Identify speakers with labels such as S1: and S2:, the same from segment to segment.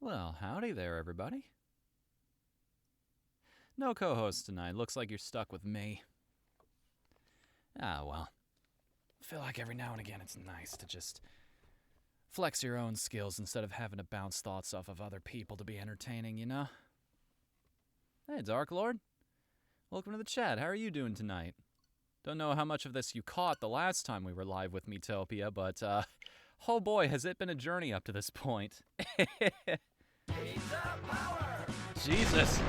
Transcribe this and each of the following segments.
S1: Well, howdy there, everybody. No co-host tonight. Looks like you're stuck with me. Ah, well. I feel like every now and again it's nice to just flex your own skills instead of having to bounce thoughts off of other people to be entertaining, you know? Hey, Dark Lord. Welcome to the chat. How are you doing tonight? Don't know how much of this you caught the last time we were live with Miitopia, but, oh boy, has it been a journey up to this point. Jesus.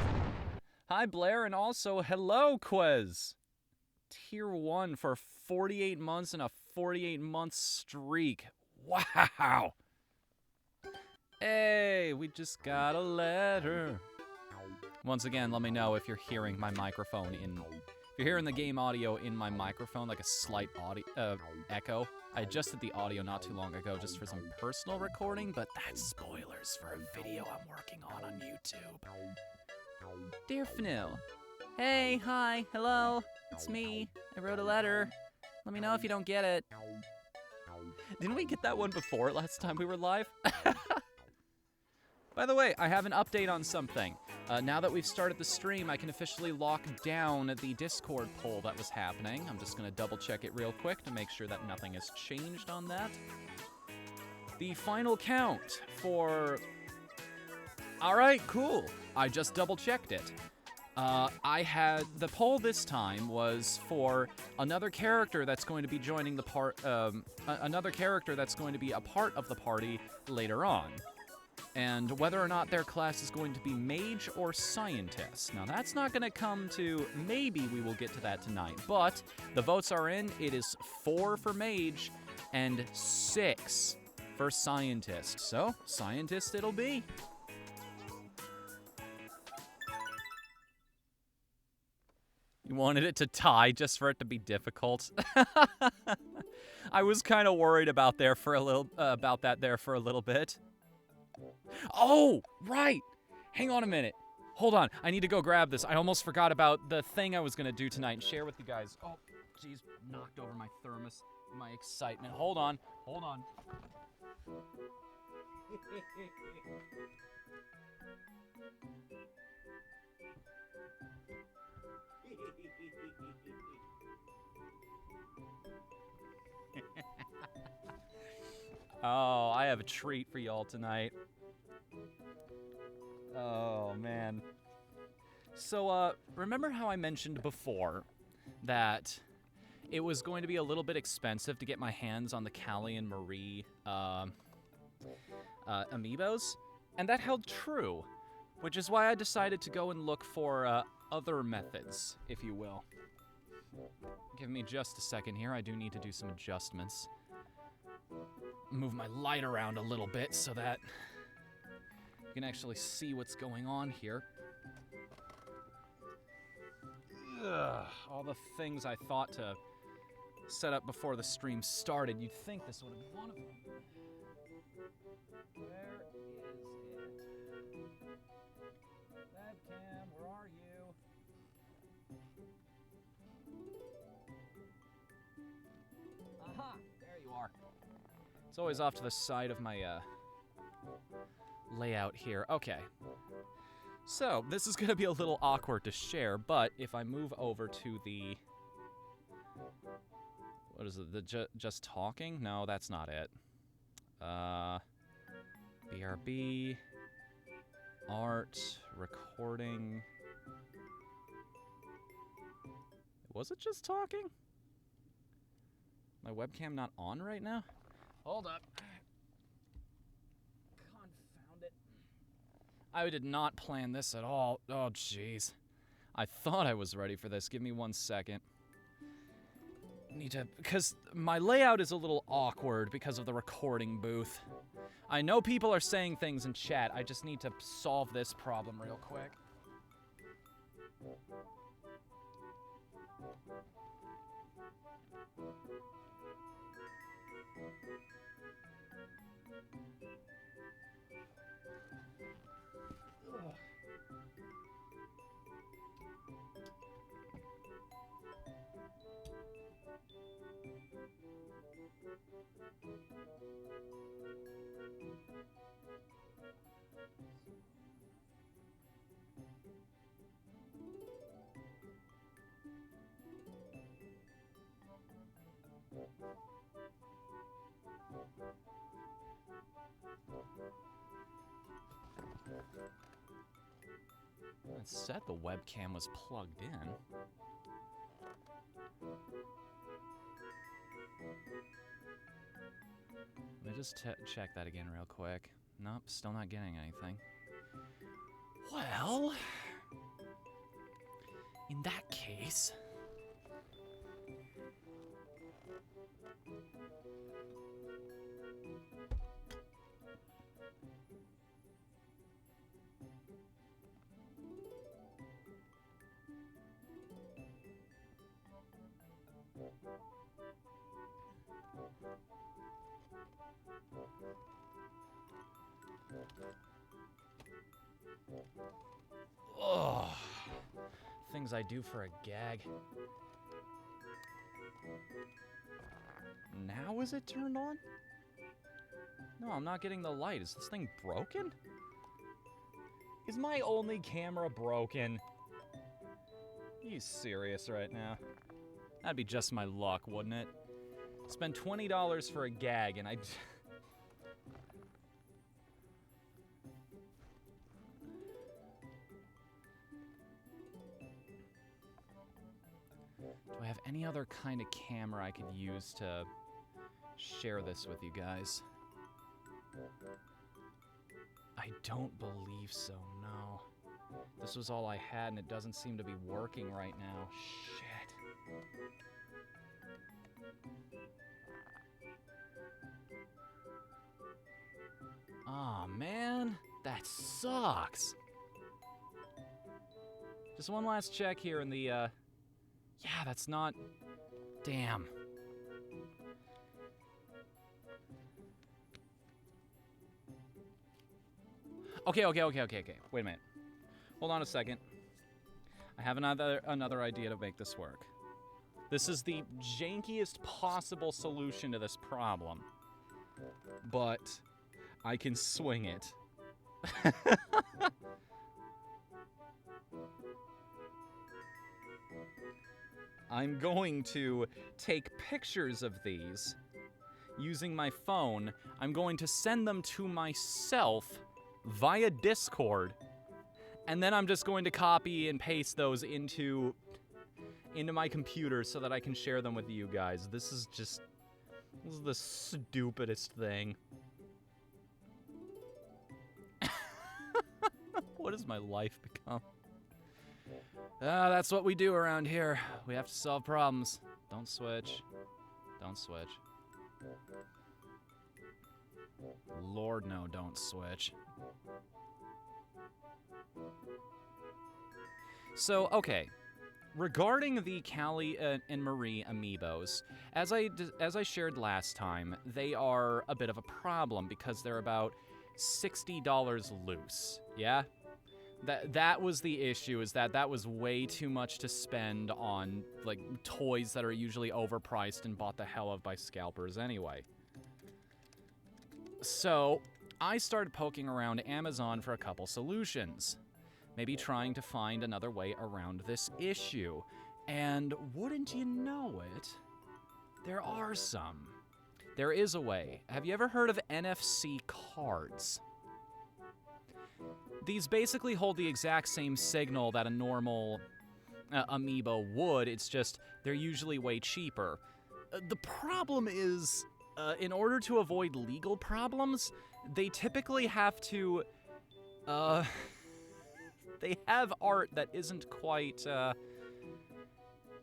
S1: Hi, Blair, and also hello, Quez. Tier 1 for 48 months and a 48-month streak. Wow. Hey, we just got a letter. Once again, let me know if you're hearing my microphone in... If you're hearing the game audio in my microphone, like a slight audio echo. I adjusted the audio not too long ago just for some personal recording, but that's spoilers for a video I'm working on YouTube. Dear Fnil. Hey, hi, hello, it's me. I wrote a letter. Let me know if you don't get it. Didn't we get that one before last time we were live? By the way, I have an update on something. Now that we've started the stream, I can officially lock down the Discord poll that was happening. I'm just going to double check it real quick to make sure that nothing has changed on that. The final count for... Alright, cool. I just double checked it. I had... The poll this time was for another character that's going to be joining the another character that's going to be a part of the party later on. And whether or not their class is going to be mage or scientist. Now, that's not going to come to... Maybe we will get to that tonight. But the votes are in. It is 4 for mage and 6 for scientist. So, scientist it'll be. You wanted it to tie just for it to be difficult. I was kind of worried about that there for a little bit. Oh, right. Hang on a minute. Hold on. I need to go grab this. I almost forgot about the thing I was going to do tonight and share with you guys. Oh, jeez. Knocked over my thermos. My excitement. Hold on. Hold on. Oh, I have a treat for y'all tonight. Oh, man. So, remember how I mentioned before that it was going to be a little bit expensive to get my hands on the Cali and Marie, Amiibos? And that held true, which is why I decided to go and look for, other methods, if you will. Give me just a second here. I do need to do some adjustments. Move my light around a little bit so that you can actually see what's going on here. Ugh, all the things I thought to set up before the stream started. You'd think this would have been one of them. Where is it? Webcam, where are you? Aha! There you are. It's always off to the side of my, layout here. Okay. So, this is going to be a little awkward to share, but if I move over to the... What is it? The just talking? No, that's not it. BRB... Art... Recording... Was it just talking? My webcam not on right now? Hold up. Confound it. I did not plan this at all. Oh, jeez. I thought I was ready for this. Give me 1 second. Need to... Because my layout is a little awkward because of the recording booth. I know people are saying things in chat. I just need to solve this problem real quick. It said the webcam was plugged in. Let me just check that again real quick. Nope, still not getting anything. Well, in that case... Ugh. Things I do for a gag. Now is it turned on? No, I'm not getting the light. Is this thing broken? Is my only camera broken? Are you serious right now? That'd be just my luck, wouldn't it? Spend $20 for a gag and I... Do I have any other kind of camera I could use to share this with you guys? I don't believe so, no. This was all I had and it doesn't seem to be working right now. Shit. Aw, man. That sucks. Just one last check here in the, Yeah, that's not... Damn. Okay. Wait a minute. Hold on a second. I have another idea to make this work. This is the jankiest possible solution to this problem. But I can swing it. I'm going to take pictures of these using my phone. I'm going to send them to myself via Discord, and then I'm just going to copy and paste those into my computer so that I can share them with you guys. This is the stupidest thing. What has my life become? That's what we do around here. We have to solve problems. Don't switch. Don't switch. Lord, no, don't switch. So, okay. Regarding the Cali and Marie Amiibos, as I shared last time, they are a bit of a problem because they're about $60 loose. Yeah? That was the issue, is that was way too much to spend on, like, toys that are usually overpriced and bought the hell of by scalpers anyway. So, I started poking around Amazon for a couple solutions. Maybe trying to find another way around this issue. And wouldn't you know it, there are some. There is a way. Have you ever heard of NFC cards? These basically hold the exact same signal that a normal Amiibo would, it's just they're usually way cheaper. The problem is, in order to avoid legal problems, they typically have to, they have art that isn't quite,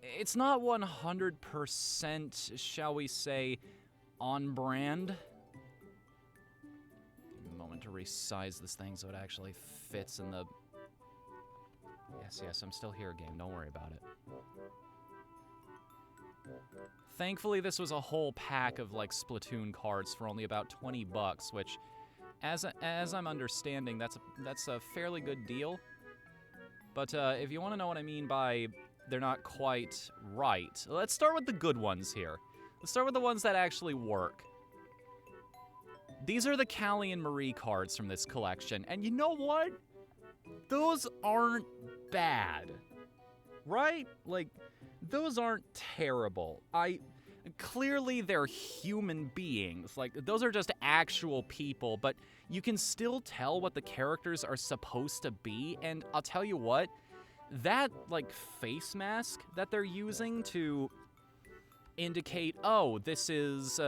S1: it's not 100%, shall we say, on brand. To resize this thing so it actually fits in the... Yes, I'm still here, game. Don't worry about it. Thankfully, this was a whole pack of, like, Splatoon cards for only about $20, which, as I'm understanding, that's a fairly good deal. But if you want to know what I mean by they're not quite right, let's start with the good ones here. Let's start with the ones that actually work. These are the Cali and Marie cards from this collection, and you know what? Those aren't bad, right? Like, those aren't terrible. Clearly they're human beings. Like, those are just actual people, but you can still tell what the characters are supposed to be, and I'll tell you what, that, like, face mask that they're using to indicate, oh, this is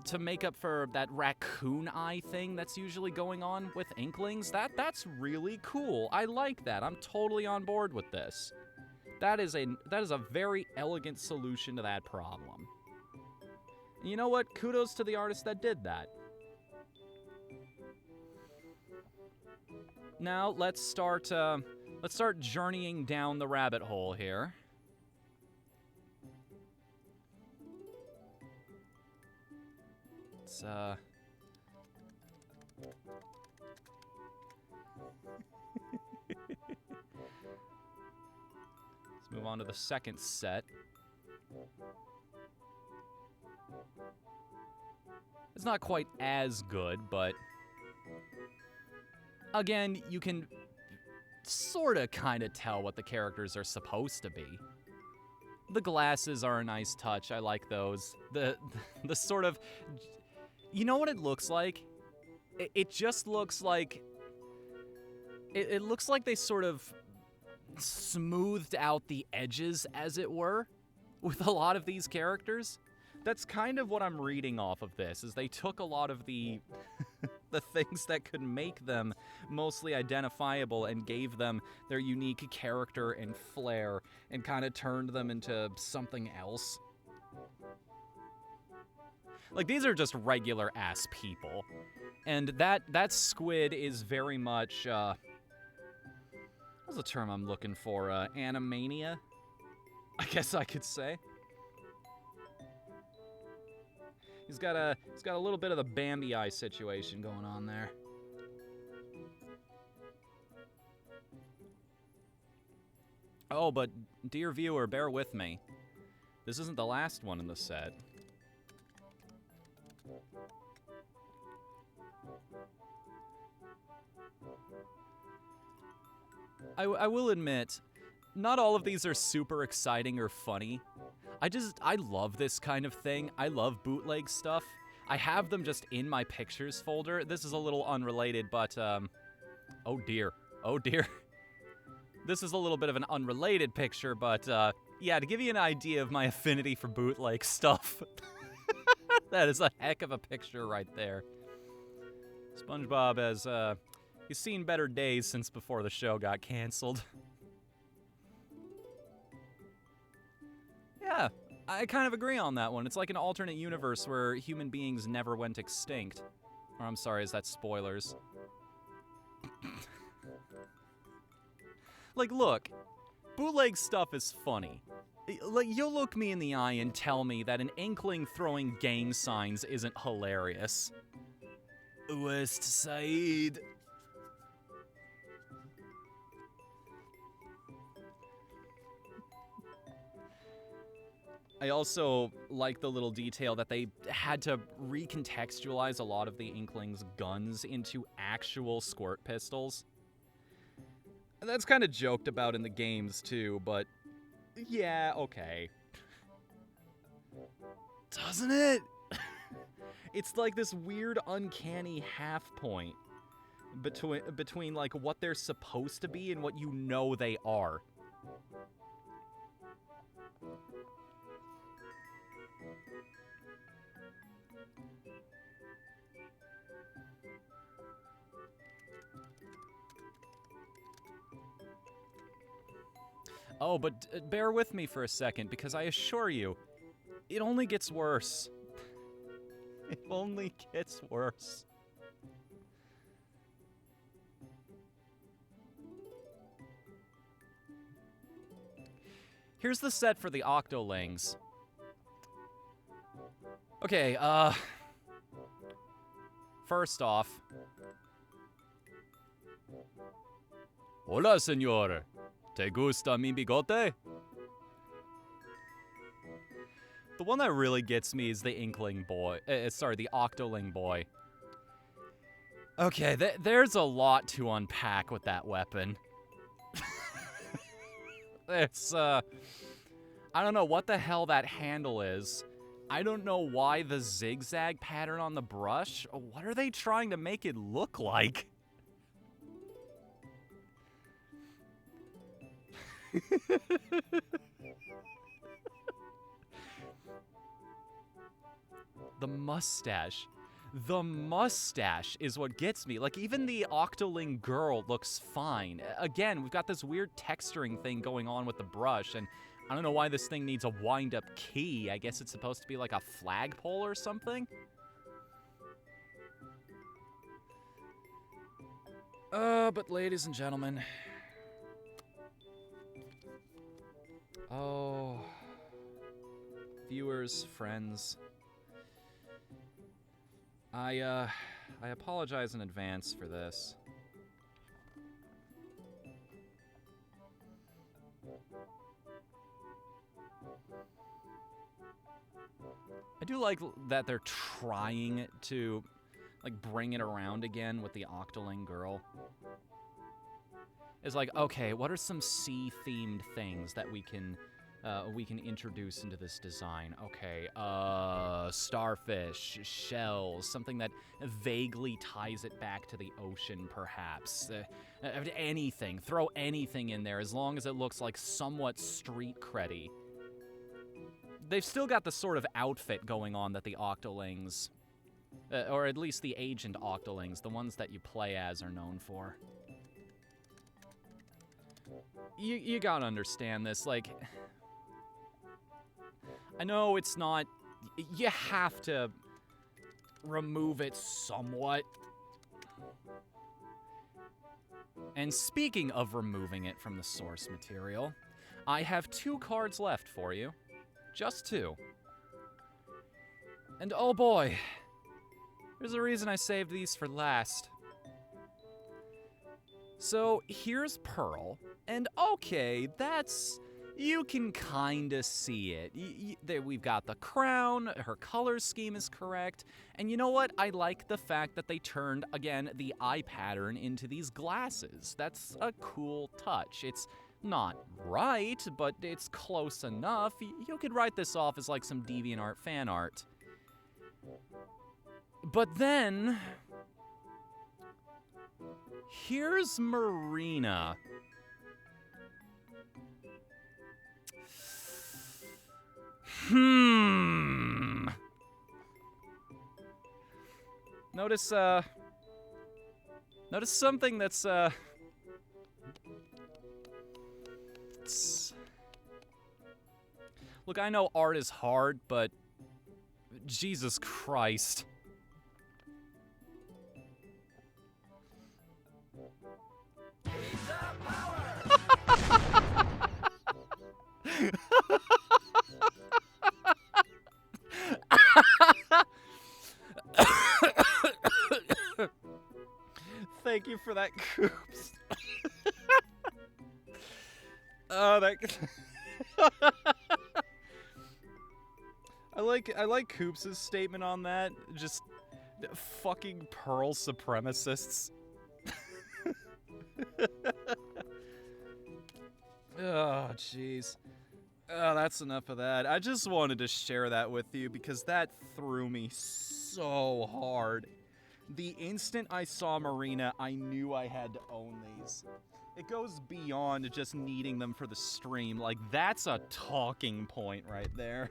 S1: to make up for that raccoon eye thing that's usually going on with Inklings. That's really cool. I like that. I'm totally on board with this. That is a very elegant solution to that problem. And you know what? Kudos to the artist that did that. Now let's start journeying down the rabbit hole here. Let's move on to the second set. It's not quite as good, but again, you can sorta kinda tell what the characters are supposed to be. The glasses are a nice touch. I like those. The sort of, you know what it looks like? It just looks like it looks like they sort of smoothed out the edges, as it were, with a lot of these characters. That's kind of what I'm reading off of this, is they took a lot of the the things that could make them mostly identifiable and gave them their unique character and flair and kind of turned them into something else. Like, these are just regular-ass people. And that squid is very much, what's the term I'm looking for? Animania? I guess I could say. He's got a little bit of the Bambi eye situation going on there. Oh, but dear viewer, bear with me. This isn't the last one in the set. I will admit, not all of these are super exciting or funny. I love this kind of thing. I love bootleg stuff. I have them just in my pictures folder. This is a little unrelated, but, oh dear. Oh dear. This is a little bit of an unrelated picture, but, yeah, to give you an idea of my affinity for bootleg stuff. That is a heck of a picture right there. SpongeBob has, he's seen better days since before the show got canceled. Yeah, I kind of agree on that one. It's like an alternate universe where human beings never went extinct. Or I'm sorry, is that spoilers? Like, look, bootleg stuff is funny. Like, you'll look me in the eye and tell me that an Inkling throwing gang signs isn't hilarious. West Side. I also like the little detail that they had to recontextualize a lot of the Inkling's guns into actual squirt pistols. That's kind of joked about in the games too, but yeah, okay. Doesn't it? It's like this weird, uncanny half point between like what they're supposed to be and what you know they are. Oh, but bear with me for a second, because I assure you, it only gets worse. It only gets worse. Here's the set for the Octolings. Okay, first off... Hola, señor. ¿Te gusta mi bigote? The one that really gets me is the Inkling boy. The Octoling boy. Okay, there's a lot to unpack with that weapon. It's, I don't know what the hell that handle is. I don't know why the zigzag pattern on the brush. What are they trying to make it look like? The mustache. The mustache is what gets me. Like, even the Octoling girl looks fine. Again, we've got this weird texturing thing going on with the brush, and I don't know why this thing needs a wind-up key. I guess it's supposed to be like a flagpole or something? But ladies and gentlemen... Oh... Viewers, friends... I apologize in advance for this. I do like that they're trying to, like, bring it around again with the Octoling girl. It's like, okay, what are some sea-themed things that we can introduce into this design? Okay, starfish, shells, something that vaguely ties it back to the ocean, perhaps. Anything. Throw anything in there as long as it looks like somewhat street creddy. They've still got the sort of outfit going on that the Octolings, or at least the agent Octolings, the ones that you play as, are known for. You gotta understand this, like... I know it's not... You have to remove it somewhat. And speaking of removing it from the source material, I have 2 cards left for you. Just 2. And oh boy, there's a reason I saved these for last. So here's Pearl, and okay, that's... You can kinda see it. We've got the crown, her color scheme is correct, and you know what? I like the fact that they turned, again, the eye pattern into these glasses. That's a cool touch. It's not right, but it's close enough. You could write this off as like some DeviantArt fan art. But then... Here's Marina. Notice something that's, Look, I know art is hard, but... Jesus Christ. Thank you for that, Coops. Oh, that... I like Coops' statement on that. Just fucking Pearl supremacists. Oh, jeez. Oh, that's enough of that. I just wanted to share that with you because that threw me so hard. The instant I saw Marina, I knew I had to own these. It goes beyond just needing them for the stream. Like, that's a talking point right there.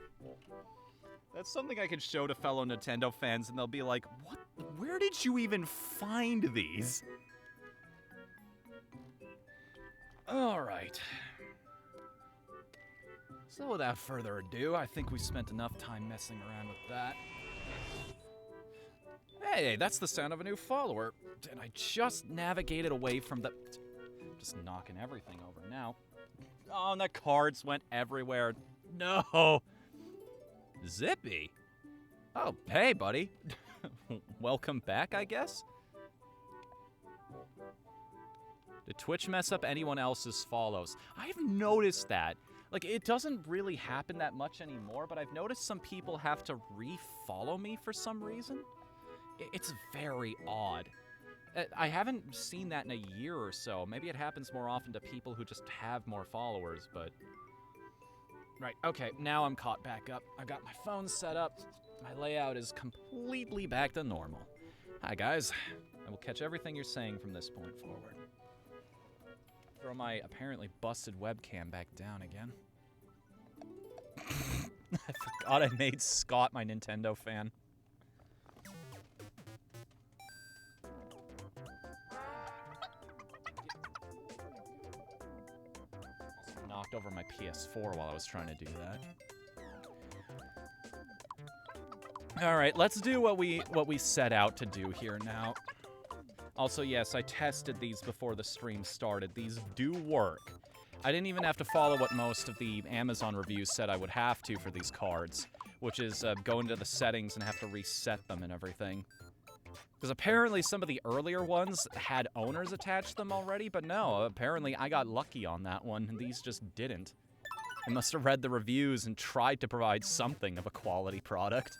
S1: That's something I could show to fellow Nintendo fans and they'll be like, what? Where did you even find these? Alright. So without further ado, I think we spent enough time messing around with that. Hey, that's the sound of a new follower. And I just navigated away from the... Just knocking everything over now. Oh, and the cards went everywhere. No! Zippy? Oh, hey, buddy. Welcome back, I guess? Did Twitch mess up anyone else's follows? I've noticed that. Like, it doesn't really happen that much anymore, but I've noticed some people have to re-follow me for some reason. It's very odd. I haven't seen that in a year or so. Maybe it happens more often to people who just have more followers, but... Right, okay, now I'm caught back up. I got my phone set up. My layout is completely back to normal. Hi, guys. I will catch everything you're saying from this point forward. Throw my apparently busted webcam back down again. I forgot I made Scott my Nintendo fan. Also knocked over my PS4 while I was trying to do that. All right, let's do what we set out to do here now. Also, yes, I tested these before the stream started. These do work. I didn't even have to follow what most of the Amazon reviews said I would have to for these cards, which is go into the settings and have to reset them and everything. Because apparently some of the earlier ones had owners attached to them already, but no, apparently I got lucky on that one, and these just didn't. I must have read the reviews and tried to provide something of a quality product.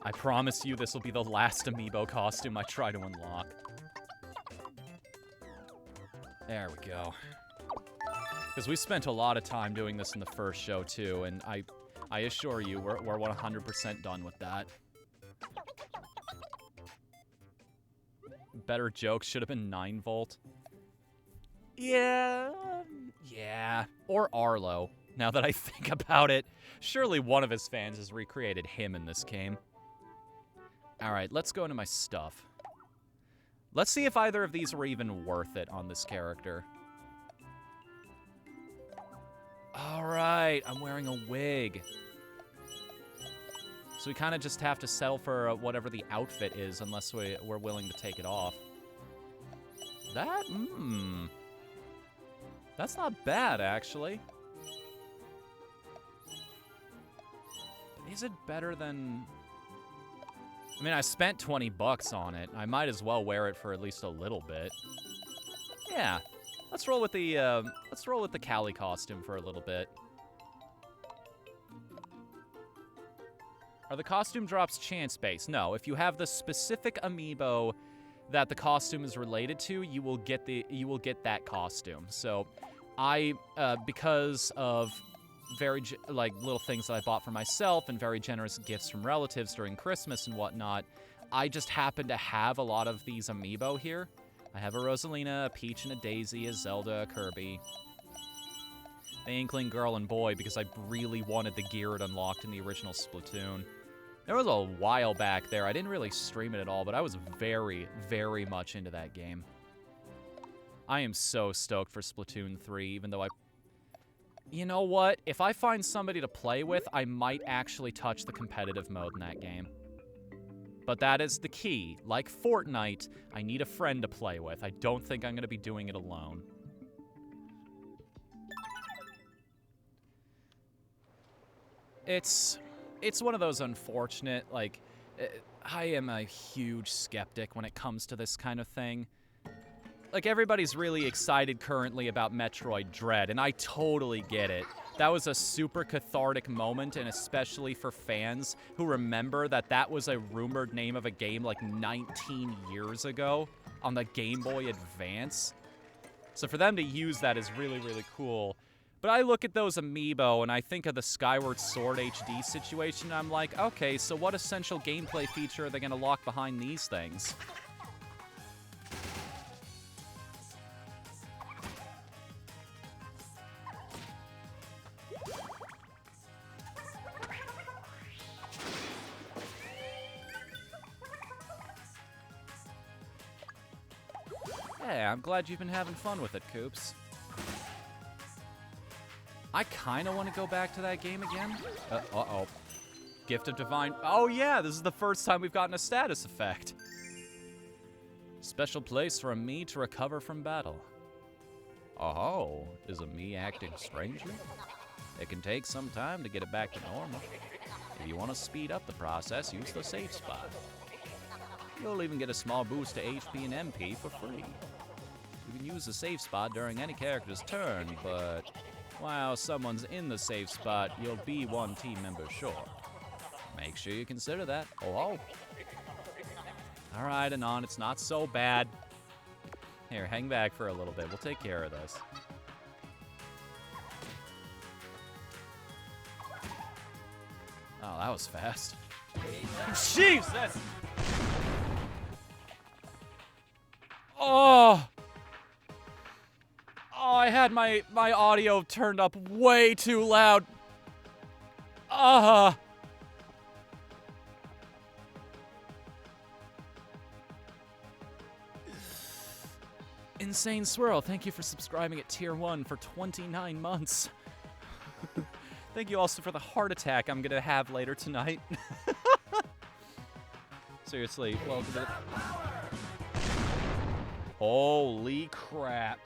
S1: I promise you this will be the last Amiibo costume I try to unlock. There we go. Because we spent a lot of time doing this in the first show, too, and I assure you, we're 100% done with that. Better jokes should have been 9 volt. Yeah. Or Arlo, now that I think about it. Surely one of his fans has recreated him in this game. Alright, let's go into my stuff. Let's see if either of these were even worth it on this character. Alright, I'm wearing a wig. So we kind of just have to settle for whatever the outfit is, unless we're willing to take it off. That's not bad, actually. Is it better than... I mean, I spent 20 bucks on it. I might as well wear it for at least a little bit. Yeah. Let's roll with the Cali costume for a little bit. Are the costume drops chance-based? No. If you have the specific Amiibo that the costume is related to, you will get that costume. So, because of very little things that I bought for myself and very generous gifts from relatives during Christmas and whatnot, I just happen to have a lot of these Amiibo here. I have a Rosalina, a Peach and a Daisy, a Zelda, a Kirby, the Inkling girl and boy, because I really wanted the gear it unlocked in the original Splatoon. There was a while back there. I didn't really stream it at all, but I was very, very much into that game. I am so stoked for Splatoon 3, even though You know what? If I find somebody to play with, I might actually touch the competitive mode in that game. But that is the key. Like Fortnite, I need a friend to play with. I don't think I'm going to be doing it alone. It's one of those unfortunate, I am a huge skeptic when it comes to this kind of thing. Like, everybody's really excited currently about Metroid Dread, and I totally get it. That was a super cathartic moment, and especially for fans who remember that was a rumored name of a game like 19 years ago on the Game Boy Advance. So for them to use that is really, really cool. But I look at those Amiibo, and I think of the Skyward Sword HD situation, and I'm like, okay, so what essential gameplay feature are they going to lock behind these things? Hey, I'm glad you've been having fun with it, Coops. I kind of want to go back to that game again. Uh-oh. Gift of Divine... Oh, yeah, this is the first time we've gotten a status effect. Special place for a Mii to recover from battle. Oh, is a Mii acting strangely? It can take some time to get it back to normal. If you want to speed up the process, use the safe spot. You'll even get a small boost to HP and MP for free. You can use the safe spot during any character's turn, but while someone's in the safe spot, you'll be one team member short. Make sure you consider that. Oh, All right, Anon, it's not so bad. Here, hang back for a little bit. We'll take care of this. Oh, that was fast. Jesus! Oh! Oh, I had my audio turned up way too loud. Insane Swirl, thank you for subscribing at Tier 1 for 29 months. Thank you also for the heart attack I'm gonna have later tonight. Seriously, welcome to the... Holy crap.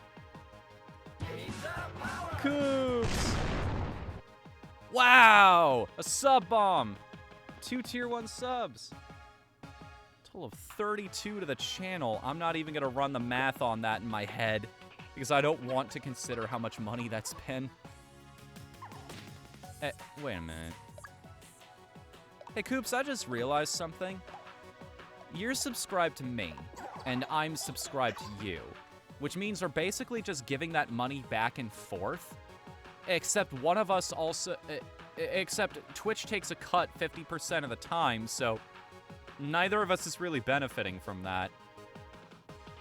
S1: Coops! Wow! A sub bomb! 2 Tier 1 subs. Total of 32 to the channel. I'm not even gonna run the math on that in my head because I don't want to consider how much money that's been. Wait a minute. Hey, Coops, I just realized something. You're subscribed to me, and I'm subscribed to you, which means we're basically just giving that money back and forth, except one of us also... except Twitch takes a cut 50% of the time, so neither of us is really benefiting from that.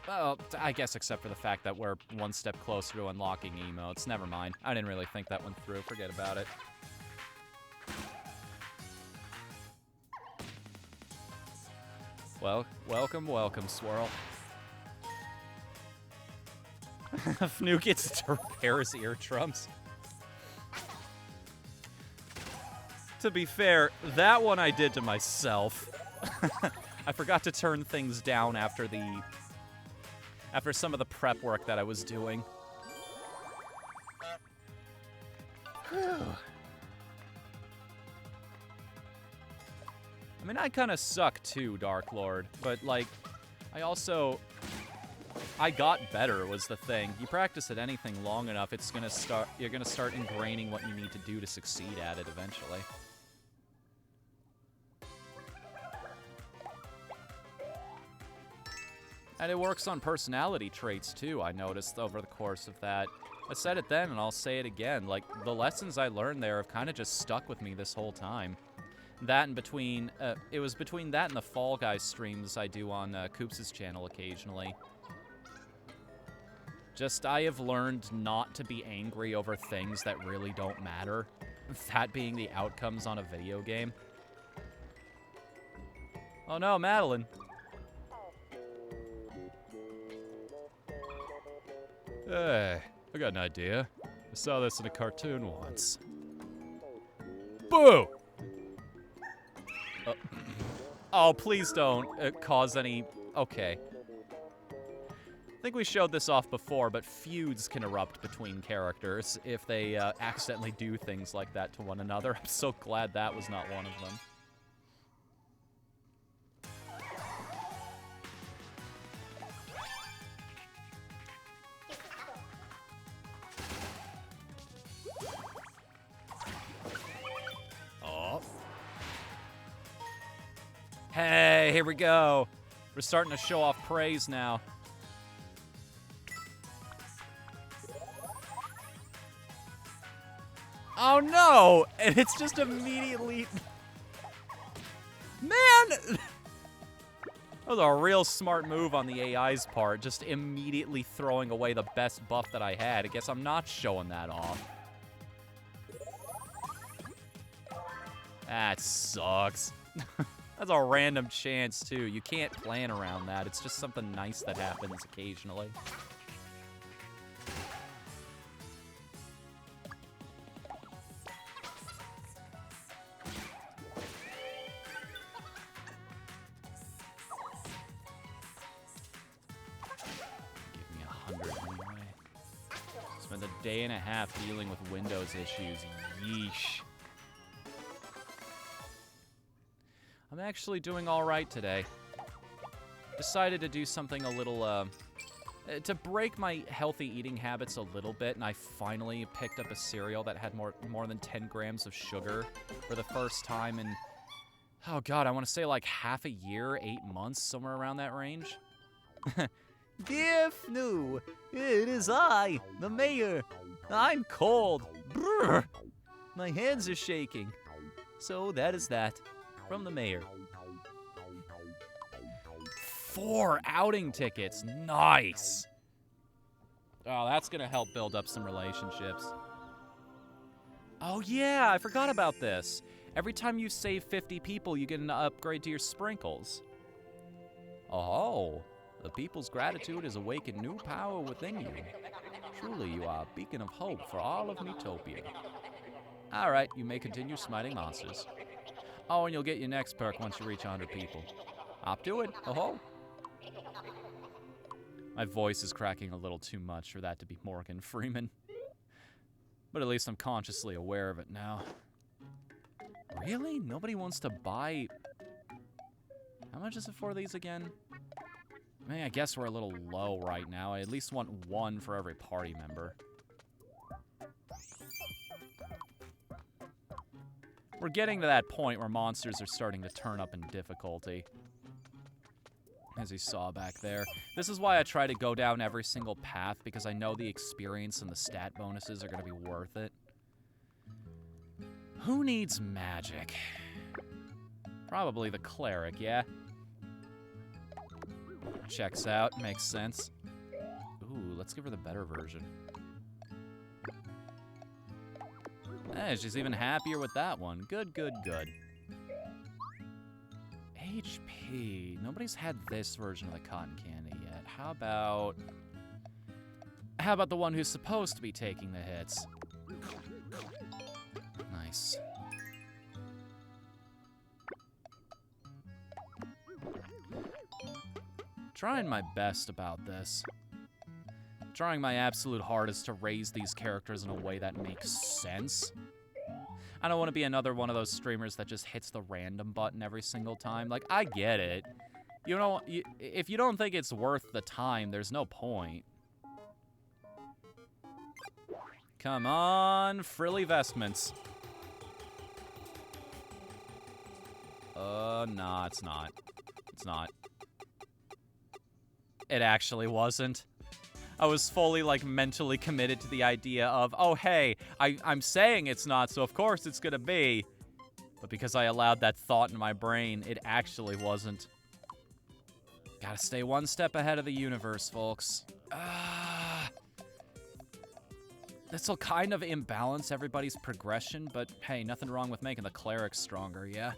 S1: Well, I guess except for the fact that we're one step closer to unlocking emotes. Never mind. I didn't really think that one through. Forget about it. Well, welcome, Swirl. Fnu gets to repair his eardrums. To be fair, that one I did to myself. I forgot to turn things down after some of the prep work that I was doing. I mean, I kind of suck too, Dark Lord, but like, I got better was the thing. You practice at anything long enough, you're gonna start ingraining what you need to do to succeed at it eventually. And it works on personality traits too, I noticed over the course of that. I said it then and I'll say it again, like, the lessons I learned there have kind of just stuck with me this whole time. That and between, it was between that and the Fall Guys streams I do on Coops' channel occasionally. Just, I have learned not to be angry over things that really don't matter. That being the outcomes on a video game. Oh no, Madeline. Hey, I got an idea. I saw this in a cartoon once. Boo! Oh, please don't cause any... Okay. I think we showed this off before, but feuds can erupt between characters if they accidentally do things like that to one another. I'm so glad that was not one of them. Hey, here we go. We're starting to show off praise now. Oh no! And it's just immediately... Man! That was a real smart move on the AI's part, just immediately throwing away the best buff that I had. I guess I'm not showing that off. That sucks. That's a random chance, too. You can't plan around that. It's just something nice that happens occasionally. Give me 100 anyway. Spend a day and a half dealing with Windows issues. Yeesh. I'm actually doing all right today. Decided to do something a little, to break my healthy eating habits a little bit, and I finally picked up a cereal that had more than 10 grams of sugar for the first time in Oh god, I want to say like half a year, 8 months, somewhere around that range. Dear Fnu, it is I, the mayor. I'm cold. Brr. My hands are shaking. So that is that from the mayor. 4 outing tickets. Nice. Oh, that's going to help build up some relationships. Oh, yeah, I forgot about this. Every time you save 50 people, you get an upgrade to your sprinkles. Oh, the people's gratitude has awakened new power within you. Truly, you are a beacon of hope for all of Miitopia. All right, you may continue smiting monsters. Oh, and you'll get your next perk once you reach 100 people. Hop to it. Oh-ho. My voice is cracking a little too much for that to be Morgan Freeman. But at least I'm consciously aware of it now. Really? Nobody wants to buy... How much is it for these again? I mean, I guess we're a little low right now. I at least want 1 for every party member. We're getting to that point where monsters are starting to turn up in difficulty. As you saw back there. This is why I try to go down every single path, because I know the experience and the stat bonuses are going to be worth it. Who needs magic? Probably the cleric, yeah? Checks out, makes sense. Ooh, let's give her the better version. Hey, she's even happier with that one. Good, good, good. HP. Nobody's had this version of the cotton candy yet. How about the one who's supposed to be taking the hits? Nice. Trying my best about this. Trying my absolute hardest to raise these characters in a way that makes sense. I don't want to be another one of those streamers that just hits the random button every single time. Like, I get it. You know, if you don't think it's worth the time, there's no point. Come on, frilly vestments. Nah, it's not. It's not. It actually wasn't. I was fully, like, mentally committed to the idea of, oh, hey, I'm saying it's not, so of course it's gonna be. But because I allowed that thought in my brain, it actually wasn't. Gotta stay one step ahead of the universe, folks. This'll kind of imbalance everybody's progression, but hey, nothing wrong with making the cleric stronger, yeah?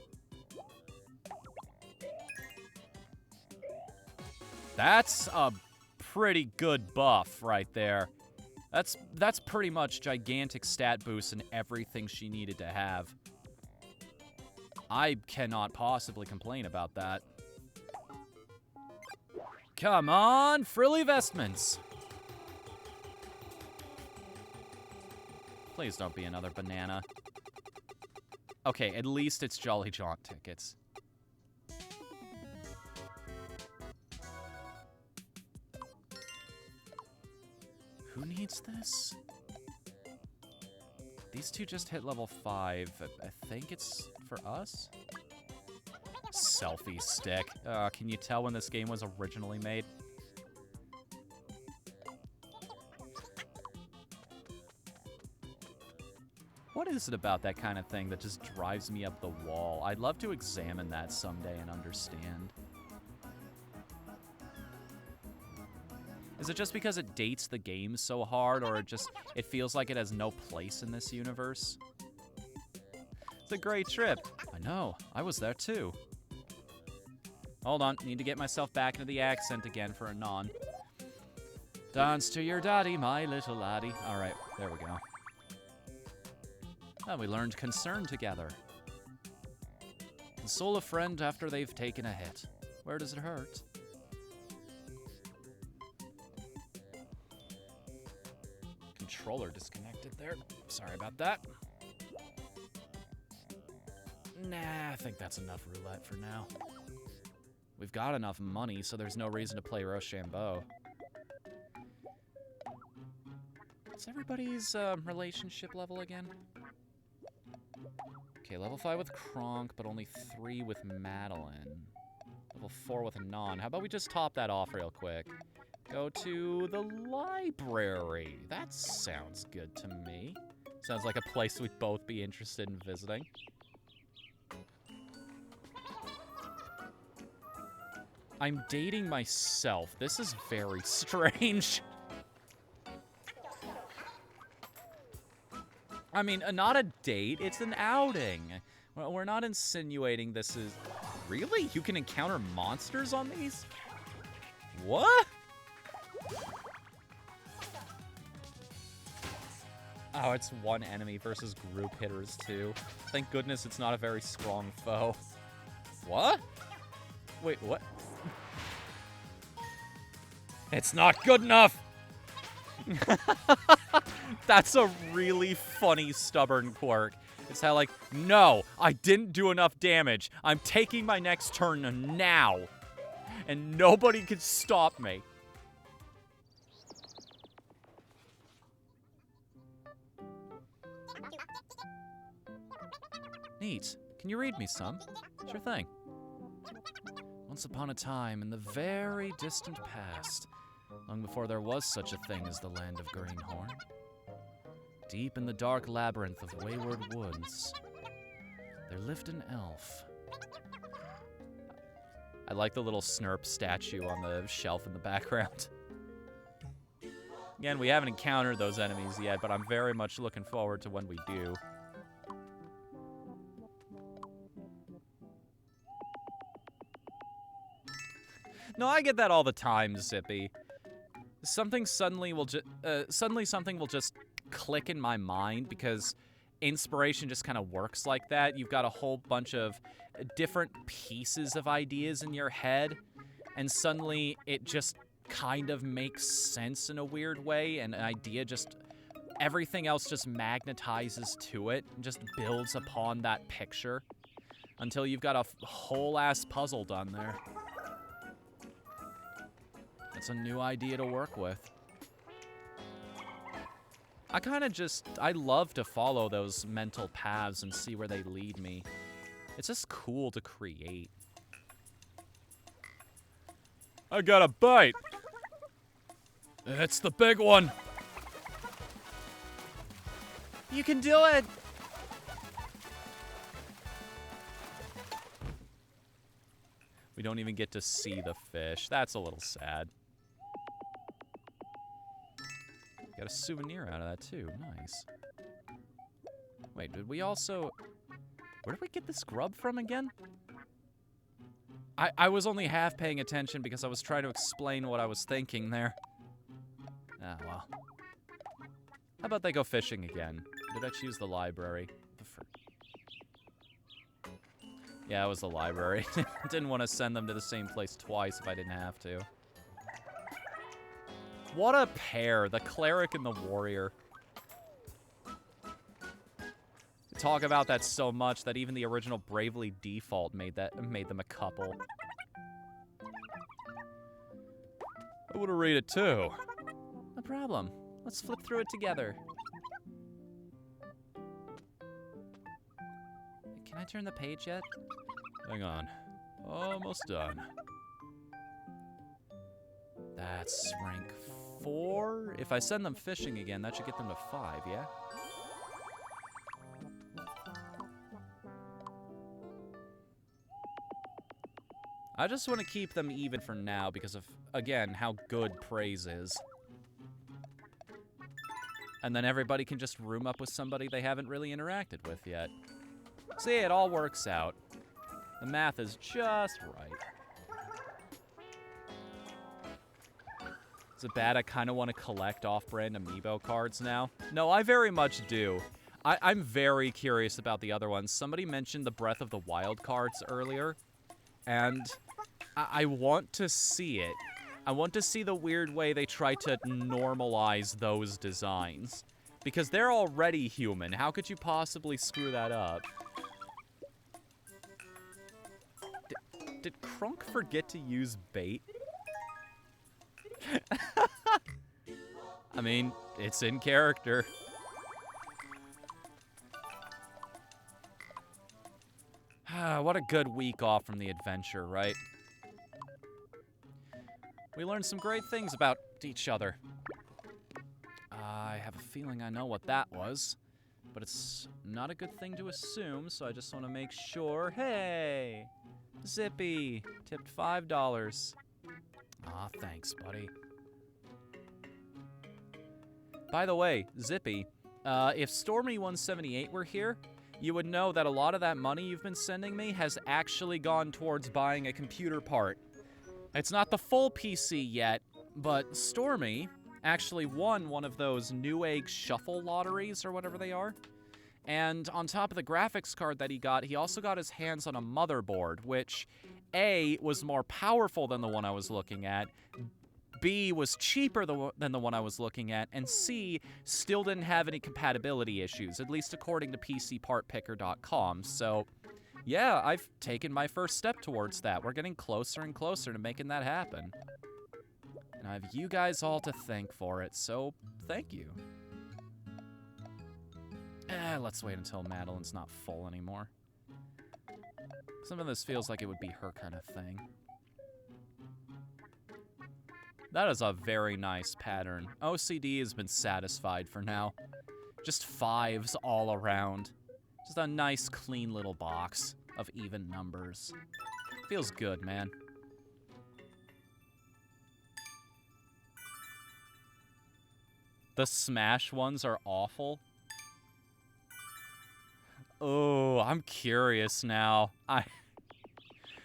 S1: That's a pretty good buff right there. That's pretty much gigantic stat boost and everything she needed to have. I cannot possibly complain about that. Come on, frilly vestments. Please don't be another banana. Okay, at least it's Jolly Jaunt tickets. Who needs this? These two just hit level 5. I think it's for us? Selfie stick. Can you tell when this game was originally made? What is it about that kind of thing that just drives me up the wall? I'd love to examine that someday and understand. Is it just because it dates the game so hard, or it feels like it has no place in this universe? It's a great trip. I know, I was there too. Hold on, need to get myself back into the accent again for a non. Dance to your daddy, my little laddie. All right, there we go. And we learned concern together. Console a friend after they've taken a hit. Where does it hurt? Controller disconnected there. Sorry about that. Nah, I think that's enough roulette for now. We've got enough money, so there's no reason to play Rochambeau. What's everybody's relationship level again? Okay, level 5 with Kronk, but only 3 with Madeline. Level 4 with Non. How about we just top that off real quick? Go to the library. That sounds good to me. Sounds like a place we'd both be interested in visiting. I'm dating myself. This is very strange. I mean, not a date, it's an outing. Well, we're not insinuating this is... Really? You can encounter monsters on these? What? Oh, it's one enemy versus group hitters, too. Thank goodness it's not a very strong foe. What? Wait, what? It's not good enough! That's a really funny, stubborn quirk. It's how, like, no, I didn't do enough damage. I'm taking my next turn now. And nobody can stop me. Neat. Can you read me some? Sure thing. Once upon a time, in the very distant past, long before there was such a thing as the land of Greenhorn, deep in the dark labyrinth of wayward woods, there lived an elf. I like the little Snurp statue on the shelf in the background. Again, we haven't encountered those enemies yet, but I'm very much looking forward to when we do. No, I get that all the time, Zippy. Something suddenly will something will just click in my mind because inspiration just kind of works like that. You've got a whole bunch of different pieces of ideas in your head, and suddenly it just kind of makes sense in a weird way, and an idea just... everything else just magnetizes to it and just builds upon that picture until you've got a whole-ass puzzle done there. It's a new idea to work with. I love to follow those mental paths and see where they lead me. It's just cool to create. I got a bite! It's the big one! You can do it! We don't even get to see the fish. That's a little sad. Got a souvenir out of that, too. Nice. Wait, did we also... Where did we get this grub from again? I was only half paying attention because I was trying to explain what I was thinking there. Ah, well. How about they go fishing again? Did I choose the library? Yeah, it was the library. Didn't want to send them to the same place twice if I didn't have to. What a pair, the cleric and the warrior. Talk about that so much that even the original Bravely Default made them a couple. I want to read it too. No problem. Let's flip through it together. Can I turn the page yet? Hang on. Almost done. That's rank 4. If I send them fishing again, that should get them to 5, yeah? I just want to keep them even for now because of, again, how good praise is. And then everybody can just room up with somebody they haven't really interacted with yet. See, it all works out. The math is just right. Is it bad I kind of want to collect off-brand Amiibo cards now? No, I very much do. I'm very curious about the other ones. Somebody mentioned the Breath of the Wild cards earlier, and I want to see it. I want to see the weird way they try to normalize those designs. Because they're already human. How could you possibly screw that up? Did Kronk forget to use bait? I mean, it's in character. What a good week off from the adventure, right? We learned some great things about each other. I have a feeling I know what that was, but it's not a good thing to assume, so I just want to make sure. Hey! Zippy! Tipped $5. Aw, thanks, buddy. By the way, Zippy, if Stormy178 were here, you would know that a lot of that money you've been sending me has actually gone towards buying a computer part. It's not the full PC yet, but Stormy actually won one of those New Egg Shuffle lotteries or whatever they are. And on top of the graphics card that he got, he also got his hands on a motherboard, which A, was more powerful than the one I was looking at, B, was cheaper than the one I was looking at, and C, still didn't have any compatibility issues, at least according to PCPartPicker.com. So, yeah, I've taken my first step towards that. We're getting closer and closer to making that happen. And I have you guys all to thank for it, so thank you. Let's wait until Madeline's not full anymore. Some of this feels like it would be her kind of thing. That is a very nice pattern. OCD has been satisfied for now. Just 5s all around. Just a nice, clean little box of even numbers. Feels good, man. The Smash ones are awful. Oh, I'm curious now.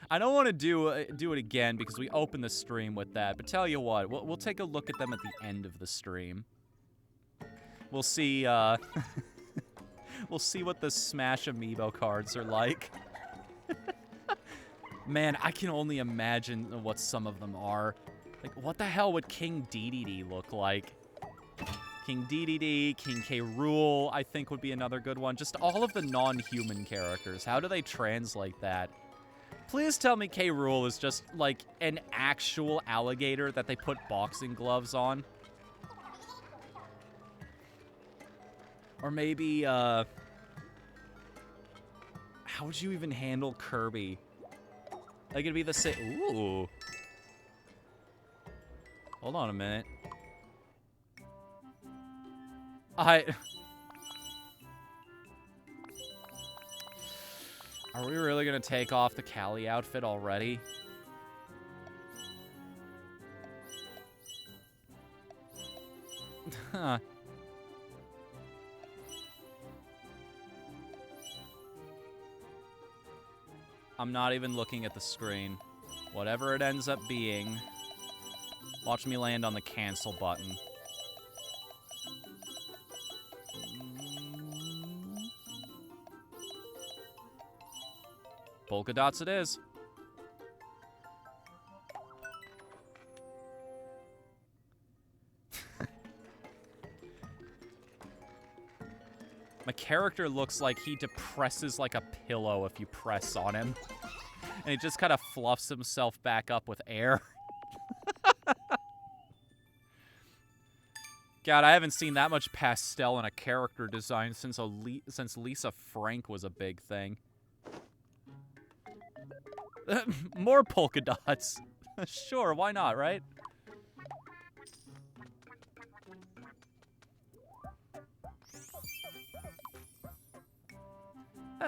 S1: I don't want to do it again because we opened the stream with that. But tell you what, we'll take a look at them at the end of the stream. We'll see. We'll see what the Smash Amiibo cards are like. Man, I can only imagine what some of them are. Like, what the hell would King DDD look like? King DDD, King K. Rool, I think would be another good one. Just all of the non-human characters. How do they translate that? Please tell me K. Rool is just, like, an actual alligator that they put boxing gloves on. Or maybe, how would you even handle Kirby? Like, it'd be the same. Ooh. Hold on a minute. Are we really gonna take off the Cali outfit already? Huh. I'm not even looking at the screen. Whatever it ends up being, watch me land on the cancel button. Polka Dots it is. My character looks like he depresses like a pillow if you press on him. And he just kind of fluffs himself back up with air. God, I haven't seen that much pastel in a character design since Lisa Frank was a big thing. More polka dots. Sure, why not, right?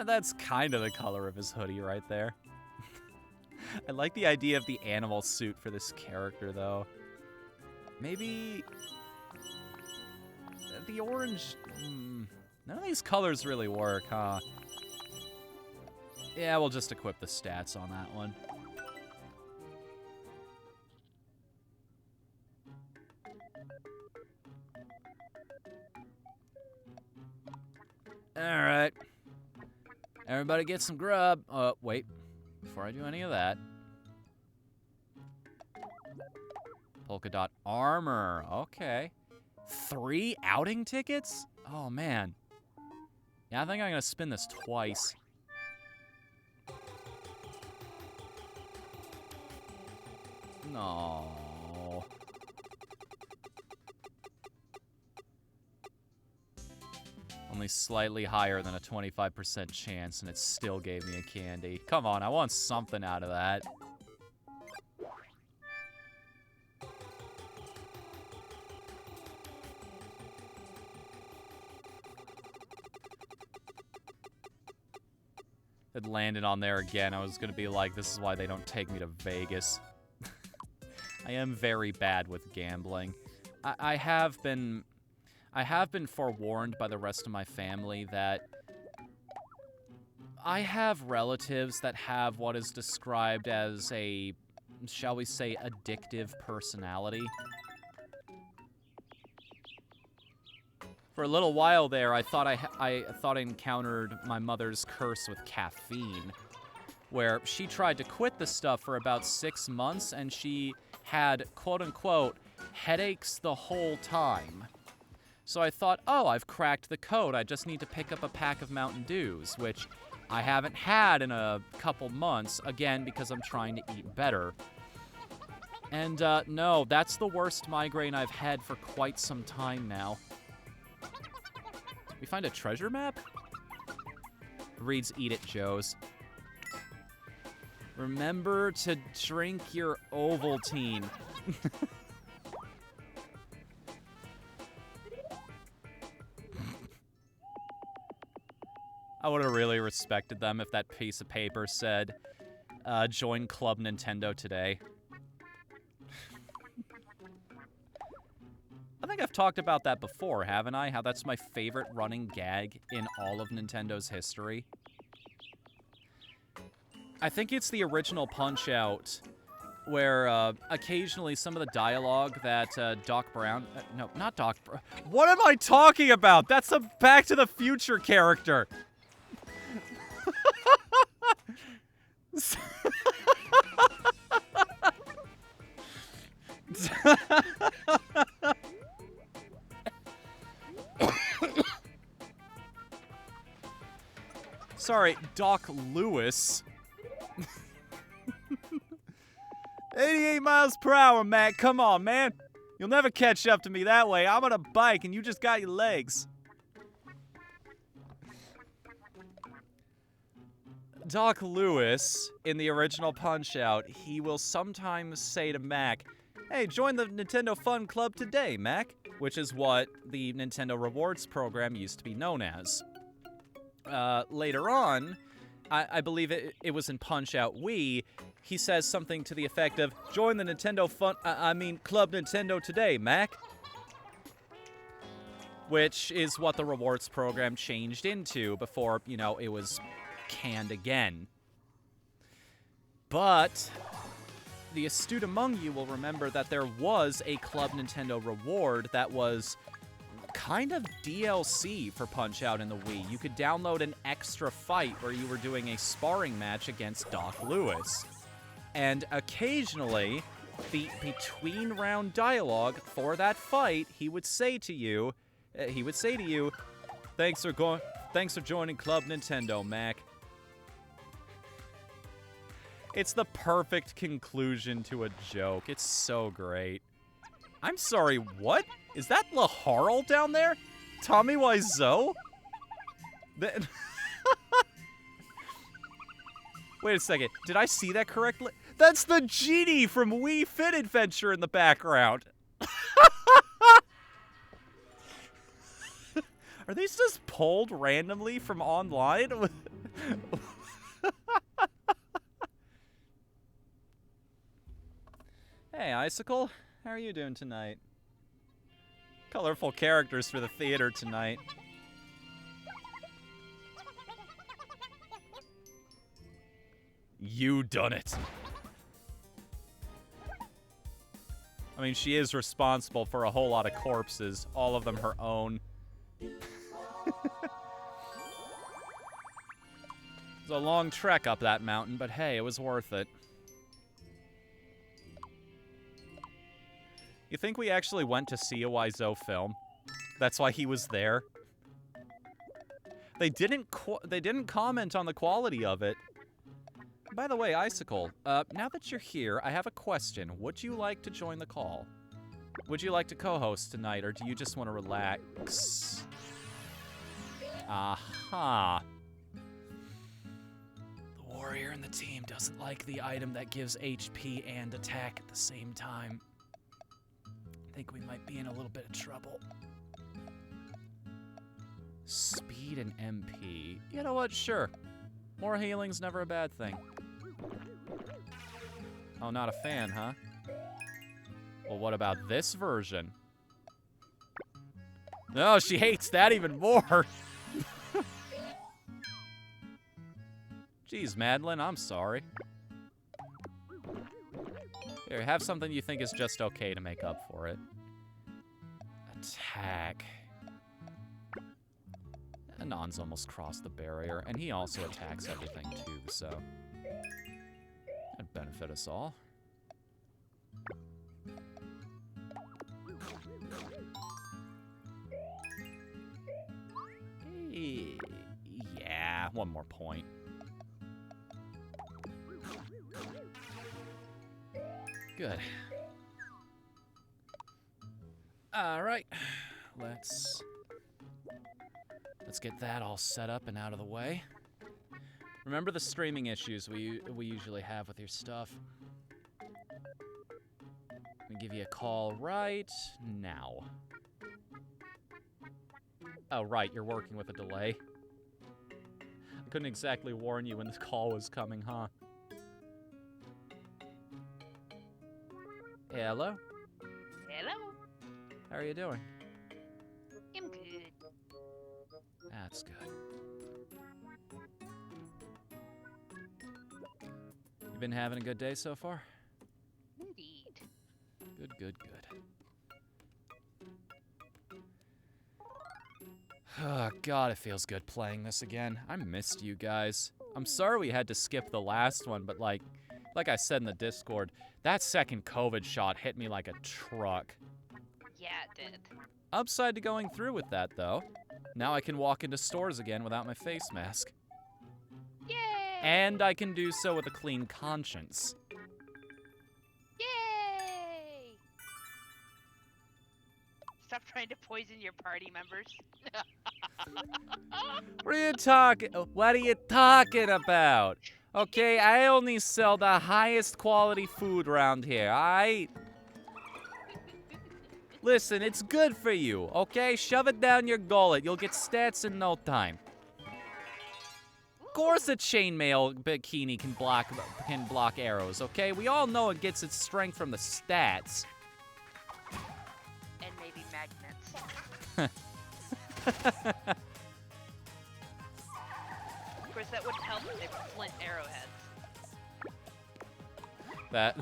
S1: That's kind of the color of his hoodie right there. I like the idea of the animal suit for this character, though. Maybe the orange... None of these colors really work, huh? Yeah, we'll just equip the stats on that one. Alright. Everybody get some grub. Wait. Before I do any of that. Polka dot armor. Okay. 3 outing tickets? Oh, man. Yeah, I think I'm gonna spin this twice. No. Well, only slightly higher than a 25% chance, and it still gave me a candy. Come on, I want something out of that. It landed on there again. I was gonna be like, this is why they don't take me to Vegas. I am very bad with gambling. I have been forewarned by the rest of my family that I have relatives that have what is described as a, shall we say, addictive personality. For a little while there, I thought I encountered my mother's curse with caffeine, where she tried to quit the stuff for about 6 months, and she had, quote-unquote, headaches the whole time. So I thought, oh, I've cracked the code. I just need to pick up a pack of Mountain Dews, which I haven't had in a couple months, again, because I'm trying to eat better. And, no, that's the worst migraine I've had for quite some time now. We find a treasure map? It reads, eat it, Joes. Remember to drink your Ovaltine. I would have really respected them if that piece of paper said, join Club Nintendo today. I think I've talked about that before, haven't I? How that's my favorite running gag in all of Nintendo's history. I think it's the original Punch-Out, where occasionally some of the dialogue that Doc Brown... no, not Doc Brown. What am I talking about? That's a Back to the Future character. Sorry, Doc Lewis. 88 miles per hour, Matt. Come on, man. You'll never catch up to me that way. I'm on a bike and you just got your legs. Doc Lewis, in the original Punch-Out, he will sometimes say to Mac, hey, join the Nintendo Fun Club today, Mac, which is what the Nintendo Rewards program used to be known as. Later on, I believe it was in Punch-Out Wii, he says something to the effect of, join the Nintendo Club Nintendo today, Mac. Which is what the rewards program changed into before, you know, it was canned again. But the astute among you will remember that there was a Club Nintendo reward that was kind of DLC for Punch-Out in the Wii. You could download an extra fight where you were doing a sparring match against Doc Lewis. And occasionally, the between-round dialogue for that fight, he would say to you, thanks for joining Club Nintendo, Mac. It's the perfect conclusion to a joke. It's so great. I'm sorry, what? Is that Laharl down there? Tommy Wiseau? Wait a second. Did I see that correctly? That's the genie from Wii Fit Adventure in the background. Are these just pulled randomly from online? Hey, Icicle. How are you doing tonight? Colorful characters for the theater tonight. You done it. I mean, she is responsible for a whole lot of corpses, all of them her own. It was a long trek up that mountain, but hey, it was worth it. You think we actually went to see a Wiseau film? That's why he was there? They didn't comment on the quality of it. By the way, Icicle, now that you're here, I have a question. Would you like to join the call? Would you like to co-host tonight, or do you just want to relax? Aha. The warrior in the team doesn't like the item that gives HP and attack at the same time. I think we might be in a little bit of trouble. Speed and MP. You know what? Sure. More healing's never a bad thing. Oh, not a fan, huh? Well, what about this version? No, she hates that even more. Jeez, Madeline, I'm sorry. Here, have something you think is just okay to make up for it. Attack. Anon's almost crossed the barrier, and he also attacks everything too, so that'd benefit us all. Yeah, one more point. Good. All right, let's get that all set up and out of the way. Remember the streaming issues we usually have with your stuff. I'm gonna give you a call right now. Oh, right, you're working with a delay. I couldn't exactly warn you when this call was coming, huh? Hello?
S2: Hello?
S1: How are you doing?
S2: I'm good.
S1: That's good. You been having a good day so far?
S2: Indeed.
S1: Good, good, good. Oh, God, it feels good playing this again. I missed you guys. I'm sorry we had to skip the last one, but like I said in the Discord, that second COVID shot hit me like a truck.
S2: Yeah, it did.
S1: Upside to going through with that, though. Now I can walk into stores again without my face mask.
S2: Yay!
S1: And I can do so with a clean conscience.
S2: Yay! Stop trying to poison your party members.
S1: What are you talking about? Okay, I only sell the highest quality food around here, alright? Listen, it's good for you, okay? Shove it down your gullet. You'll get stats in no time. Of course a chainmail bikini can block arrows, okay? We all know it gets its strength from the stats.
S2: And maybe magnets. Of course, that wouldn't help if they were flint arrowheads.
S1: That.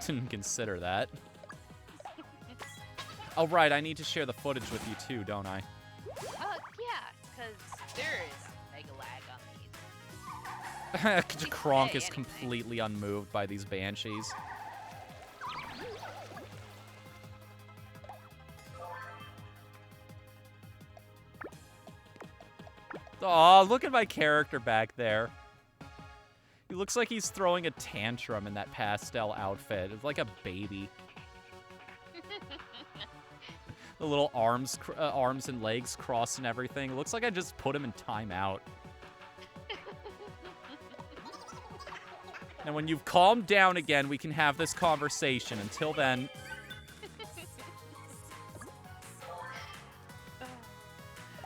S1: Didn't consider that. Oh, right, I need to share the footage with you too, don't I?
S2: Yeah, because there is a mega lag on these.
S1: Kronk is completely unmoved by these banshees. Oh, look at my character back there. He looks like he's throwing a tantrum in that pastel outfit. It's like a baby. The little arms and legs crossed and everything. It looks like I just put him in timeout. And when you've calmed down again, we can have this conversation. Until then...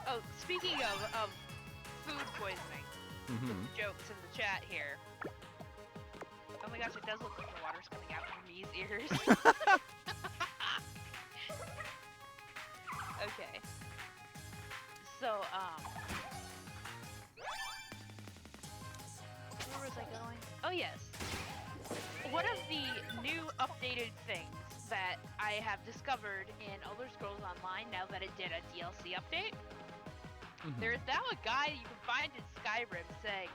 S2: Oh, speaking of food poisoning, jokes in the chat here. Oh my gosh, it does look like the water's coming out from these ears. Okay. So, where was I going? Oh, yes. One of the new updated things that I have discovered in Elder Scrolls Online now that it did a DLC update, there is now a guy you can find in Skyrim saying,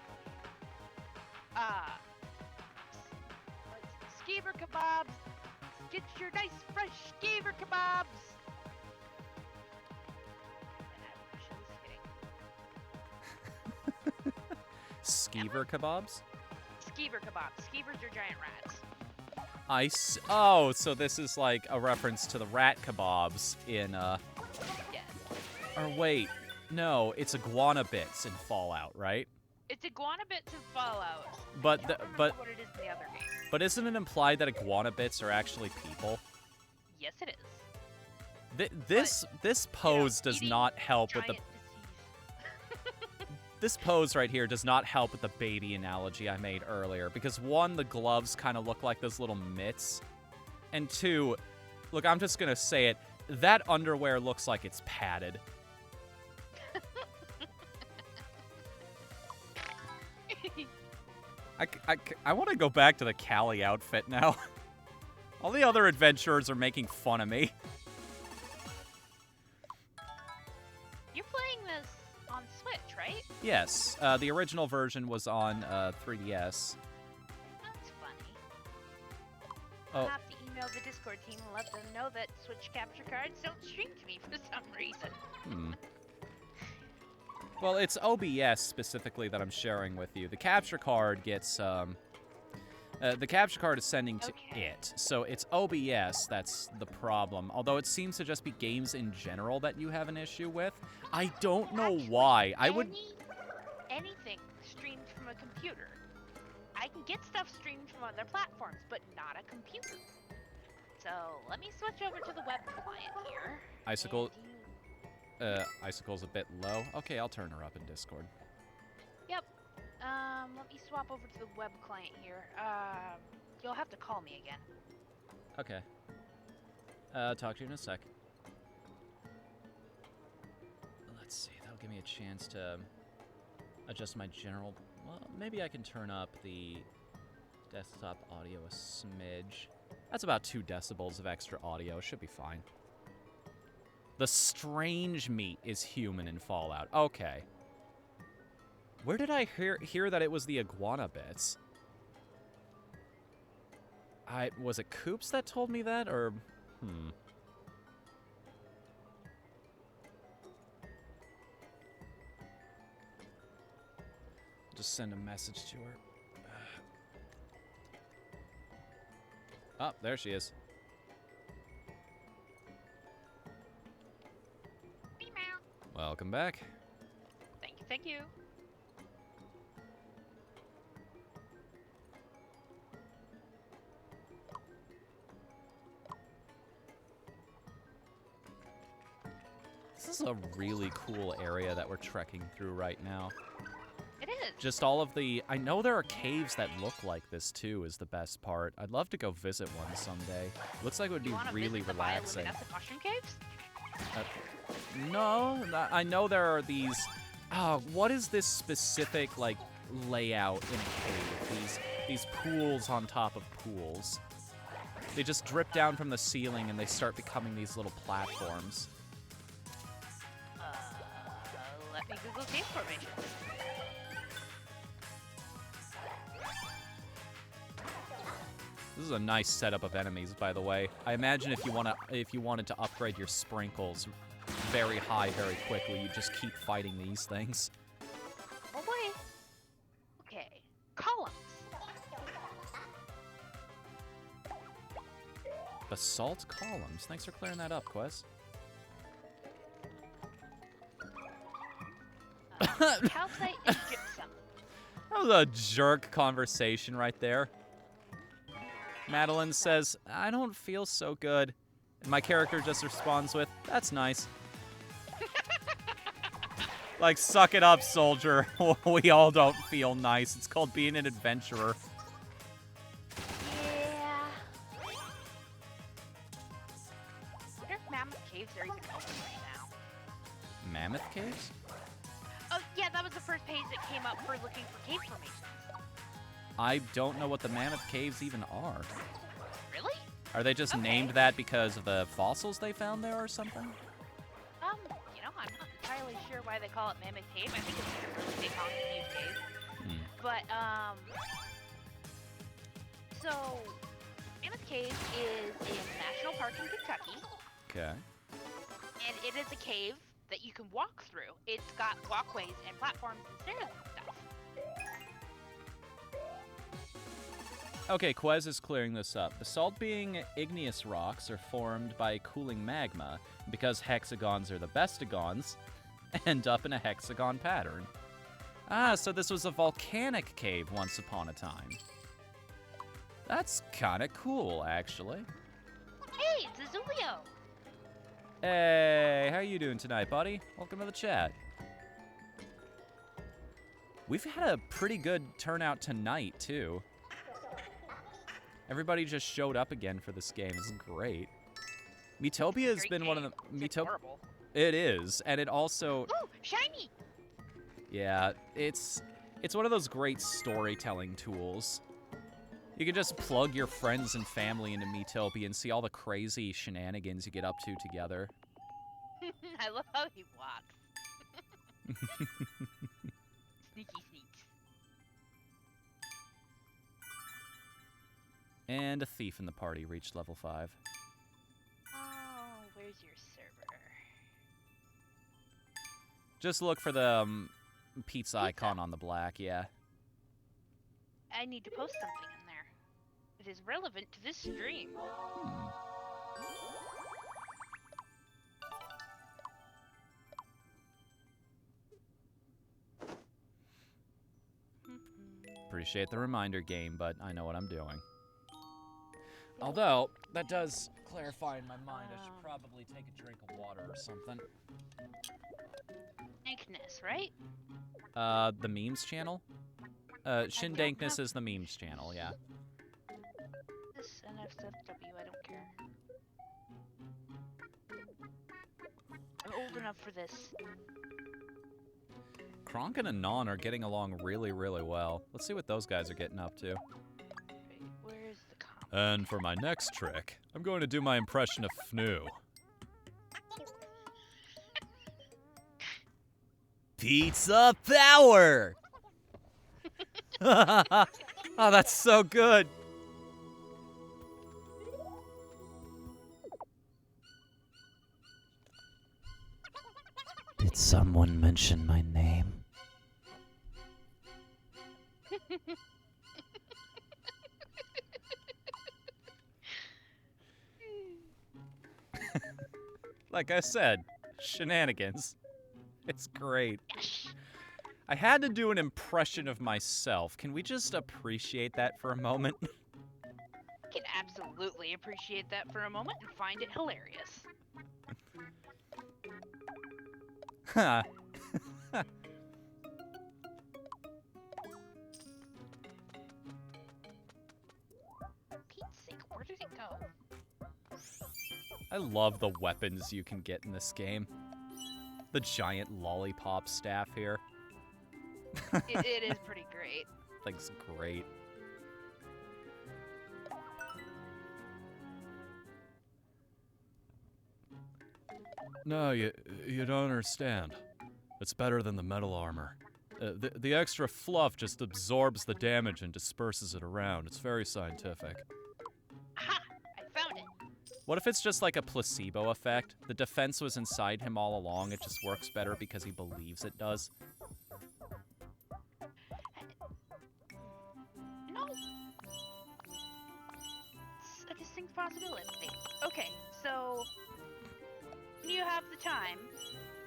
S2: skeever kebabs, get your nice fresh skeever kebabs.
S1: Skeever kebabs?
S2: Skeever kebabs. Skeevers are giant rats.
S1: Oh, so this is like a reference to the rat kebabs in,
S2: Yes.
S1: Or wait, No, it's iguana bits in Fallout, right?
S2: It's iguana bits in Fallout.
S1: But
S2: I don't remember what it is in the other game.
S1: But isn't it implied that iguana bits are actually people?
S2: Yes, it is.
S1: This pose does not help with the... This pose right here does not help with the baby analogy I made earlier, because one, the gloves kind of look like those little mitts, and two, look, I'm just gonna say it, that underwear looks like it's padded. I want to go back to the Cali outfit now. All the other adventurers are making fun of me.
S2: You're playing this on Switch, right?
S1: Yes, the original version was on 3DS.
S2: That's funny. I'll have to email the Discord team and let them know that Switch capture cards don't stream to me for some reason.
S1: Well, it's OBS specifically that I'm sharing with you. The capture card gets, the capture card is sending to it. So it's OBS that's the problem. Although it seems to just be games in general that you have an issue with. I don't know why.
S2: Anything streamed from a computer. I can get stuff streamed from other platforms, but not a computer. So let me switch over to the web client here.
S1: Icicle's a bit low. Okay, I'll turn her up in Discord.
S2: Yep. Let me swap over to the web client here. You'll have to call me again.
S1: Okay. Talk to you in a sec. Let's see, that'll give me a chance to adjust my general... Well, maybe I can turn up the desktop audio a smidge. That's about 2 decibels of extra audio. Should be fine. The strange meat is human in Fallout. Okay. Where did I hear that it was the iguana bits? Was it Coops that told me that, or... Just send a message to her. Oh, there she is. Welcome back.
S2: Thank you, thank you.
S1: This is a really cool area that we're trekking through right now.
S2: It is.
S1: Just all of the... I know there are caves that look like this, too, is the best part. I'd love to go visit one someday. Looks like it would be really relaxing.
S2: Mushroom caves?
S1: No, I know there are these... what is this specific, like, layout in a cave? These pools on top of pools. They just drip down from the ceiling and they start becoming these little platforms.
S2: Let me Google cave formations.
S1: This is a nice setup of enemies, by the way. I imagine if you wanted to upgrade your sprinkles very high very quickly, you just keep fighting these things.
S2: Oh wait. Okay. Columns.
S1: Basalt columns. Thanks for clearing that up, Quez.
S2: Calcite and gypsum.
S1: That was a jerk conversation right there. Madeline says, I don't feel so good. And my character just responds with, that's nice. Like, suck it up, soldier. We all don't feel nice. It's called being an adventurer.
S2: Yeah. I wonder if Mammoth Caves are even open right now.
S1: Mammoth caves?
S2: Oh, yeah, that was the first page that came up for looking for cave formations.
S1: I don't know what the Mammoth Caves even are.
S2: Really?
S1: Are they just named that because of the fossils they found there or something?
S2: You know, I'm not entirely sure why they call it Mammoth Cave. I think it's like a really big honking cave. But, so, Mammoth Cave is in a national park in Kentucky.
S1: Okay.
S2: And it is a cave that you can walk through. It's got walkways and platforms and stairs and stuff.
S1: Okay, Quez is clearing this up. Basalt being igneous rocks are formed by cooling magma. Because hexagons are the bestagons, end up in a hexagon pattern. Ah, so this was a volcanic cave once upon a time. That's kind of cool, actually.
S2: Hey, it's Azulio!
S1: Hey, how you doing tonight, buddy? Welcome to the chat. We've had a pretty good turnout tonight, too. Everybody just showed up again for this game. It's great. Miitopia has been one of the...
S2: Adorable.
S1: It is, and it also...
S2: Ooh, shiny!
S1: Yeah, it's one of those great storytelling tools. You can just plug your friends and family into Miitopia and see all the crazy shenanigans you get up to together.
S2: I love how he walks. Sneaky sneaks.
S1: And a thief in the party reached level 5.
S2: Oh, where's your server?
S1: Just look for the pizza icon on the black, yeah.
S2: I need to post something in there. It is relevant to this stream.
S1: Appreciate the reminder game, but I know what I'm doing. Although, that does clarify in my mind I should probably take a drink of water or something.
S2: Dankness, right?
S1: The memes channel? Dankness is the memes channel, yeah.
S2: This NSFW, I don't care. I'm old enough for this.
S1: Kronk and Anon are getting along really, really well. Let's see what those guys are getting up to.
S2: Wait, where's the comment?
S1: And for my next trick, I'm going to do my impression of Fnu. Pizza power! Oh, that's so good. Did someone mention my name? Like I said, shenanigans. It's great. I had to do an impression of myself. Can we just appreciate that for a moment?
S2: I can absolutely appreciate that for a moment and find it hilarious.
S1: Huh.
S2: Pete's sake, where did it go?
S1: I love the weapons you can get in this game. The giant lollipop staff here.
S2: It is pretty great.
S1: Thing's great. No, you don't understand. It's better than the metal armor. The extra fluff just absorbs the damage and disperses it around. It's very scientific.
S2: Aha! I found it!
S1: What if it's just like a placebo effect? The defense was inside him all along. It just works better because he believes it does.
S2: No! It's a distinct possibility. Okay, so... when you have the time,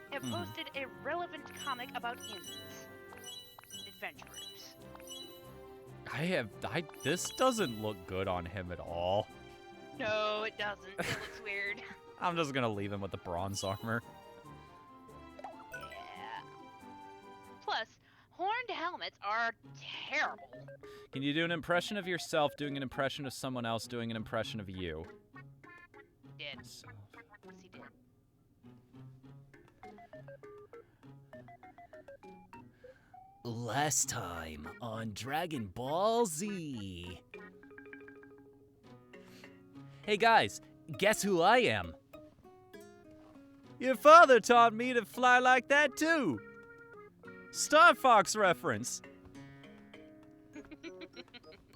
S2: I have posted a relevant comic about inns. Adventurers.
S1: This doesn't look good on him at all.
S2: No, it doesn't. It looks weird.
S1: I'm just gonna leave him with the bronze armor.
S2: Yeah. Plus, horned helmets are terrible.
S1: Can you do an impression of yourself doing an impression of someone else doing an impression of you?
S2: Did. Yes, he did.
S1: Last time on Dragon Ball Z. Hey guys, guess who I am? Your father taught me to fly like that too. Star Fox reference.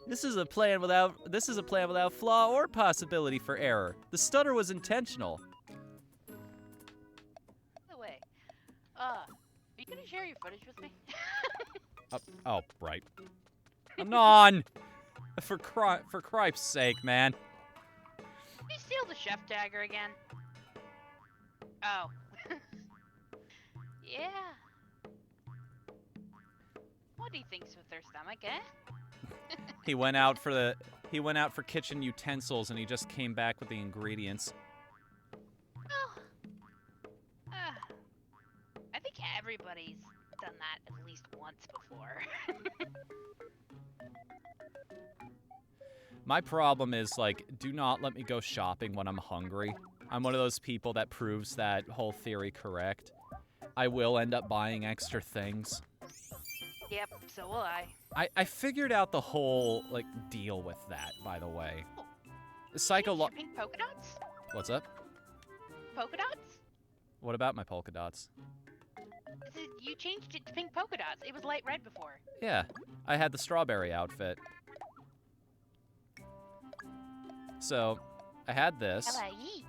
S1: This is a plan without flaw or possibility for error. The stutter was intentional.
S2: By the way, are you gonna share your footage with me?
S1: Oh, right. Anon! For cripe's sake, man.
S2: Did you steal the chef dagger again? Oh. Yeah. What do you think's with their stomach, eh?
S1: He went out for kitchen utensils and he just came back with the ingredients.
S2: Well, I think everybody's done that at least once before.
S1: My problem is, like, do not let me go shopping when I'm hungry. I'm one of those people that proves that whole theory correct. I will end up buying extra things.
S2: Yep, so will I.
S1: I figured out the whole, like, deal with that, by the way.
S2: Oh, pink polka dots?
S1: What's up?
S2: Polka dots?
S1: What about my polka dots?
S2: You changed it to pink polka dots. It was light red before.
S1: Yeah, I had the strawberry outfit. So, I had this,
S2: Kawaii.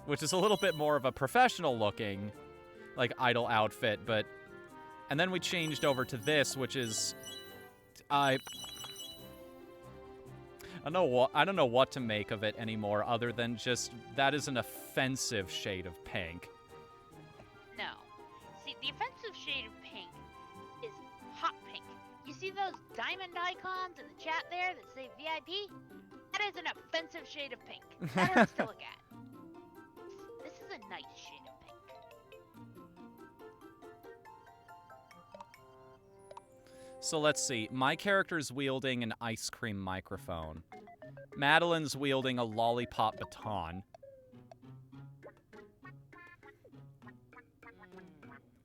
S1: which is a little bit more of a professional looking, like, idol outfit, but... And then we changed over to this, which is... I don't know what to make of it anymore, other than just, that is an offensive shade of pink.
S2: No. See, the offensive shade of pink is hot pink. You see those diamond icons in the chat there that say VIP? That is an offensive shade of pink. That hurts to look at. This is a nice shade of pink.
S1: So let's see. My character's wielding an ice cream microphone. Madeline's wielding a lollipop baton.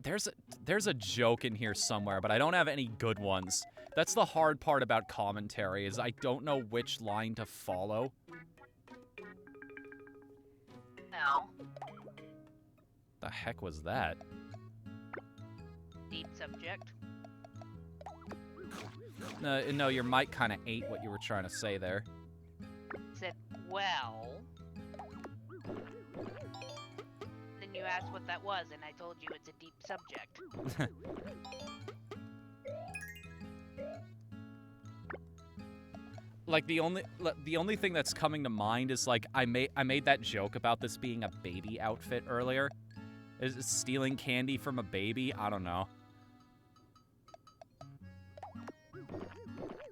S1: There's a joke in here somewhere, but I don't have any good ones. That's the hard part about commentary, is I don't know which line to follow.
S2: No.
S1: The heck was that?
S2: Deep subject.
S1: No, your mic kind of ate what you were trying to say there.
S2: Said, well. Then you asked what that was, and I told you it's a deep subject.
S1: Like, the only thing that's coming to mind is, like, I made that joke about this being a baby outfit earlier. Is it stealing candy from a baby? I don't know.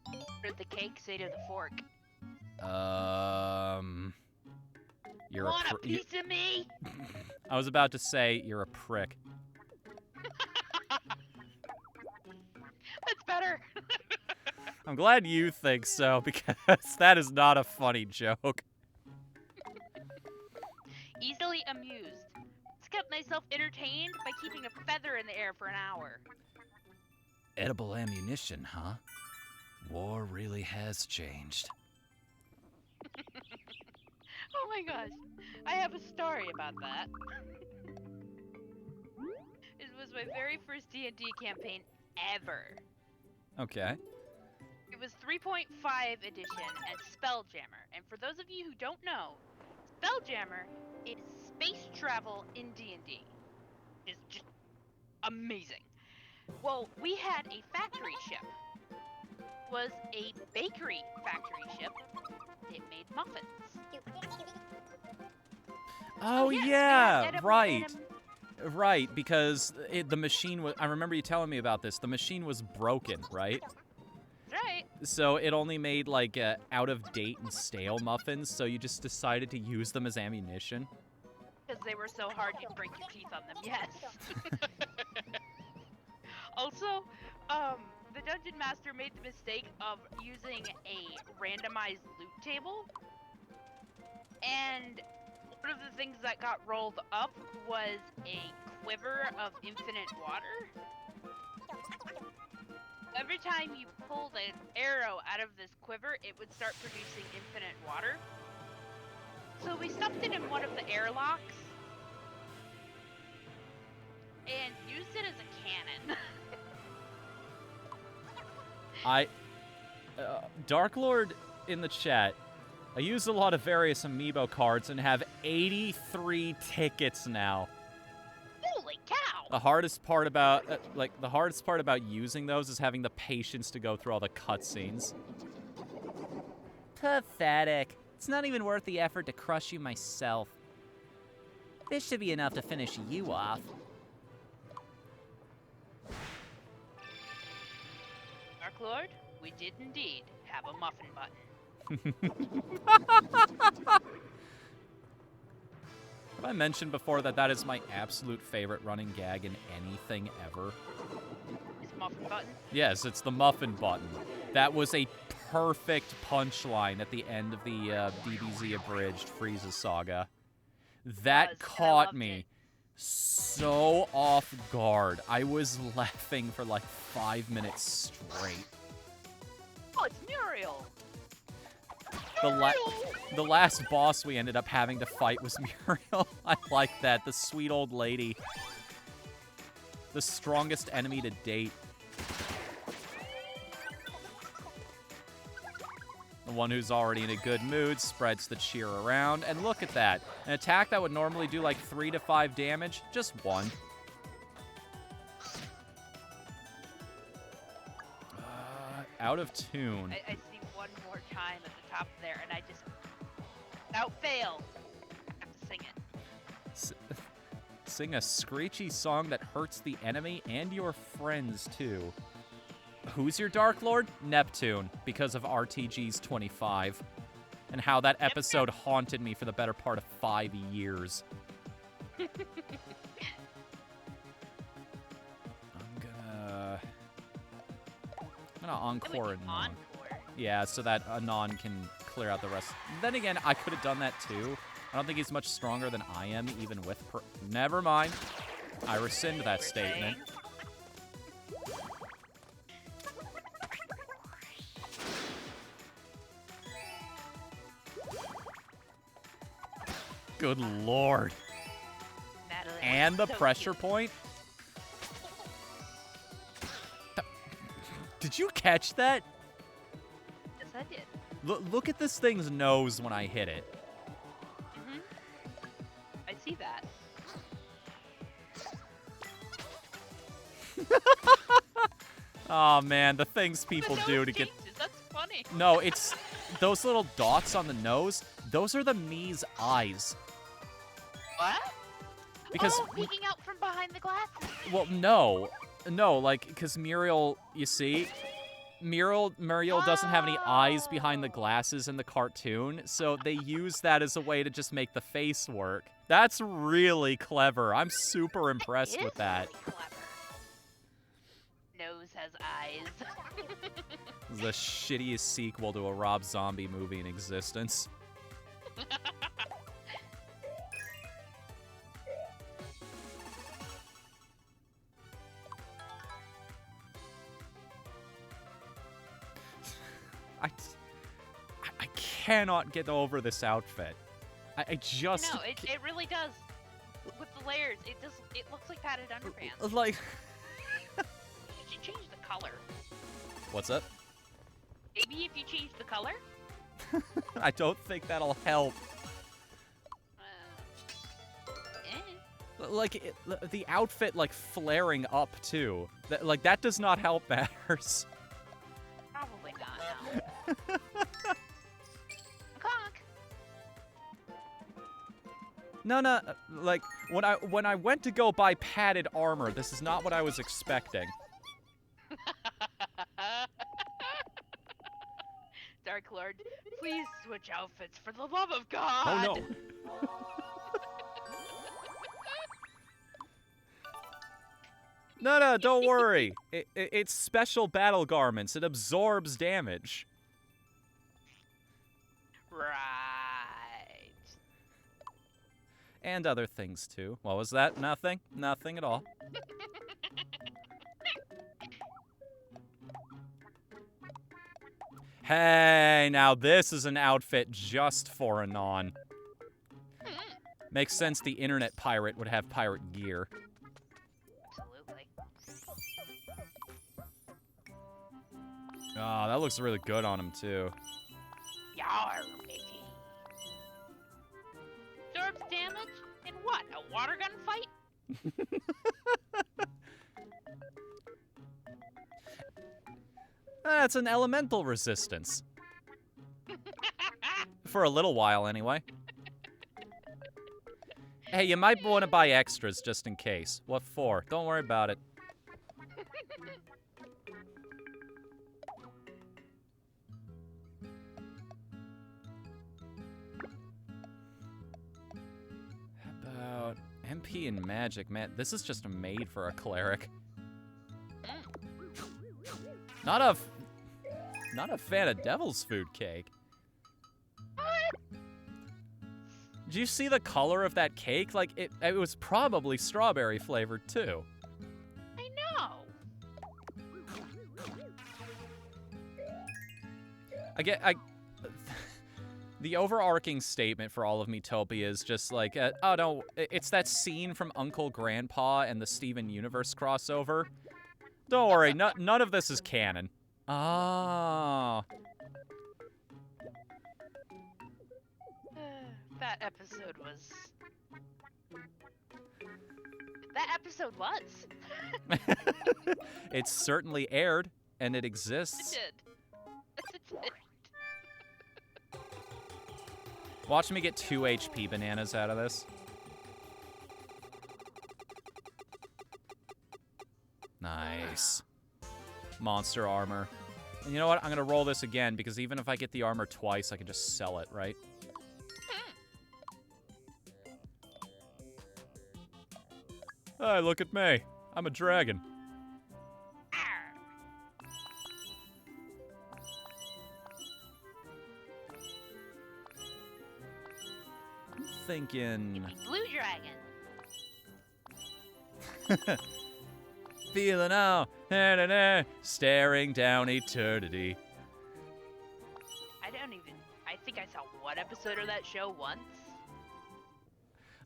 S2: What did the cake say to the fork?
S1: You're
S2: Want a piece of me?
S1: I was about to say, you're a prick.
S2: That's better.
S1: I'm glad you think so, because that is not a funny joke.
S2: Easily amused. Just kept myself entertained by keeping a feather in the air for an hour.
S1: Edible ammunition, huh? War really has changed.
S2: Oh my gosh. I have a story about that. It was my very first D&D campaign ever.
S1: Okay.
S2: It was 3.5 edition and Spelljammer. And for those of you who don't know, Spelljammer is space travel in D&D. It's just amazing. Well, we had a factory ship. It was a bakery factory ship. It made muffins.
S1: Oh
S2: yes,
S1: yeah, right. Right, because the machine was... I remember you telling me about this. The machine was broken, right?
S2: Right.
S1: So it only made, like, out-of-date and stale muffins, so you just decided to use them as ammunition?
S2: Because they were so hard you'd break your teeth on them, yes. Also, the Dungeon Master made the mistake of using a randomized loot table. And one of the things that got rolled up was a quiver of infinite water. Every time you pulled an arrow out of this quiver, it would start producing infinite water. So we stuffed it in one of the airlocks and used it as a cannon.
S1: Dark Lord in the chat, I use a lot of various Amiibo cards and have 83 tickets now.
S2: Holy cow!
S1: The hardest part about using those is having the patience to go through all the cutscenes. Pathetic. It's not even worth the effort to crush you myself. This should be enough to finish you off.
S2: Dark Lord, we did indeed have a muffin button.
S1: Have I mentioned before that that is my absolute favorite running gag in anything ever?
S2: It's a muffin button?
S1: Yes, it's the muffin button. That was a perfect punchline at the end of the DBZ abridged Frieza saga. That caught me so off guard. I was laughing for like 5 minutes straight.
S2: Oh, it's Muriel!
S1: The last boss we ended up having to fight was Muriel. I like that. The sweet old lady. The strongest enemy to date. The one who's already in a good mood spreads the cheer around. And look at that. An attack that would normally do like 3 to 5 damage, just 1. Out of tune.
S2: I see one more time at the top there, and I just... Without fail, I have to sing it.
S1: Sing a screechy song that hurts the enemy and your friends, too. Who's your Dark Lord? Neptune, because of RTG's 25. And how that episode haunted me for the better part of 5 years. I'm gonna encore Anon. Yeah, so that Anon can clear out the rest. Then again, I could have done that too. I don't think he's much stronger than I am, even with... Never mind. I rescind that statement. Good lord.
S2: Natalie,
S1: And the
S2: so
S1: pressure
S2: cute.
S1: point? Did you catch that?
S2: Yes, I did.
S1: Look at this thing's nose when I hit it.
S2: Mm-hmm. I see that.
S1: Oh man, the things people do to get...
S2: That's funny.
S1: No, it's those little dots on the nose. Those are the Mii's eyes.
S2: What?
S1: Because,
S2: oh, peeking out from behind the glasses.
S1: well, no, like, because Muriel, you see, Muriel doesn't have any eyes behind the glasses in the cartoon, so they use that as a way to just make the face work. That's really clever. I'm super impressed with that.
S2: Really clever. Nose has eyes.
S1: This is the shittiest sequel to a Rob Zombie movie in existence. I cannot get over this outfit. I just...
S2: No, it really does. With the layers, it looks like padded underpants.
S1: Like...
S2: You should change the color.
S1: What's up?
S2: Maybe if you change the color?
S1: I don't think that'll help. Like, the outfit, like, flaring up, too. That does not help matters.
S2: Probably not, no. Conk!
S1: No, like, when I went to go buy padded armor, this is not what I was expecting.
S2: Dark Lord, please switch outfits for the love of God!
S1: Oh, no. No, don't worry. It's special battle garments. It absorbs damage.
S2: Right.
S1: And other things, too. What was that? Nothing? Nothing at all. Hey, now this is an outfit just for Anon. Makes sense the internet pirate would have pirate gear.
S2: Absolutely.
S1: Oh, that looks really good on him, too.
S2: Yar, Mickey. Absorbs damage? In what? A water gun fight?
S1: That's an elemental resistance. For a little while, anyway. Hey, you might want to buy extras just in case. What for? Don't worry about it. OP in magic, man. This is just made for a cleric. Not a fan of devil's food cake. Did you see the color of that cake? Like, it was probably strawberry flavored, too.
S2: I know.
S1: The overarching statement for all of Miitopia is just like, oh no, it's that scene from Uncle Grandpa and the Steven Universe crossover. Don't worry, none of this is canon. Ah.
S2: That episode was... That episode was.
S1: It certainly aired, and it exists.
S2: It did. It did.
S1: Watch me get 2 HP bananas out of this. Nice. Monster armor. And you know what? I'm going to roll this again, because even if I get the armor twice, I can just sell it, right? Hey, look at me. I'm a dragon. I'm thinking...
S2: Blue dragon.
S1: Feeling out, staring down eternity.
S2: I think I saw one episode of that show once.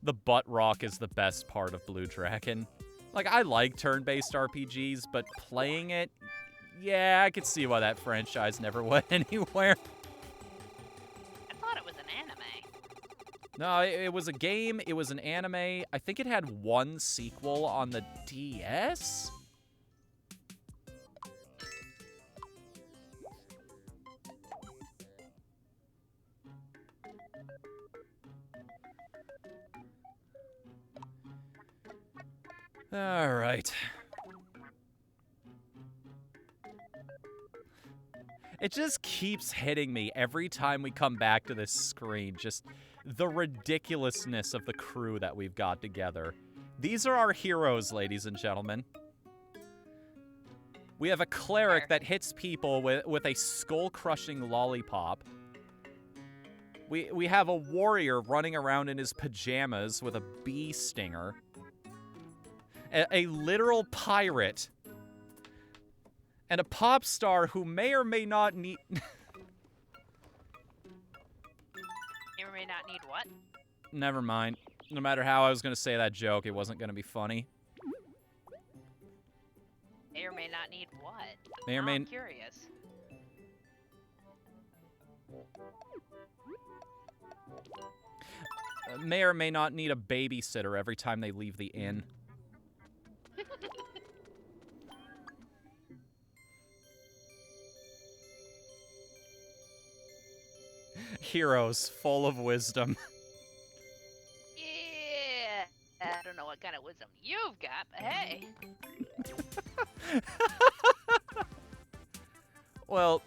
S1: The butt rock is the best part of Blue Dragon. Like, I like turn-based RPGs, but playing it, yeah, I could see why that franchise never went anywhere.
S2: I thought it was an anime.
S1: No, it was a game, it was an anime. I think it had one sequel on the DS? All right. It just keeps hitting me every time we come back to this screen. Just the ridiculousness of the crew that we've got together. These are our heroes, ladies and gentlemen. We have a cleric that hits people with a skull-crushing lollipop. We have a warrior running around in his pajamas with a bee stinger. A literal pirate. And a pop star who may or may not need...
S2: May or may not need what?
S1: Never mind. No matter how I was going to say that joke, it wasn't going to be funny.
S2: May or may not need what?
S1: May or may...
S2: I'm curious.
S1: May or may not need a babysitter every time they leave the inn. Heroes full of wisdom.
S2: Yeah. I don't know what kind of wisdom you've got, but hey.
S1: Well,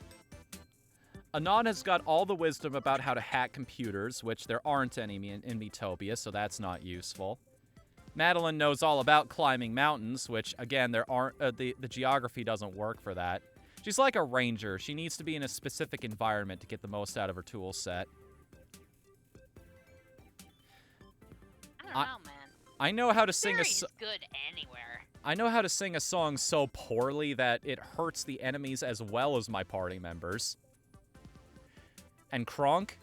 S1: Anon has got all the wisdom about how to hack computers, which there aren't any in Miitopia, so that's not useful. Madeline knows all about climbing mountains, which, again, there aren't the geography doesn't work for that. She's like a ranger. She needs to be in a specific environment to get the most out of her tool set.
S2: I don't know, man.
S1: I know how to sing a
S2: song. Good anywhere.
S1: I know how to sing a song so poorly that it hurts the enemies as well as my party members. And Kronk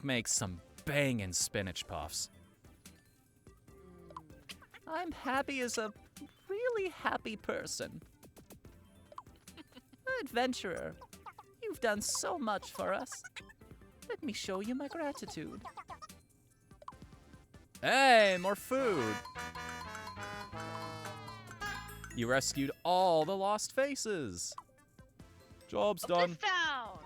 S1: makes some bangin' spinach puffs. I'm happy as a really happy person. Adventurer, you've done so much for us. Let me show you my gratitude. Hey, more food. You rescued all the lost faces. Job's done.
S2: This town.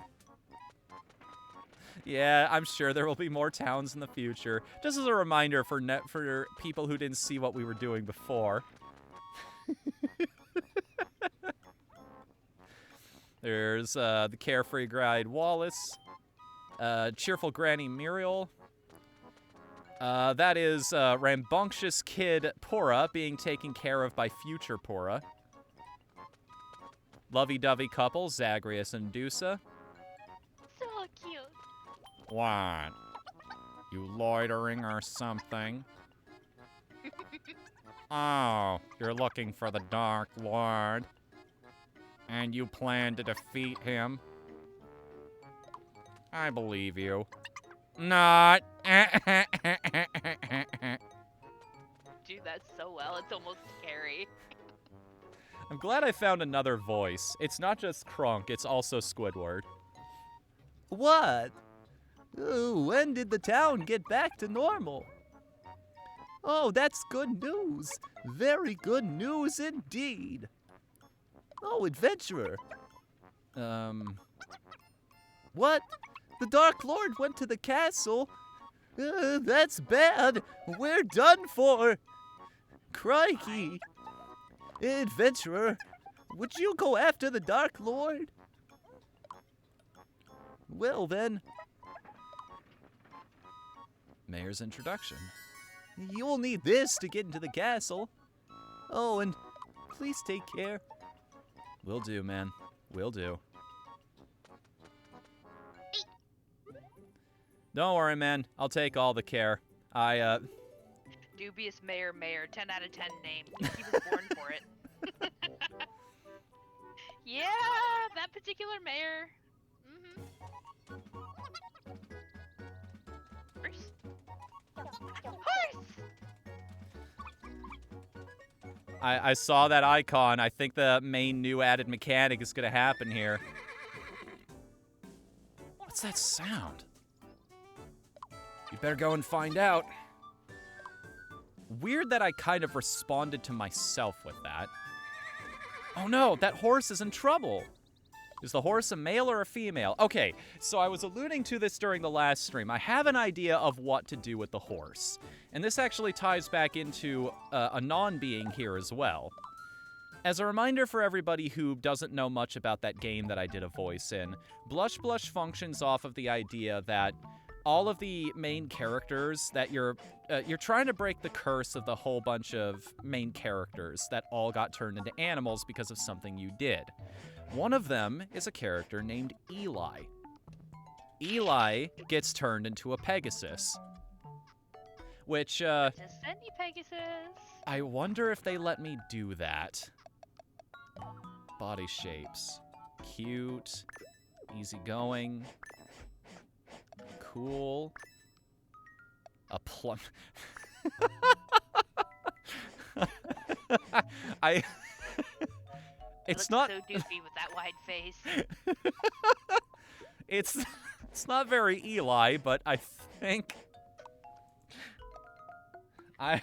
S1: Yeah, I'm sure there will be more towns in the future. Just as a reminder for people who didn't see what we were doing before. There's the carefree guide Wallace, cheerful Granny Muriel, That is rambunctious kid Pora being taken care of by future Pora. Lovey-dovey couple, Zagreus and Dusa.
S2: So cute.
S1: What? You loitering or something? Oh, you're looking for the Dark Lord. And you plan to defeat him? I believe you. Not.
S2: Do that so well, it's almost scary.
S1: I'm glad I found another voice. It's not just Krunk, it's also Squidward. What? When did the town get back to normal? Oh, that's good news. Very good news indeed. Oh, adventurer. What? The Dark Lord went to the castle? That's bad. We're done for. Crikey. Adventurer, would you go after the Dark Lord? Well then. Mayor's introduction. You'll need this to get into the castle. Oh, and please take care. Will do, man. Will do. Don't worry, man. I'll take all the care.
S2: Dubious mayor, 10 out of 10 name. He was born for it. Yeah, that particular mayor. Horse. Horse!
S1: I saw that icon. I think the main new added mechanic is gonna happen here. What's that sound? You better go and find out. Weird that I kind of responded to myself with that. Oh no, that horse is in trouble. Is the horse a male or a female? Okay, so I was alluding to this during the last stream. I have an idea of what to do with the horse. And this actually ties back into a non-being here as well. As a reminder for everybody who doesn't know much about that game that I did a voice in, Blush Blush functions off of the idea that all of the main characters that you're trying to break the curse of the whole bunch of main characters that all got turned into animals because of something you did. One of them is a character named Eli. Eli gets turned into a Pegasus, which
S2: Just send you Pegasus.
S1: I wonder if they let me do that. Body shapes. Cute. Easygoing. Cool. A plum. It's not
S2: so doofy with that wide face.
S1: It's not very Eli, but I think
S2: I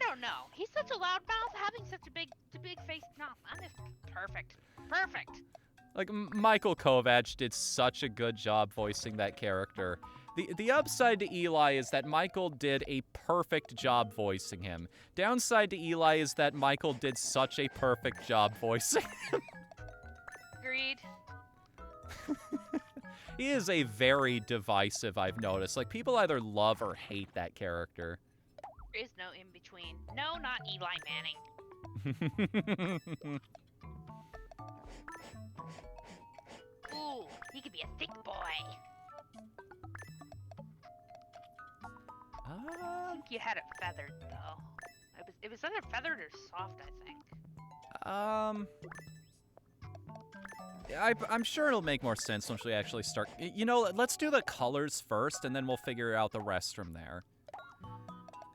S2: don't know. He's such a loudmouth, having such a big face. No, I'm just perfect. Perfect.
S1: Like, Michael Kovac did such a good job voicing that character. The upside to Eli is that Michael did a perfect job voicing him. Downside to Eli is that Michael did such a perfect job voicing him.
S2: Agreed.
S1: He is a very divisive, I've noticed. Like, people either love or hate that character.
S2: There is no in between. No, not Eli Manning. Ooh, he could be a thick boy. I think you had it feathered though. It was either feathered or soft, I think.
S1: I'm sure it'll make more sense once we actually start. You know, let's do the colors first, and then we'll figure out the rest from there.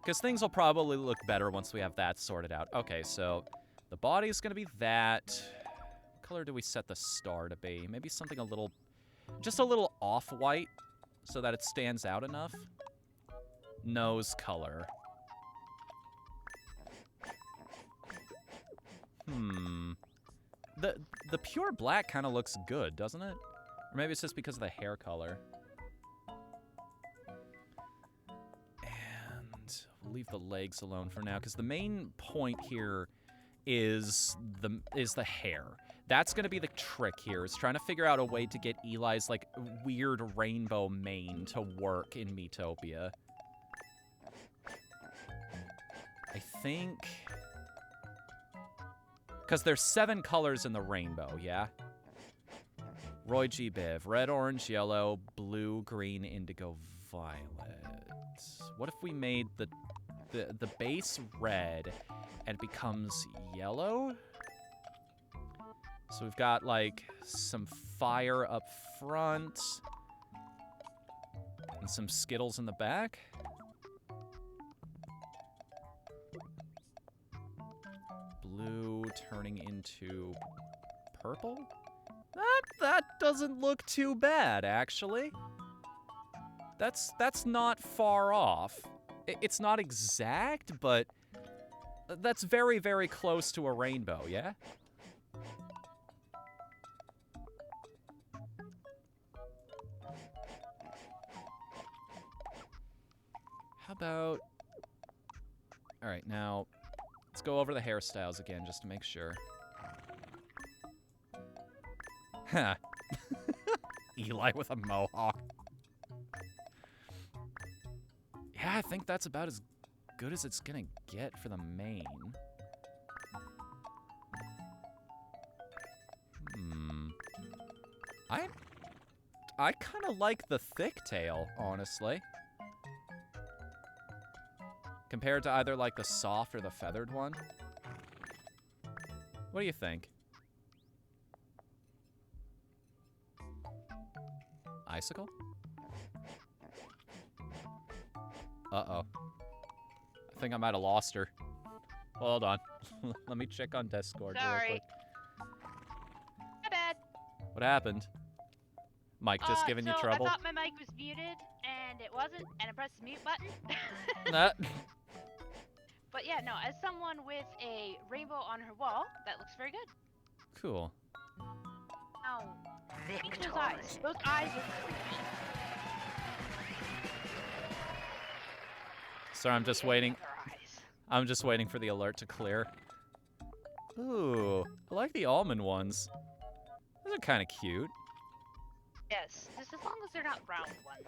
S1: Because things will probably look better once we have that sorted out. Okay, so the body's gonna be that. What color do we set the star to be? Maybe something just a little off-white, so that it stands out enough. Nose color. The pure black kind of looks good, doesn't it? Or maybe it's just because of the hair color. And we'll leave the legs alone for now, because the main point here is the hair. That's going to be the trick here, is trying to figure out a way to get Eli's, like, weird rainbow mane to work in Miitopia. I think... Because there's 7 colors in the rainbow, yeah? Roy G. Biv. Red, orange, yellow, blue, green, indigo, violet. What if we made the base red and it becomes yellow? So we've got, like, some fire up front. And some Skittles in the back. Blue turning into purple? That doesn't look too bad, actually. That's not far off. It's not exact, but that's very, very close to a rainbow, yeah? How about... Alright, now, let's go over the hairstyles again, just to make sure. Huh. Eli with a mohawk. Yeah, I think that's about as good as it's gonna get for the main. I kind of like the thick tail, honestly. Compared to either, like, the soft or the feathered one. What do you think? Icicle? Uh-oh. I think I might have lost her. Hold on. Let me check on Discord real
S2: Sorry.
S1: quick.
S2: My bad.
S1: What happened? Mike just giving you trouble?
S2: I thought my mic was muted, and it wasn't, and I pressed the mute button.
S1: Nah.
S2: But yeah, no, as someone with a rainbow on her wall, that looks very good.
S1: Cool.
S2: Now, look at those eyes. Those eyes are creepy.
S1: Sorry, I'm just waiting.
S2: Other eyes.
S1: I'm just waiting for the alert to clear. Ooh, I like the almond ones. Those are kind of cute.
S2: Yes, just as long as they're not round ones.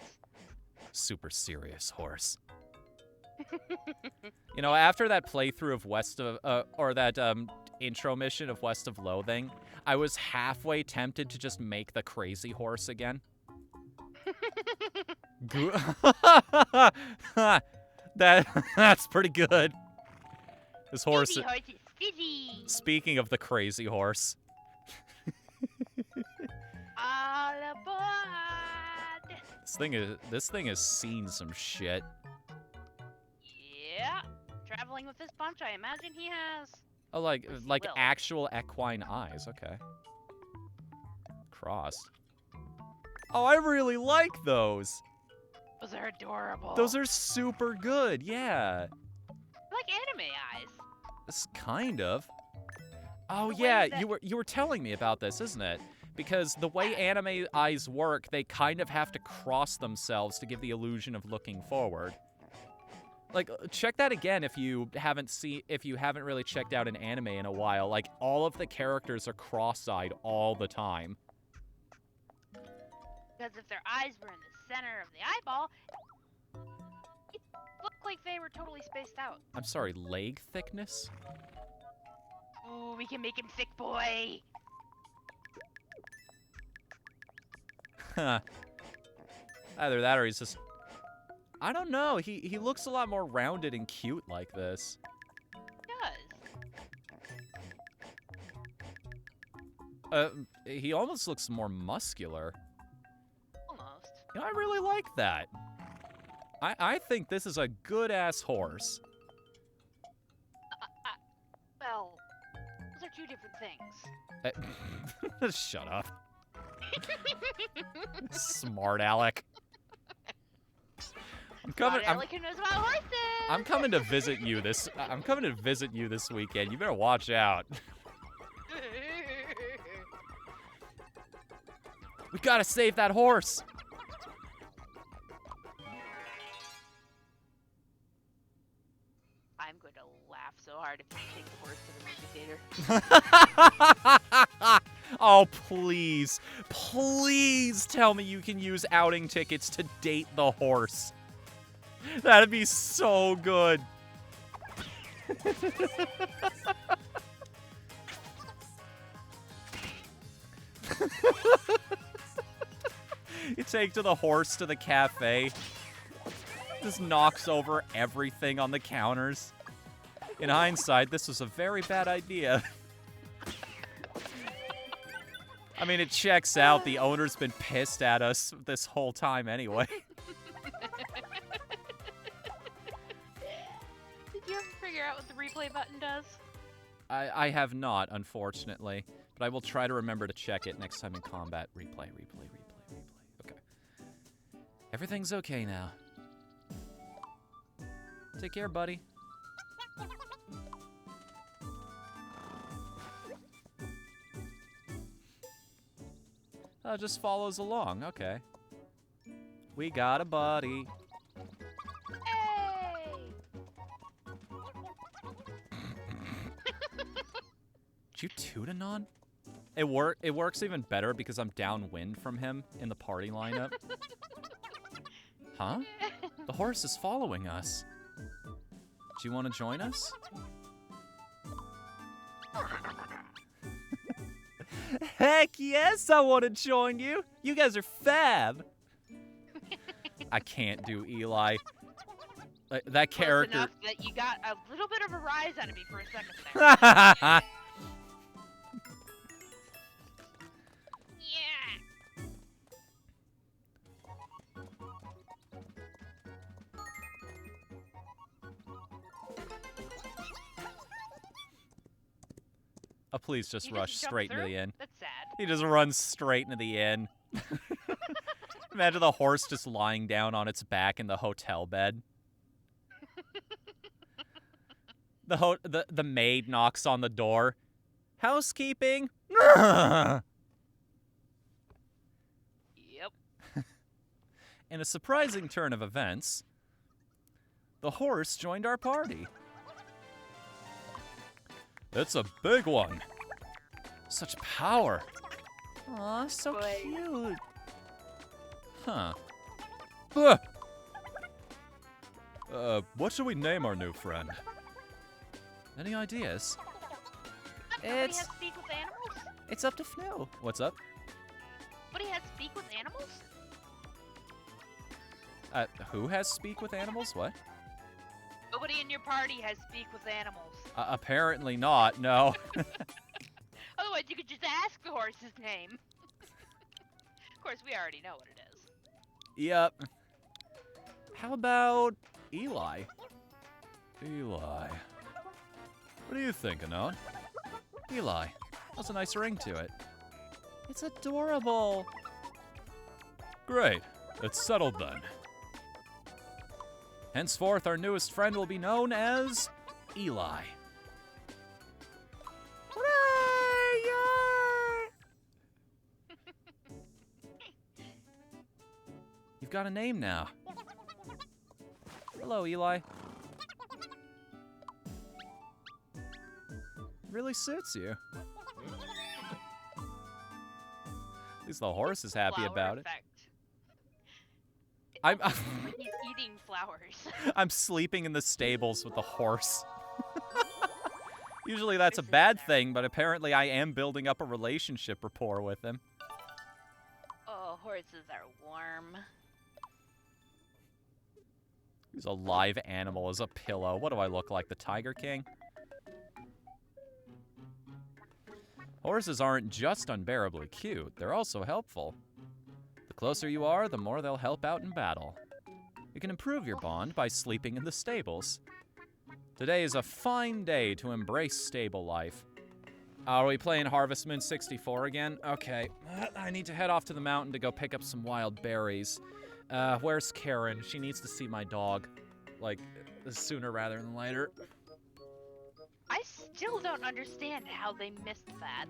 S1: Super serious horse. You know, after that playthrough of West of, or that intro mission of West of Loathing, I was halfway tempted to just make the crazy horse again. That's pretty good. This horse.
S2: Fizzy horse is fizzy.
S1: Speaking of the crazy horse.
S2: All aboard.
S1: This thing has seen some shit.
S2: Yeah. Traveling with this bunch, I imagine he has.
S1: Oh, like
S2: will.
S1: actual equine eyes. Okay. Crossed. Oh, I really like those.
S2: Those are adorable.
S1: Those are super good. Yeah.
S2: like anime eyes.
S1: This kind of. Oh
S2: The way
S1: yeah,
S2: that-
S1: you were telling me about this, isn't it? Because the way anime eyes work, they kind of have to cross themselves to give the illusion of looking forward. Like, check that again if you haven't really checked out an anime in a while. Like, all of the characters are cross-eyed all the time.
S2: Because if their eyes were in the center of the eyeball, it looked like they were totally spaced out.
S1: I'm sorry, leg thickness?
S2: Ooh, we can make him thick boy.
S1: Huh. Either that or he's just... I don't know. He looks a lot more rounded and cute like this.
S2: He does.
S1: He almost looks more muscular.
S2: Almost.
S1: You know, I really like that. I think this is a good-ass horse.
S2: Well, those are two different things.
S1: Shut up. Smart Alec. I'm coming to visit you this weekend. You better watch out. We gotta save that horse.
S2: I'm going to laugh so hard if you take the horse to the movie theater.
S1: Oh, please. Please tell me you can use outing tickets to date the horse. That'd be so good. You take the horse to the cafe. Just knocks over everything on the counters. In hindsight, this was a very bad idea. I mean, it checks out. The owner's been pissed at us this whole time anyway.
S2: Did you ever figure out what the replay button does?
S1: I have not, unfortunately. But I will try to remember to check it next time in combat. Replay. Okay. Everything's okay now. Take care, buddy. Oh, just follows along. Okay. We got a buddy.
S2: Hey!
S1: Did you toot a non? It works even better because I'm downwind from him in the party lineup. Huh? The horse is following us. Do you want to join us? Heck yes, I want to join you. You guys are fab. I can't do Eli. That character.
S2: Close enough that you got a little bit of a rise out of me for a second there. Yeah.
S1: Oh, please just
S2: He
S1: rush
S2: just jumped
S1: straight into
S2: through?
S1: the inn.
S2: That's sad.
S1: He just runs straight into the inn. Imagine the horse just lying down on its back in the hotel bed. The maid knocks on the door. Housekeeping?
S2: Yep.
S1: In a surprising turn of events, the horse joined our party. It's a big one. Such power. Aw, so
S2: Boy.
S1: cute. Huh. What should we name our new friend? Any ideas?
S2: Nobody has speak with animals?
S1: It's up to Fno. What's up?
S2: Nobody has speak with animals?
S1: Who has speak with animals? What?
S2: Nobody in your party has speak with animals.
S1: Apparently not, no.
S2: Otherwise, you could just ask the horse's name. Of course, we already know what it is.
S1: Yep. How about Eli? Eli. What do you think, Anon? Eli. That's a nice ring to it. It's adorable. Great. It's settled then. Henceforth, our newest friend will be known as Eli. You've got a name now. Hello, Eli. Really suits you. At least the horse is happy
S2: Flower
S1: about it.
S2: effect.
S1: I'm
S2: Like he's eating flowers.
S1: I'm sleeping in the stables with the horse. Usually that's a
S2: Horses
S1: bad
S2: are-
S1: thing, but apparently I am building up a relationship rapport with him.
S2: Oh, horses are warm.
S1: He's a live animal as a pillow. What do I look like, the Tiger King? Horses aren't just unbearably cute, they're also helpful. The closer you are, the more they'll help out in battle. You can improve your bond by sleeping in the stables. Today is a fine day to embrace stable life. Are we playing Harvest Moon 64 again? Okay, I need to head off to the mountain to go pick up some wild berries. Where's Karen? She needs to see my dog. Like, sooner rather than later.
S2: I still don't understand how they missed that.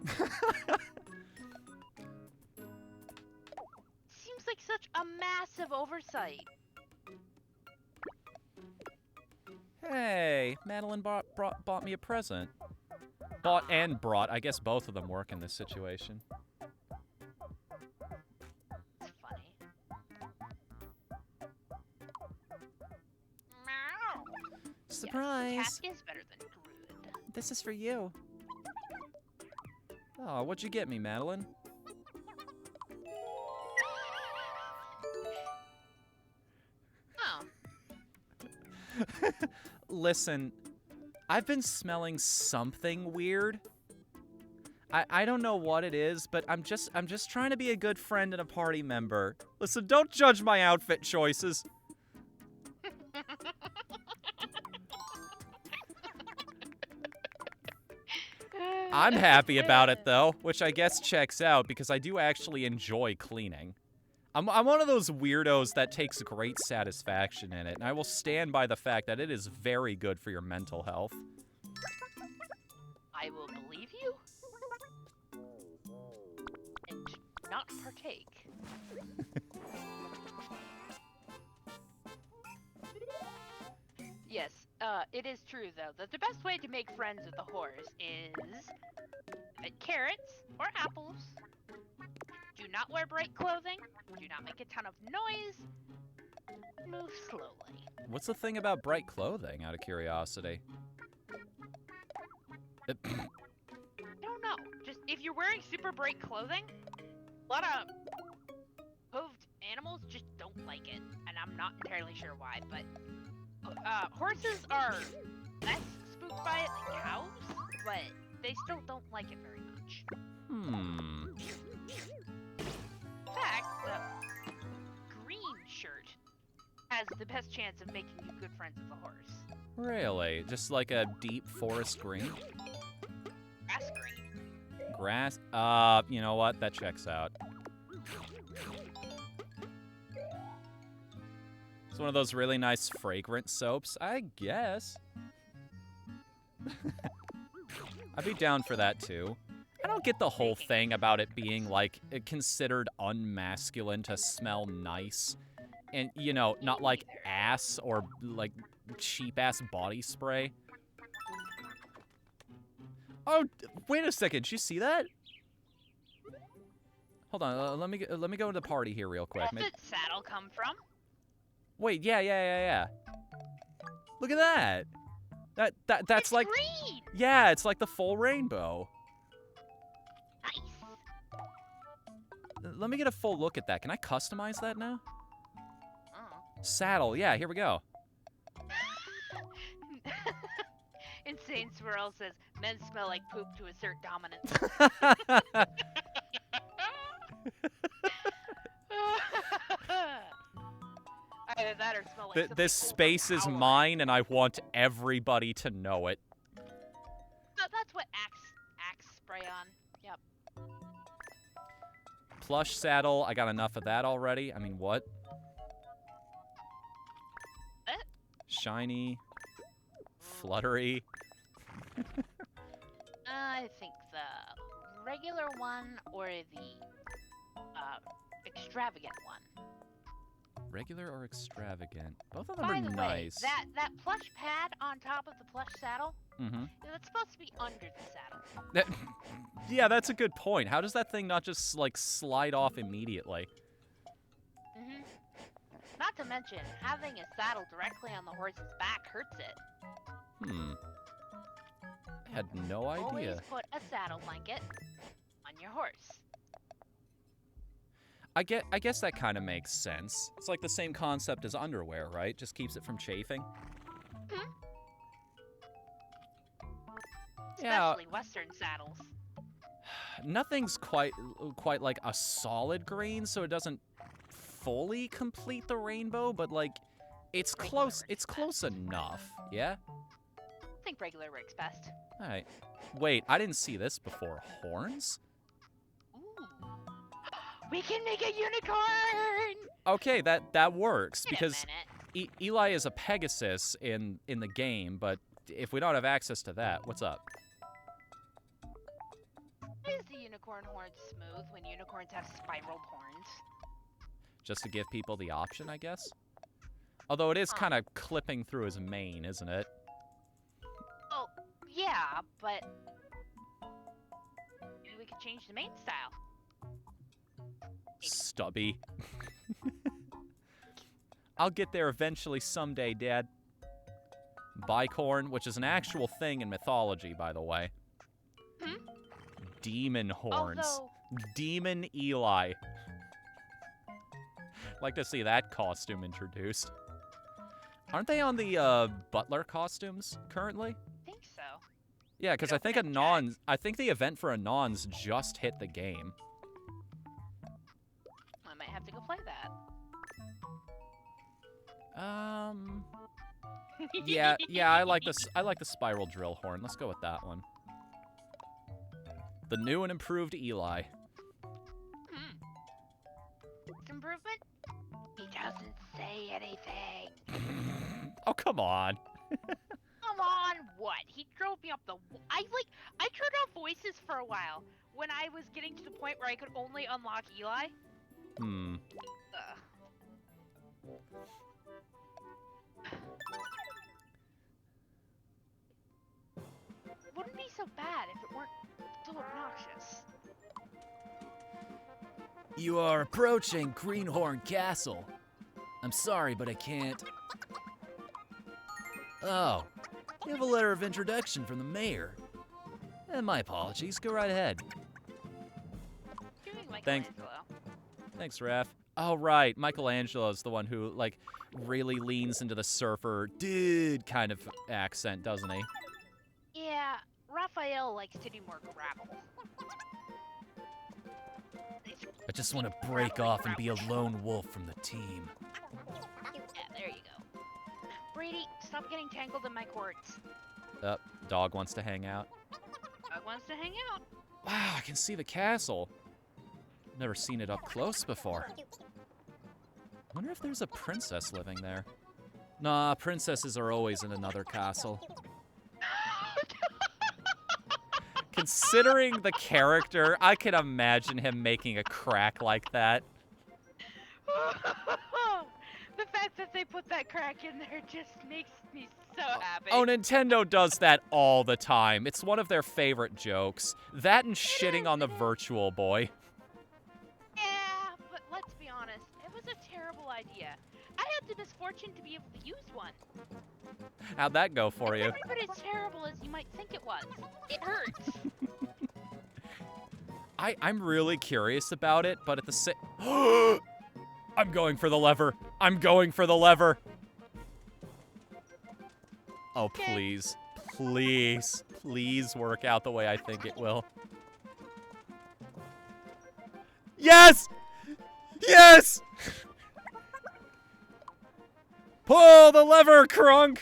S2: Seems like such a massive oversight.
S1: Hey, Madeline bought me a present. Bought and brought. I guess both of them work in this situation. Surprise!
S2: Yes, cat is better than Groot.
S1: This is for you. Oh, what'd you get me, Madeline?
S2: Oh.
S1: Listen, I've been smelling something weird. I don't know what it is, but I'm just trying to be a good friend and a party member. Listen, don't judge my outfit choices. I'm happy about it though, which I guess checks out because I do actually enjoy cleaning. I'm one of those weirdos that takes great satisfaction in it, and I will stand by the fact that it is very good for your mental health.
S2: I will believe you and not partake. Yes, it is true though that the best way to make friends with a horse is carrots or apples. Do not wear bright clothing. Do not make a ton of noise. Move slowly.
S1: What's the thing about bright clothing, out of curiosity?
S2: I don't know. Just if you're wearing super bright clothing, a lot of hooved animals just don't like it, and I'm not entirely sure why. But horses are less spooked by it than cows, but they still don't like it very much. In fact, the green shirt has the best chance of making you good friends with a horse.
S1: Really? Just like a deep forest green?
S2: Grass green.
S1: Grass? You know what? That checks out. It's one of those really nice fragrant soaps, I guess. I'd be down for that too. I don't get the whole thing about it being, like, considered unmasculine to smell nice. And, you know, not like ass or, like, cheap-ass body spray. Oh, wait a second. Did you see that? Hold on. Let me go to the party here real quick.
S2: Where did saddle come from?
S1: Wait, yeah. Look at that. That's
S2: it's
S1: like
S2: green.
S1: Yeah, it's like the full rainbow.
S2: Nice.
S1: Let me get a full look at that. Can I customize that now?
S2: Oh.
S1: Saddle. Yeah, here we go.
S2: Insane Swirl says men smell like poop to assert dominance. Either that or smell like
S1: This space is mine, and I want everybody to know it.
S2: No, that's what axe spray on. Yep.
S1: Plush saddle. I got enough of that already. I mean, what? Shiny. Fluttery.
S2: I think the regular one or the extravagant one.
S1: Regular or extravagant? Both of them
S2: By
S1: are
S2: the
S1: nice.
S2: way, that plush pad on top of the plush saddle,
S1: Mm-hmm.
S2: that's supposed to be under the saddle.
S1: Yeah, that's a good point. How does that thing not just, like, slide off immediately?
S2: Mm-hmm. Not to mention, having a saddle directly on the horse's back hurts it.
S1: I had no idea.
S2: Always put a saddle blanket on your horse.
S1: I guess that kind of makes sense. It's like the same concept as underwear, right? Just keeps it from chafing.
S2: Mm-hmm.
S1: Yeah.
S2: Especially Western saddles.
S1: Nothing's quite like a solid green, so it doesn't fully complete the rainbow, but like it's close. It's close enough. Yeah.
S2: I think regular works best.
S1: All right. Wait, I didn't see this before. Horns?
S2: Ooh. We can make a unicorn.
S1: Okay, that works
S2: Wait a
S1: because
S2: minute.
S1: Eli is a Pegasus in the game, but if we don't have access to that, what's up?
S2: Why is the unicorn horn smooth when unicorns have spiraled horns?
S1: Just to give people the option, I guess? Although it is kind of clipping through his mane, isn't it?
S2: Oh, yeah, but maybe we could change the mane style.
S1: Stubby. I'll get there eventually someday, Dad. bicorn, which is an actual thing in mythology, by the way.
S2: Hmm?
S1: Demon horns.
S2: Although,
S1: Demon Eli. Like to see that costume introduced. Aren't they on the butler costumes currently?
S2: I think so.
S1: Yeah, because I think I think the event for Anons just hit the game.
S2: I might have to go play that.
S1: Yeah, I like this. I like the spiral drill horn. Let's go with that one. The new and improved Eli.
S2: Improvement? He doesn't say anything.
S1: Oh, come on.
S2: Come on, what? He drove me up the. I turned off voices for a while when I was getting to the point where I could only unlock Eli.
S1: Hmm.
S2: Wouldn't be so bad if it weren't so obnoxious.
S3: You are approaching Greenhorn Castle. I'm sorry, but I can't. Oh, you have a letter of introduction from the mayor. And my apologies, go right ahead.
S2: Doing
S1: Thanks.
S2: Michelangelo.
S1: Thanks, Raph. Oh, right. Michelangelo's the one who, like, really leans into the surfer dude kind of accent, doesn't he?
S2: Yeah, Raphael likes to do more gravel.
S3: I just want to break off and be a lone wolf from the team.
S2: Yeah, there you go. Brady, stop getting tangled in my cords.
S1: Dog wants to hang out.
S2: Dog wants to hang out.
S1: Wow, I can see the castle. Never seen it up close before. Wonder if there's a princess living there. Nah, princesses are always in another castle. Considering the character, I can imagine him making a crack like that.
S2: The fact that they put that crack in there just makes me so happy.
S1: Oh, Nintendo does that all the time. It's one of their favorite jokes. That and shitting on the Virtual Boy.
S2: Yeah, but let's be honest, it was a terrible idea. I had the misfortune to be able to use one.
S1: How'd that go for you?
S2: Every bit as terrible as you might think it was. It hurts.
S1: I'm really curious about it, but at the same... I'm going for the lever. I'm going for the lever. Oh, please. Please. Please work out the way I think it will. Yes! Yes! Pull the lever, Crunk!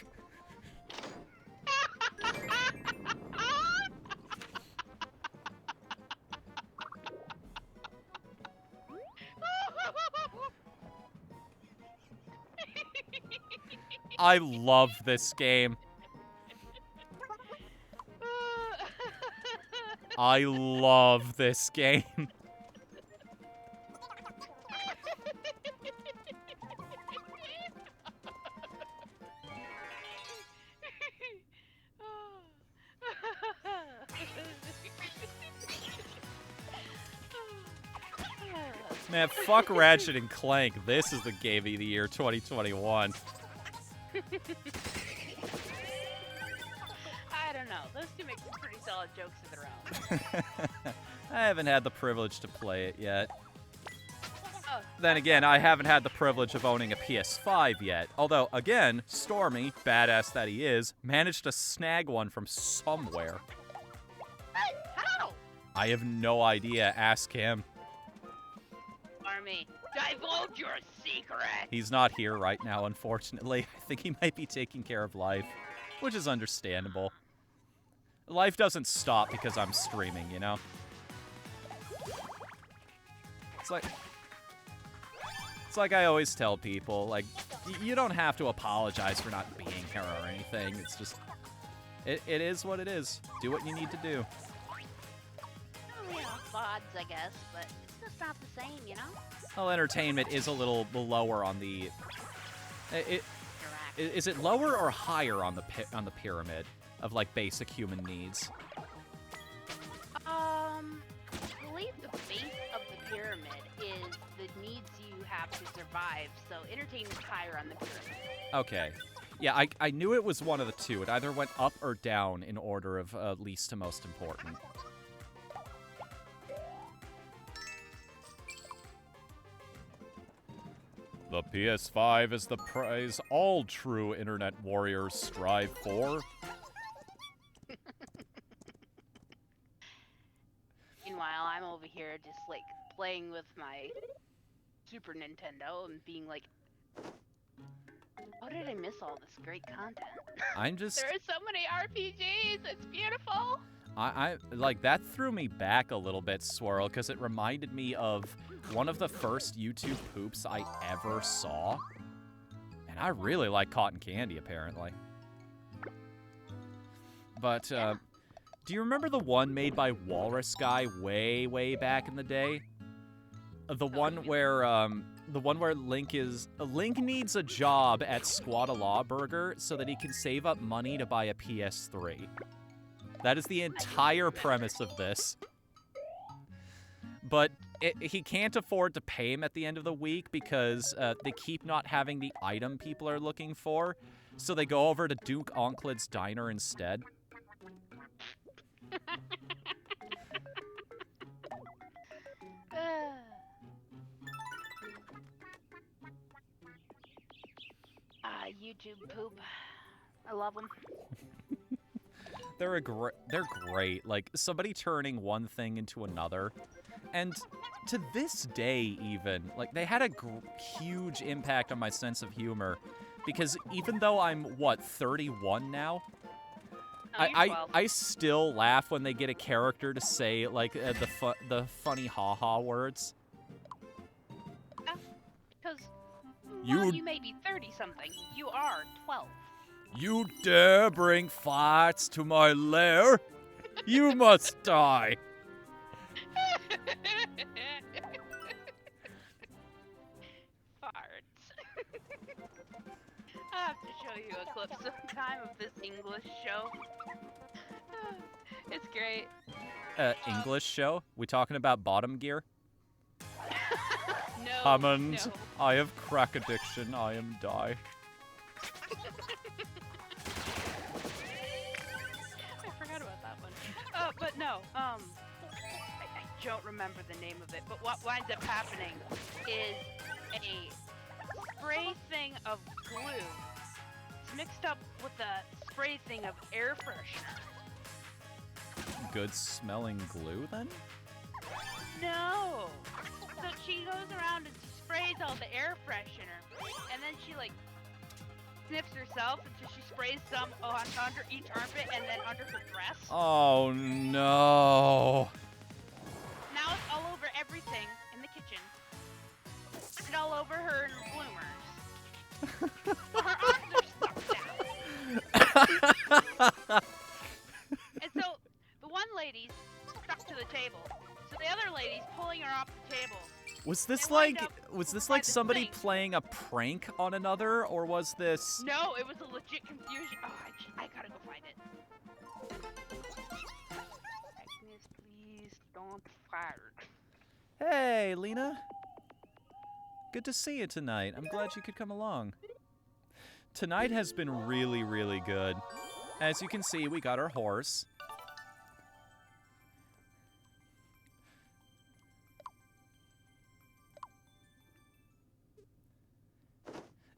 S1: I love this game. I love this game. Man, fuck Ratchet and Clank. This is the game of the year 2021.
S2: I don't know. Those two make some pretty solid jokes of their own.
S1: I haven't had the privilege to play it yet.
S2: Oh,
S1: Then again, I haven't had the privilege of owning a PS5 yet. Although, again, Stormy, badass that he is, managed to snag one from somewhere.
S2: hey, how?
S1: I have no idea. Ask him.
S2: Army, divulge your secret.
S1: He's not here right now, unfortunately. I think he might be taking care of life, which is understandable. Life doesn't stop because I'm streaming, you know? It's like I always tell people, like, you don't have to apologize for not being here or anything. It's just, it is what it is. Do what you need to do.
S2: You know, VODs, I guess, but it's just not the same, you know?
S1: Well, entertainment is a little lower on the... Is it lower or higher on the pyramid of, like, basic human needs?
S2: I believe the base of the pyramid is the needs you have to survive, so entertainment's higher on the pyramid.
S1: Okay. Yeah, I knew it was one of the two. It either went up or down in order of least to most important. The PS5 is the prize all true internet warriors strive for.
S2: Meanwhile, I'm over here just like playing with my Super Nintendo and being like, how did I miss all this great content?
S1: I'm just...
S2: There are so many RPGs, it's beautiful!
S1: I like, that threw me back a little bit, Swirl, because it reminded me of one of the first YouTube poops I ever saw. And I really like cotton candy, apparently. But, do you remember the one made by Walrus Guy way, way back in the day? The one where Link needs a job at Squat-a-Law Burger so that he can save up money to buy a PS3. That is the entire premise of this. But he can't afford to pay him at the end of the week because they keep not having the item people are looking for, so they go over to Duke Onklid's Diner instead. YouTube poop. I love them. They're great. Like, somebody turning one thing into another. And to this day, even, like, they had a huge impact on my sense of humor. Because even though I'm, what, 31 now? I still laugh when they get a character to say, like, the funny ha-ha words.
S2: Because while you may be 30-something, you are 12.
S3: You dare bring farts to my lair? You must die.
S2: Farts. I'll have to show you a clip sometime of this English show. It's great.
S1: English show? We talking about bottom gear?
S2: No,
S1: Hammond,
S2: no.
S1: I have crack addiction. I am die.
S2: I forgot about that one. But no, I don't remember the name of it, but what winds up happening is a spray thing of glue. It's mixed up with a spray thing of air freshener.
S1: Good smelling glue, then?
S2: No! So she goes around and sprays all the air freshener, and then she, like, sniffs herself until she sprays some under each armpit and then under her dress.
S1: Oh, no.
S2: Now it's all over everything in the kitchen. And all over her and her bloomers. Well, her arms are stuck down. And so the one lady's stuck to the table. So the other lady's pulling her off the table.
S1: Was this like somebody playing a prank on another, or was this...
S2: No, it was a legit confusion. Oh, I gotta go find it. Agnes, please don't fart.
S1: Hey, Lena. Good to see you tonight. I'm glad you could come along. Tonight has been really, really good. As you can see, we got our horse.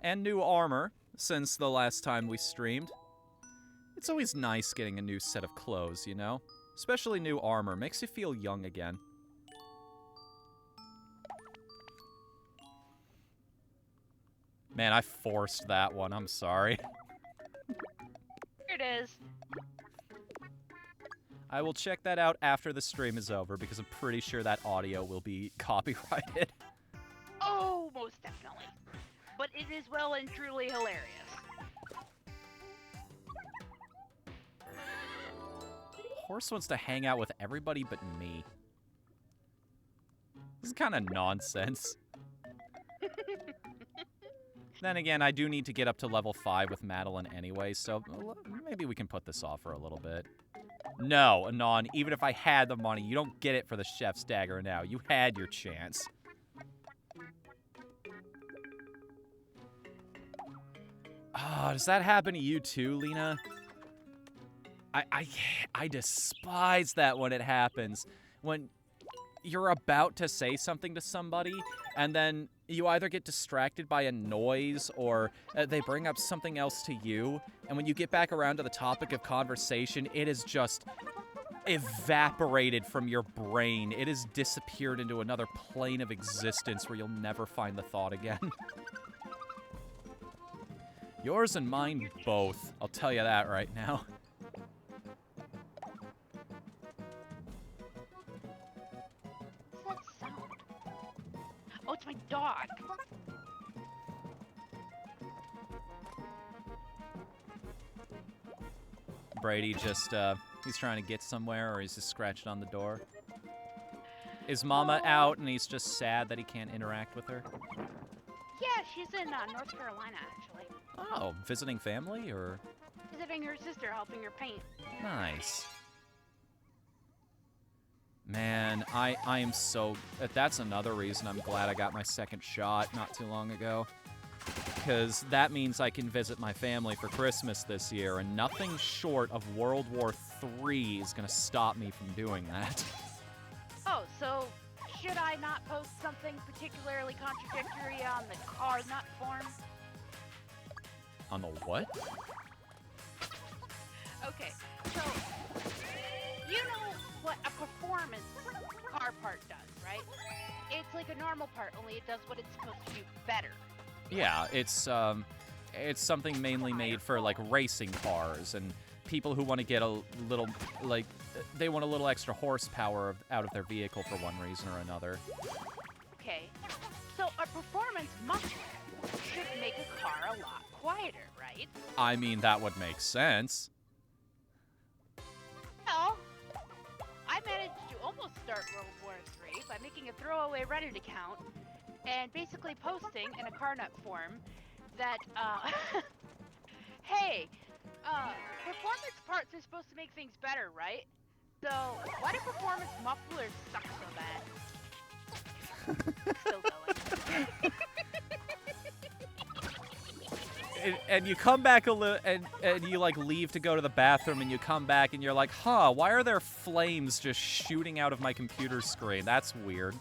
S1: And new armor, since the last time we streamed. It's always nice getting a new set of clothes, you know? Especially new armor, makes you feel young again. Man, I forced that one, I'm sorry.
S2: Here it is.
S1: I will check that out after the stream is over, because I'm pretty sure that audio will be copyrighted.
S2: Oh, most definitely. But it is well and truly hilarious.
S1: Horse wants to hang out with everybody but me. This is kind of nonsense. Then again, I do need to get up to level 5 with Madeline anyway, so maybe we can put this off for a little bit. No, Anon, even if I had the money, you don't get it for the chef's dagger now. You had your chance. Oh, does that happen to you too, Lena? I despise that when it happens. When you're about to say something to somebody, and then you either get distracted by a noise or they bring up something else to you, and when you get back around to the topic of conversation, it is just evaporated from your brain. It has disappeared into another plane of existence where you'll never find the thought again. Yours and mine both. I'll tell you that right now.
S2: What's that sound? Oh, it's my dog.
S1: Brady just, he's trying to get somewhere, or he's just scratching on the door. Is Mama out and he's just sad that he can't interact with her?
S2: Yeah, she's in North Carolina, actually.
S1: Oh, visiting family, or?
S2: Visiting her sister, helping her paint.
S1: Nice. Man, I am so... That's another reason I'm glad I got my second shot not too long ago. Because that means I can visit my family for Christmas this year, and nothing short of World War III is going to stop me from doing that.
S2: Oh, so should I not post something particularly contradictory on the car nut form?
S1: On the what?
S2: Okay, so you know what a performance car part does, right? It's like a normal part, only it does what it's supposed to do better.
S1: Yeah, it's something mainly made for, like, racing cars and people who want to get a little, like, they want a little extra horsepower out of their vehicle for one reason or another.
S2: Okay, so a performance muffler should make a car a lot quieter, right?
S1: I mean, that would make sense.
S2: Well, I managed to almost start World War III by making a throwaway Reddit account and basically posting in a car nut form that, hey, performance parts are supposed to make things better, right? So, why do performance mufflers suck so bad? Still going.
S1: And you come back a little, and you, like, leave to go to the bathroom, and you come back, and you're like, huh, why are there flames just shooting out of my computer screen? That's weird.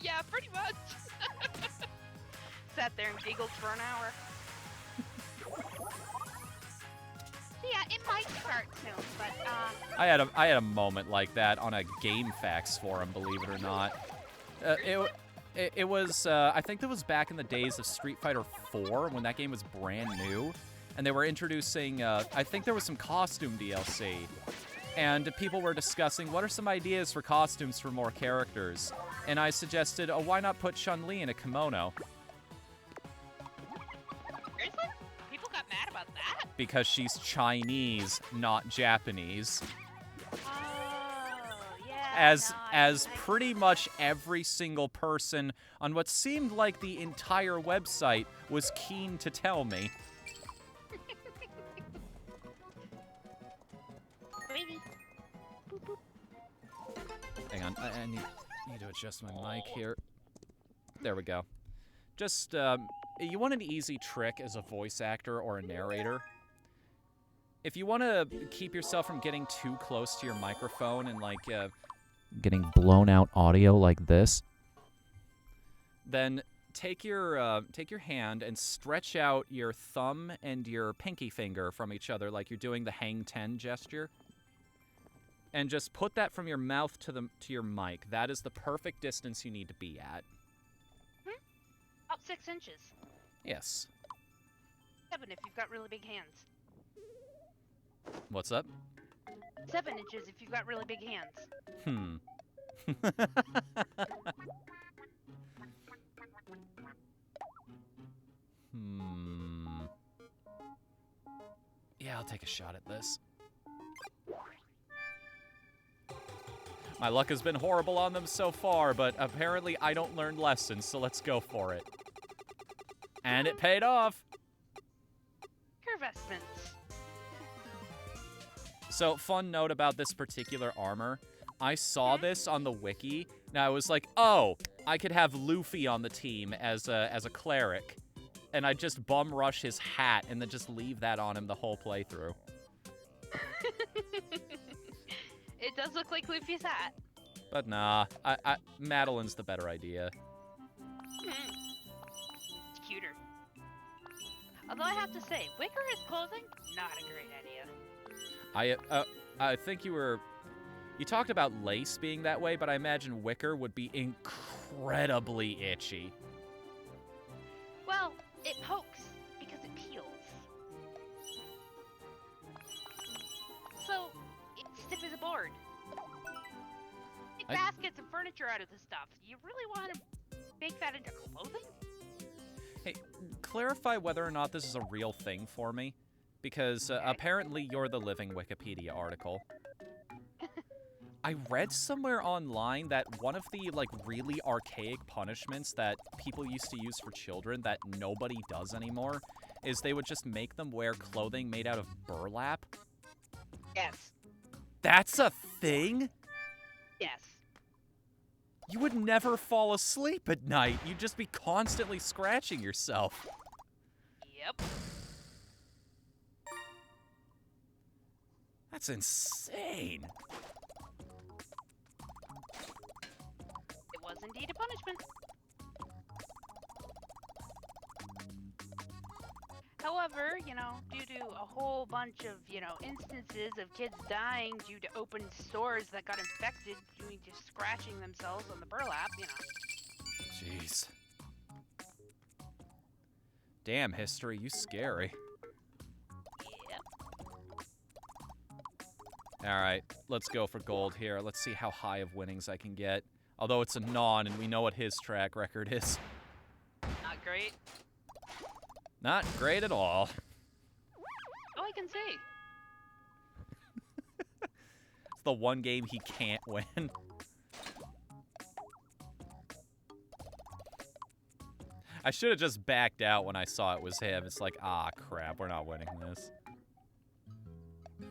S2: Yeah, pretty much. Sat there and giggled for an hour. So yeah, it might start soon, but
S1: I had a moment like that on a GameFAQs forum, believe it or not. It was I think that was back in the days of Street Fighter 4 when that game was brand new, and they were introducing I think there was some costume DLC, and people were discussing what are some ideas for costumes for more characters, and I suggested, oh, why not put Chun-Li in a kimono?
S2: seriously? People got mad about that?
S1: Because she's Chinese, not Japanese.
S2: Oh, yeah.
S1: As pretty much every single person on what seemed like the entire website was keen to tell me.
S2: Baby. Boop, boop.
S1: Hang on, I need to adjust my mic here. There we go. Just, you want an easy trick as a voice actor or a narrator? If you want to keep yourself from getting too close to your microphone and, like, getting blown out audio like this, then take your hand and stretch out your thumb and your pinky finger from each other like you're doing the hang 10 gesture. And just put that from your mouth to your mic. That is the perfect distance you need to be at.
S2: About 6 inches.
S1: Yes.
S2: 7 if you've got really big hands.
S1: What's up?
S2: 7 inches if you've got really big hands.
S1: Yeah, I'll take a shot at this. My luck has been horrible on them so far, but apparently I don't learn lessons, so let's go for it. And it paid off!
S2: Your investments.
S1: So, fun note about this particular armor. I saw this on the wiki, and I was like, oh, I could have Luffy on the team as a cleric. and I'd just bum rush his hat and then just leave that on him the whole playthrough.
S2: It does look like Luffy's hat.
S1: But nah, Madeline's the better idea.
S2: It's cuter. Although I have to say, Wicker as clothing, not a great idea.
S1: I think you talked about lace being that way, but I imagine wicker would be incredibly itchy.
S2: Well, it pokes because it peels. So, it's stiff as a board. Make baskets and furniture out of this stuff. You really want to make that into clothing?
S1: Hey, clarify whether or not this is a real thing for me, because apparently you're the living Wikipedia article. I read somewhere online that one of the, like, really archaic punishments that people used to use for children that nobody does anymore is they would just make them wear clothing made out of burlap.
S2: Yes.
S1: That's a thing?
S2: Yes.
S1: You would never fall asleep at night. You'd just be constantly scratching yourself.
S2: Yep.
S1: That's insane.
S2: It was indeed a punishment. However, due to a whole bunch of, instances of kids dying due to open sores that got infected due to scratching themselves on the burlap,
S1: Jeez. Damn, history, you scary.
S2: Yep.
S1: Alright, let's go for gold here. Let's see how high of winnings I can get. Although it's a non, and we know what his track record is.
S2: Not great.
S1: Not great at all.
S2: Oh, I can see.
S1: It's the one game he can't win. I should have just backed out when I saw it was him. It's like, ah, crap, we're not winning this. I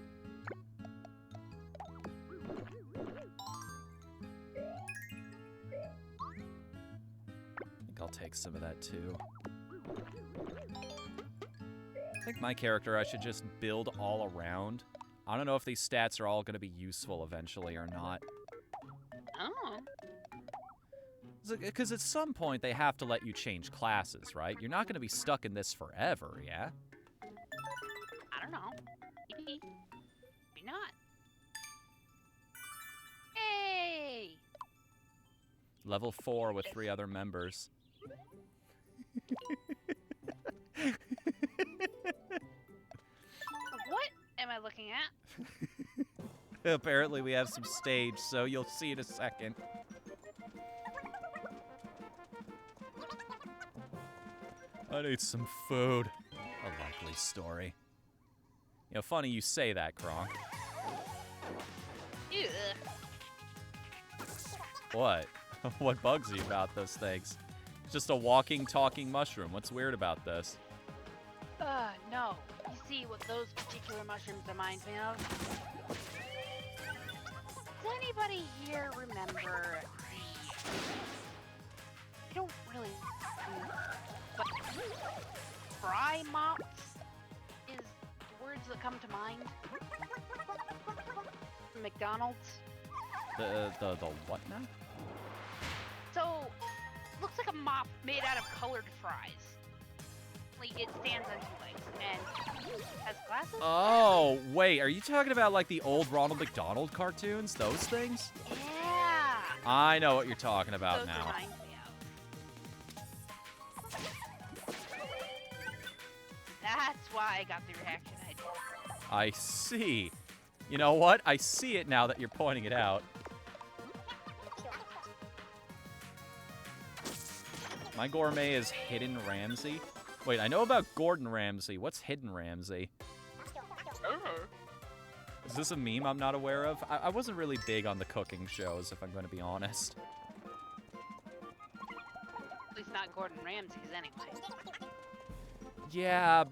S1: think I'll take some of that, too. I think my character I should just build all around. I don't know if these stats are all going to be useful eventually or not.
S2: Oh.
S1: Because at some point they have to let you change classes, right? You're not going to be stuck in this forever, yeah?
S2: I don't know. Maybe. Maybe not. Hey!
S1: Level 4 with 3 other members.
S2: What am I looking at?
S1: Apparently we have some stage, so you'll see in a second. I need some food. A likely story. Funny you say that, Kronk.
S2: Ugh.
S1: What? What bugs you about those things? It's just a walking, talking mushroom. What's weird about this?
S2: No. You see what those particular mushrooms remind me of? Does anybody here remember I don't really but fry mops is the words that come to mind. McDonald's.
S1: The what now?
S2: So, looks like a mop made out of colored fries. Like, it stands on 2 legs and has glasses.
S1: Oh, wait, are you talking about like the old Ronald McDonald cartoons? Those things?
S2: Yeah.
S1: I know what you're talking about
S2: Those
S1: now.
S2: remind me of. That's why I got the reaction I did.
S1: I see. You know what? I see it now that you're pointing it out. My gourmet is Hidden Ramsay. Wait, I know about Gordon Ramsay. What's Hidden Ramsay? Is this a meme I'm not aware of? I wasn't really big on the cooking shows, if I'm going to be honest.
S2: At least not Gordon Ramsay's anyway.
S1: Yeah,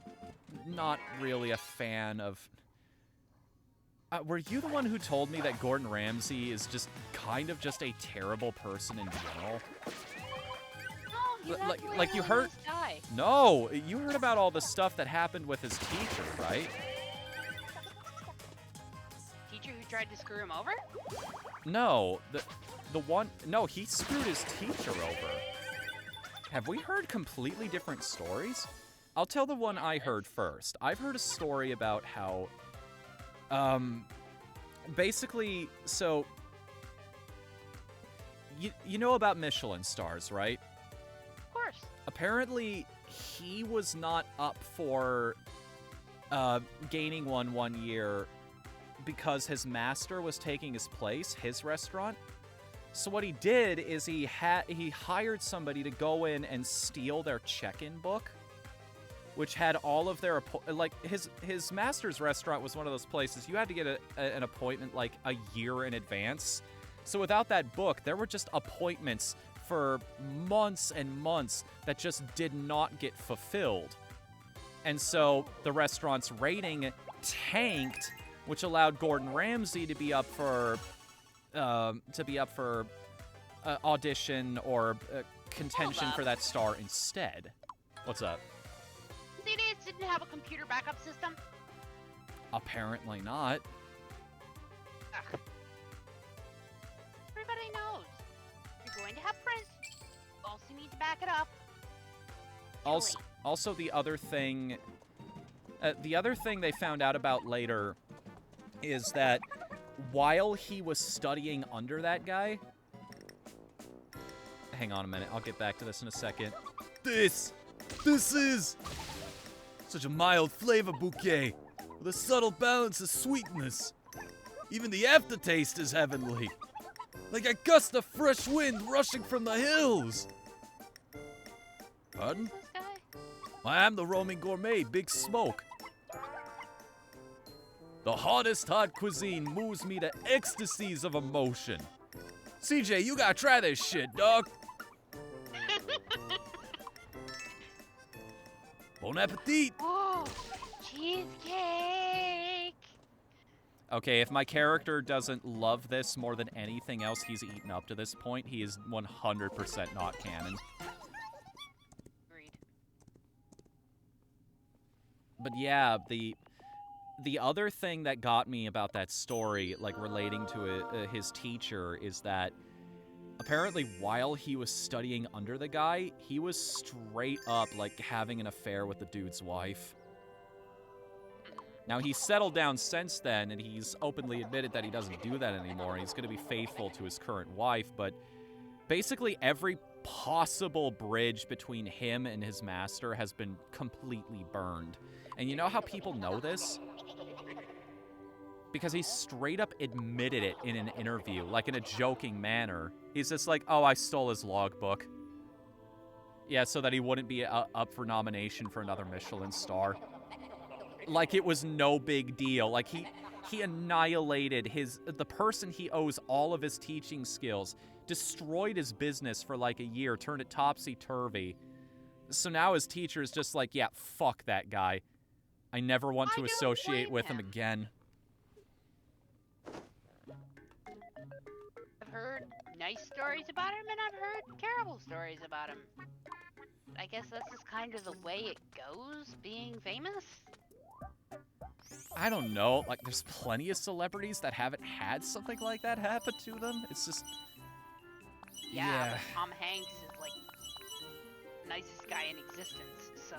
S1: not really a fan of... were you the one who told me that Gordon Ramsay is just kind of just a terrible person in general? Like you heard. No, you heard about all the stuff that happened with his teacher, right?
S2: Teacher who tried to screw him over?
S1: No, the one. No, he screwed his teacher over. Have we heard completely different stories? I'll tell the one I heard first. I've heard a story about how, basically, so you know about Michelin stars, right?
S2: Of course.
S1: Apparently, he was not up for gaining one year because his master was taking his place, his restaurant. So what he did is he hired somebody to go in and steal their check-in book, which had all of their like his master's restaurant was one of those places you had to get an appointment like a year in advance. So without that book, there were just appointments for months and months that just did not get fulfilled. And so the restaurant's rating tanked, which allowed Gordon Ramsay to be up for audition or contention for that star instead. What's up?
S2: The idiots didn't have a computer backup system?
S1: Apparently not.
S2: Ugh. Everybody knows. If you're going to have prints, you also need to back it up.
S1: Also the other thing they found out about later is that while he was studying under that guy... Hang on a minute, I'll get back to this in a second.
S3: This is such a mild flavor bouquet with a subtle balance of sweetness. Even the aftertaste is heavenly, like a gust of fresh wind rushing from the hills. Pardon?
S2: This guy?
S3: I am the roaming gourmet, Big Smoke. The hottest hot cuisine moves me to ecstasies of emotion. CJ, you gotta try this shit, dog. Bon appetit!
S2: Oh, cheesecake!
S1: Okay, if my character doesn't love this more than anything else he's eaten up to this point, he is 100% not canon.
S2: Agreed.
S1: But yeah, the other thing that got me about that story, like relating to his teacher, is that apparently while he was studying under the guy, he was straight up like having an affair with the dude's wife. Now he's settled down since then, and he's openly admitted that he doesn't do that anymore. He's going to be faithful to his current wife, but basically every possible bridge between him and his master has been completely burned. And you know how people know this? Because he straight up admitted it in an interview, like in a joking manner. He's just like, oh, I stole his logbook. Yeah, so that he wouldn't be up for nomination for another Michelin star. Like it was no big deal. Like he annihilated the person he owes all of his teaching skills, destroyed his business for like a year, turned it topsy-turvy. So now his teacher is just like, yeah, fuck that guy. I never want to associate with him again.
S2: I've heard nice stories about him, and I've heard terrible stories about him. I guess that's just kind of the way it goes, being famous.
S1: I don't know. Like, there's plenty of celebrities that haven't had something like that happen to them. It's just...
S2: Yeah. But Tom Hanks is, like, nicest guy in existence, so...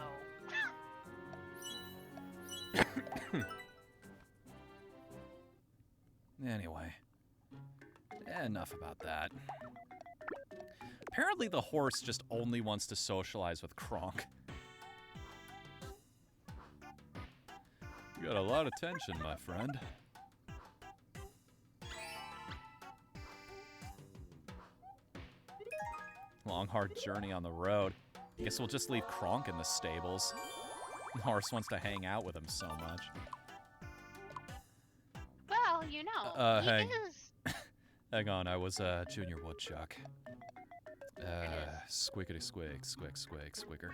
S1: Anyway. Enough about that. Apparently the horse just only wants to socialize with Kronk. You got a lot of tension, my friend. Long, hard journey on the road. Guess we'll just leave Kronk in the stables. The horse wants to hang out with him so much.
S2: Well, you know,
S1: hang.
S2: he is...
S1: Hang on, I was, Junior Woodchuck. Squickety squig, squick, squig, squicker.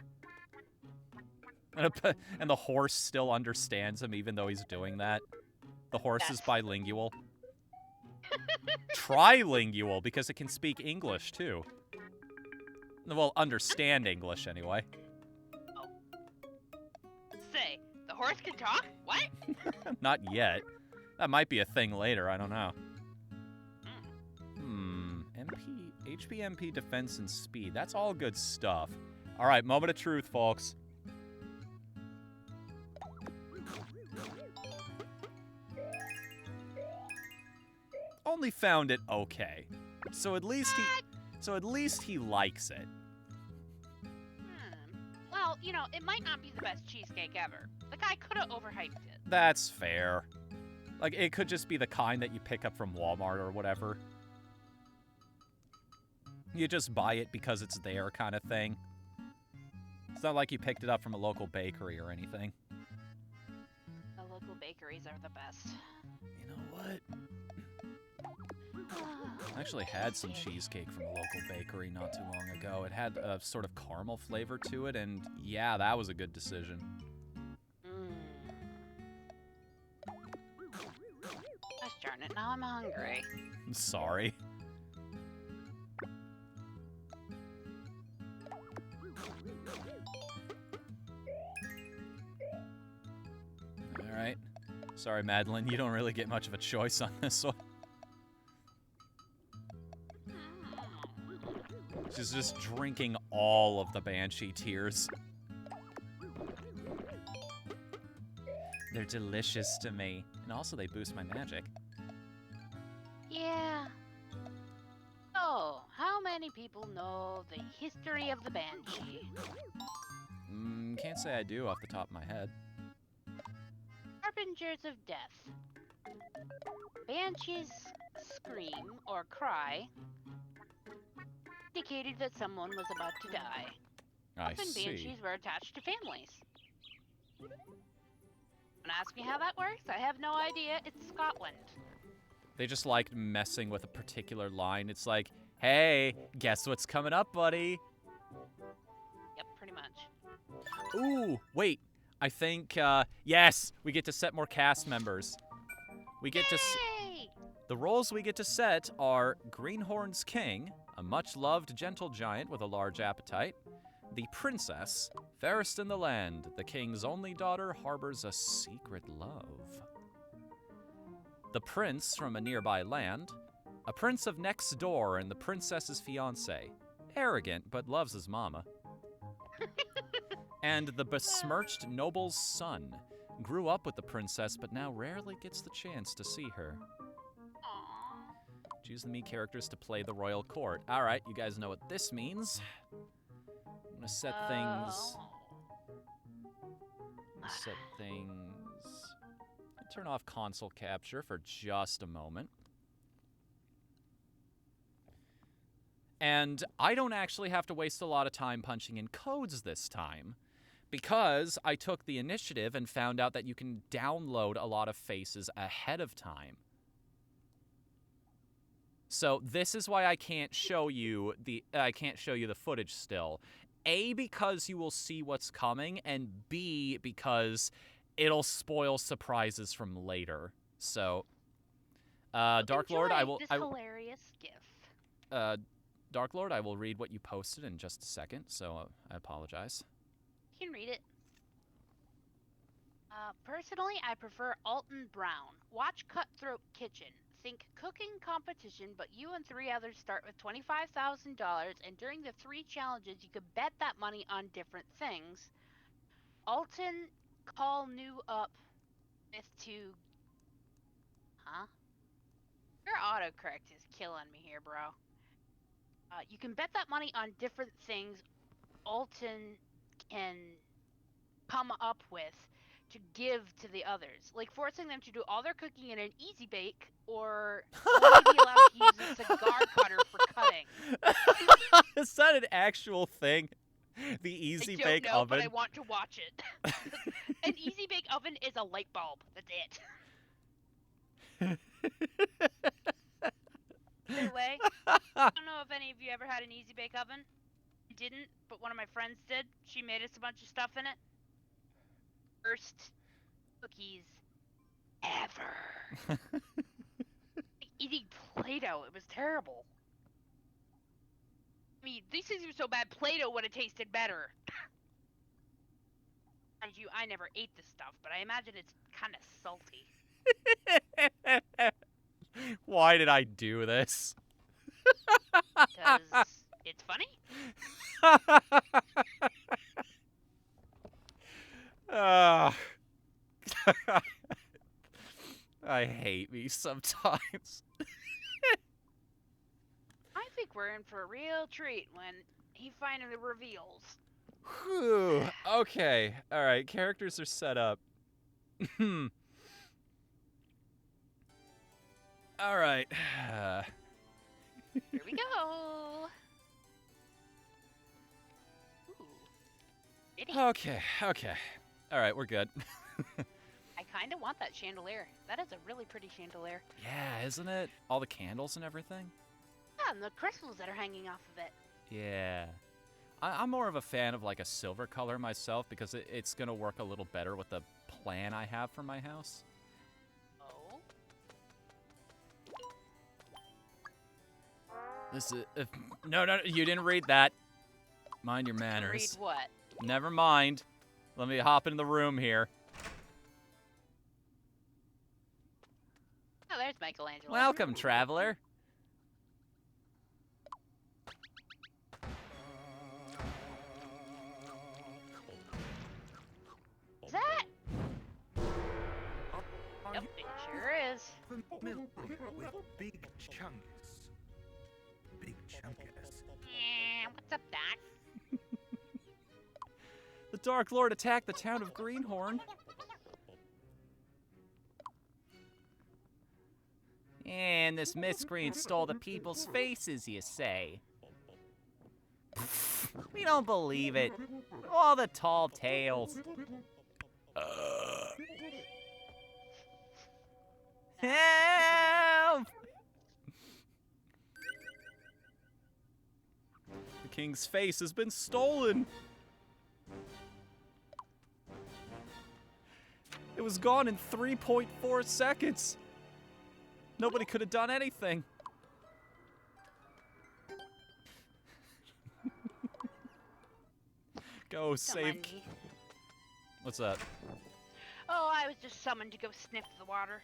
S1: And the horse still understands him even though he's doing that. The horse is bilingual. Trilingual, because it can speak English, too. Well, understand English anyway.
S2: Say, the horse can talk? What?
S1: Not yet. That might be a thing later, I don't know. HP, MP, defense, and speed. That's all good stuff. Alright, moment of truth, folks. Only found it okay. So at least he likes it.
S2: Well, you know, it might not be the best cheesecake ever. The guy could have overhyped it.
S1: That's fair. Like, it could just be the kind that you pick up from Walmart or whatever. You just buy it because it's there kind of thing. It's not like you picked it up from a local bakery or anything.
S2: The local bakeries are the best.
S1: You know what? I actually had some cheesecake from a local bakery not too long ago. It had a sort of caramel flavor to it, and yeah, that was a good decision.
S2: Gosh darn it, now I'm hungry.
S1: I'm sorry. Alright. Sorry, Madeline, you don't really get much of a choice on this one. She's just drinking all of the Banshee tears. They're delicious to me. And also they boost my magic.
S2: Yeah. Oh, how many people know the history of the Banshee?
S1: Can't say I do off the top of my head.
S2: Harbingers of death. Banshees scream or cry indicated that someone was about to die.
S1: I
S2: Often
S1: see.
S2: banshees were attached to families. Don't ask me how that works. I have no idea. It's Scotland.
S1: They just liked messing with a particular line. It's like, hey, guess what's coming up, buddy?
S2: Yep, pretty much.
S1: Ooh, wait. I think, yes, we get to set more cast members. We get to...
S2: Yay!
S1: The roles we get to set are Greenhorn's King, a much-loved gentle giant with a large appetite. The Princess, fairest in the land, the king's only daughter harbors a secret love. The Prince from a nearby land, a prince of next door and the princess's fiancé, arrogant but loves his mama. And the besmirched noble's son, grew up with the princess but now rarely gets the chance to see her. Choose the me characters to play the royal court. All right, you guys know what this means. I'm gonna set things. Turn off console capture for just a moment. And I don't actually have to waste a lot of time punching in codes this time, because I took the initiative and found out that you can download a lot of faces ahead of time. So this is why I can't show you the footage still. A, because you will see what's coming, and B, because it'll spoil surprises from later. So, Dark Lord, I will.
S2: This hilarious GIF.
S1: Dark Lord, I will read what you posted in just a second. So I apologize.
S2: You can read it. Personally, I prefer Alton Brown. Watch Cutthroat Kitchen. Think cooking competition, but you and 3 others start with $25,000, and during the 3 challenges, you could bet that money on different things. Alton, call new up with to... Huh? Your autocorrect is killing me here, bro. You can bet that money on different things Alton can come up with to give to the others, like forcing them to do all their cooking in an easy bake, or only be allowed to use a cigar cutter for cutting.
S1: Is that an actual thing? The easy bake
S2: I don't know,
S1: oven?
S2: but I want to watch it. An easy bake oven is a light bulb. That's it. Either way, I don't know if any of you ever had an easy bake oven. I didn't, but one of my friends did. She made us a bunch of stuff in it. First cookies ever. Like eating Play-Doh. It was terrible. I mean, these things are so bad, Play-Doh would have tasted better. Mind you, I never ate this stuff, but I imagine it's kind of salty.
S1: Why did I do this?
S2: Because it's funny?
S1: Ah. I hate me sometimes.
S2: I think we're in for a real treat when he finally reveals.
S1: Whew. Okay. All right. Characters are set up. All right.
S2: Here we go. Ooh. Itty.
S1: Okay. All right. We're good.
S2: I kind of want that chandelier. That is a really pretty chandelier.
S1: Yeah, isn't it? All the candles and everything.
S2: Yeah, and the crystals that are hanging off of it.
S1: Yeah. I'm more of a fan of like a silver color myself because it's going to work a little better with the plan I have for my house.
S2: Oh.
S1: This is... no, you didn't read that. Mind your manners.
S2: Read what?
S1: Never mind. Let me hop in the room here.
S2: Oh, there's Michelangelo.
S1: Welcome, traveler.
S2: Is that? Yep, it sure is.
S4: Milk with big chunks. Big chunkus.
S2: Yeah, what's up, Doc?
S1: The Dark Lord attacked the town of Greenhorn. And this miscreant stole the people's faces, you say? We don't believe it. All the tall tales. Help! The king's face has been stolen. It was gone in 3.4 seconds. Nobody could have done anything. Go
S2: Don't
S1: save.
S2: mind me.
S1: What's that?
S2: Oh, I was just summoned to go sniff the water.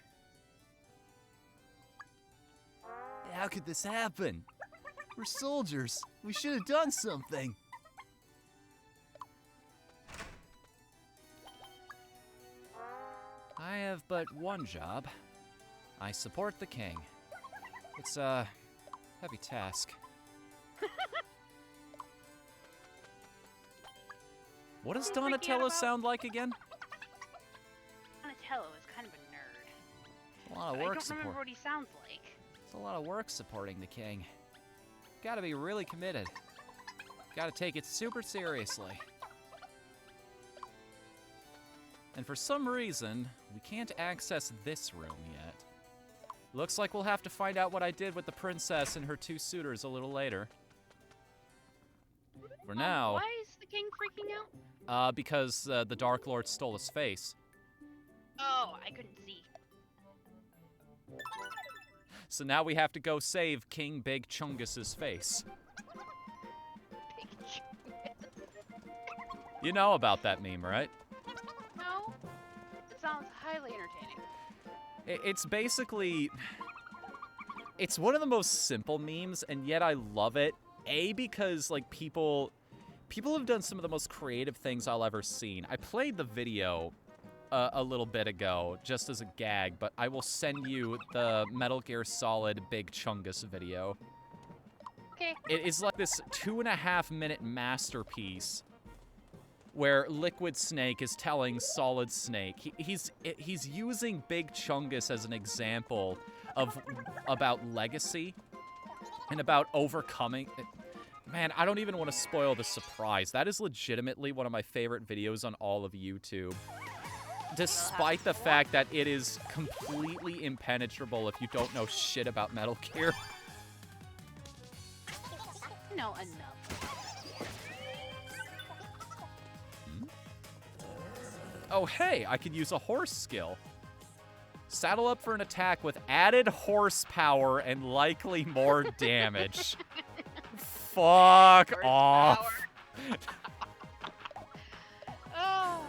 S3: How could this happen? We're soldiers. We should have done something.
S1: I have but one job. I support the king. It's a heavy task. What does
S2: Freaking out
S1: Donatello
S2: about-
S1: sound like again?
S2: Donatello is kind of a nerd.
S1: It's a lot of
S2: But I
S1: work
S2: don't remember
S1: support.
S2: what he sounds like.
S1: It's a lot of work supporting the king. Gotta be really committed. Gotta take it super seriously. And for some reason, we can't access this room yet. Looks like we'll have to find out what I did with the princess and her two suitors a little later. For now,
S2: Why is the king freaking out?
S1: because the Dark Lord stole his face.
S2: Oh, I couldn't see.
S1: So now we have to go save King Big Chungus's face.
S2: Big
S1: You know about that meme, right?
S2: No, it sounds highly entertaining.
S1: It's basically... It's one of the most simple memes, and yet I love it. A, because, like, people have done some of the most creative things I'll ever seen. I played the video a little bit ago, just as a gag, but I will send you the Metal Gear Solid Big Chungus video.
S2: Okay.
S1: It is like this 2.5-minute masterpiece where Liquid Snake is telling Solid Snake. He's using Big Chungus as an example about legacy and about overcoming. Man, I don't even want to spoil the surprise. That is legitimately one of my favorite videos on all of YouTube. Despite the fact that it is completely impenetrable if you don't know shit about Metal Gear.
S2: No, enough.
S1: Oh, hey, I could use a horse skill. Saddle up for an attack with added horsepower and likely more damage. Fuck
S2: Burst
S1: off.
S2: power. Oh.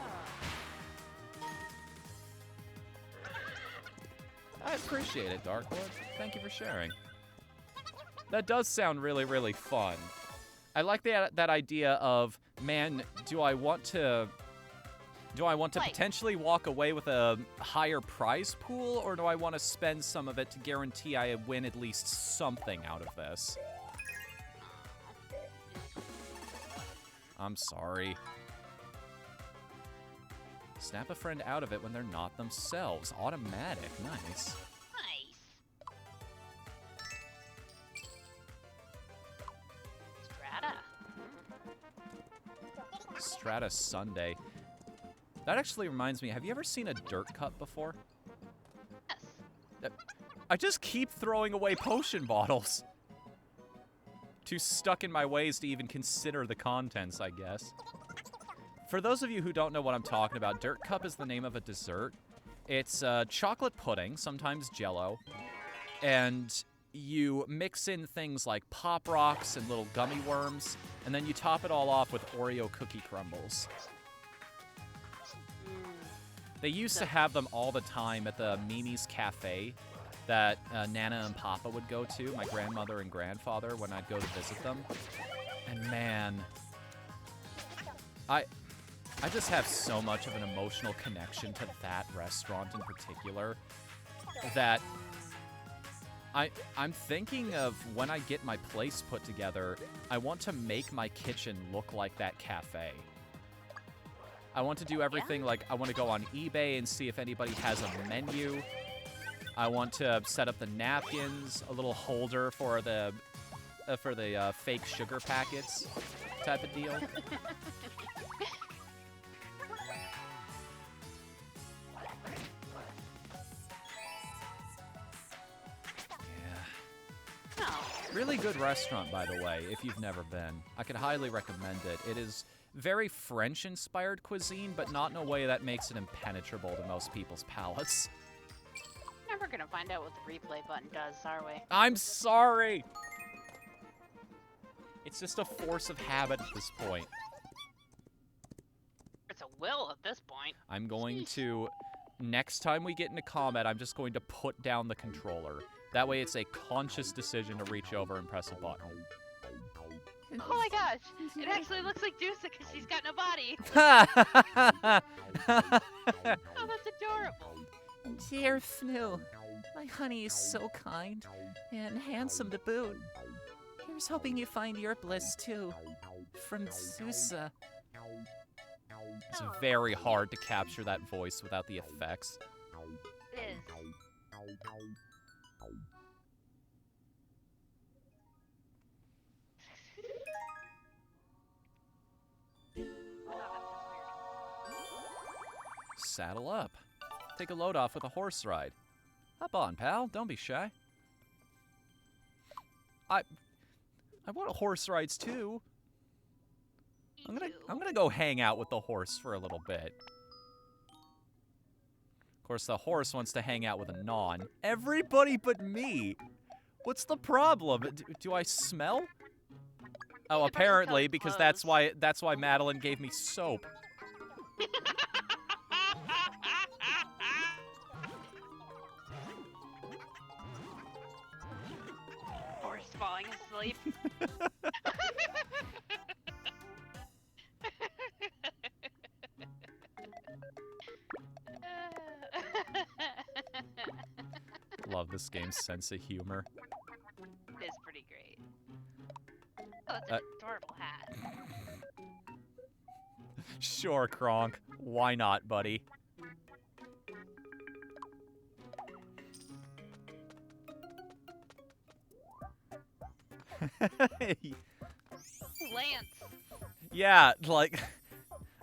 S1: I appreciate it, Darkwood. Thank you for sharing. That does sound really, really fun. I like that idea of, man, do I want to potentially walk away with a higher prize pool, or do I want to spend some of it to guarantee I win at least something out of this? I'm sorry. Snap a friend out of it when they're not themselves. Automatic. Nice.
S2: Nice. Strata.
S1: Strata Sunday. That actually reminds me, have you ever seen a dirt cup before?
S2: Yes.
S1: I just keep throwing away potion bottles. Too stuck in my ways to even consider the contents, I guess. For those of you who don't know what I'm talking about, Dirt Cup is the name of a dessert. It's chocolate pudding, sometimes Jell-O, and you mix in things like Pop Rocks and little gummy worms, and then you top it all off with Oreo cookie crumbles. They used to have them all the time at the Mimi's Cafe that Nana and Papa would go to, my grandmother and grandfather, when I'd go to visit them. And man, I just have so much of an emotional connection to that restaurant in particular that I'm thinking of when I get my place put together, I want to make my kitchen look like that cafe. I want to do everything like I want to go on eBay and see if anybody has a menu. I want to set up the napkins, a little holder for the fake sugar packets type of deal. Really good restaurant, by the way, if you've never been. I could highly recommend it. It is very French-inspired cuisine, but not in a way that makes it impenetrable to most people's palates.
S2: Never gonna find out what the replay button does, are we?
S1: I'm sorry! It's just a force of habit at this point.
S2: It's a will at this point.
S1: I'm going to... Next time we get into combat, I'm just going to put down the controller. That way it's a conscious decision to reach over and press a button.
S2: Oh my gosh! It actually looks like Dusa because she's got no body. Oh, that's adorable.
S5: Dear Fnu, my honey is so kind and handsome to boot. Here's hoping you find your bliss too. From Zusa.
S1: It's very hard to capture that voice without the effects.
S2: It is.
S1: Saddle up. Take a load off with a horse ride. Hop on, pal. Don't be shy. I want horse rides too. I'm gonna go hang out with the horse for a little bit. Of course, the horse wants to hang out with a non. Everybody but me. What's the problem? Do I smell? Oh, apparently, because that's why Madeline gave me soap.
S2: Horse falling asleep.
S1: Love this game's sense of humor.
S2: It is pretty great. Oh, that's an adorable hat.
S1: Sure, Kronk. Why not, buddy?
S2: Lance.
S1: Yeah, like...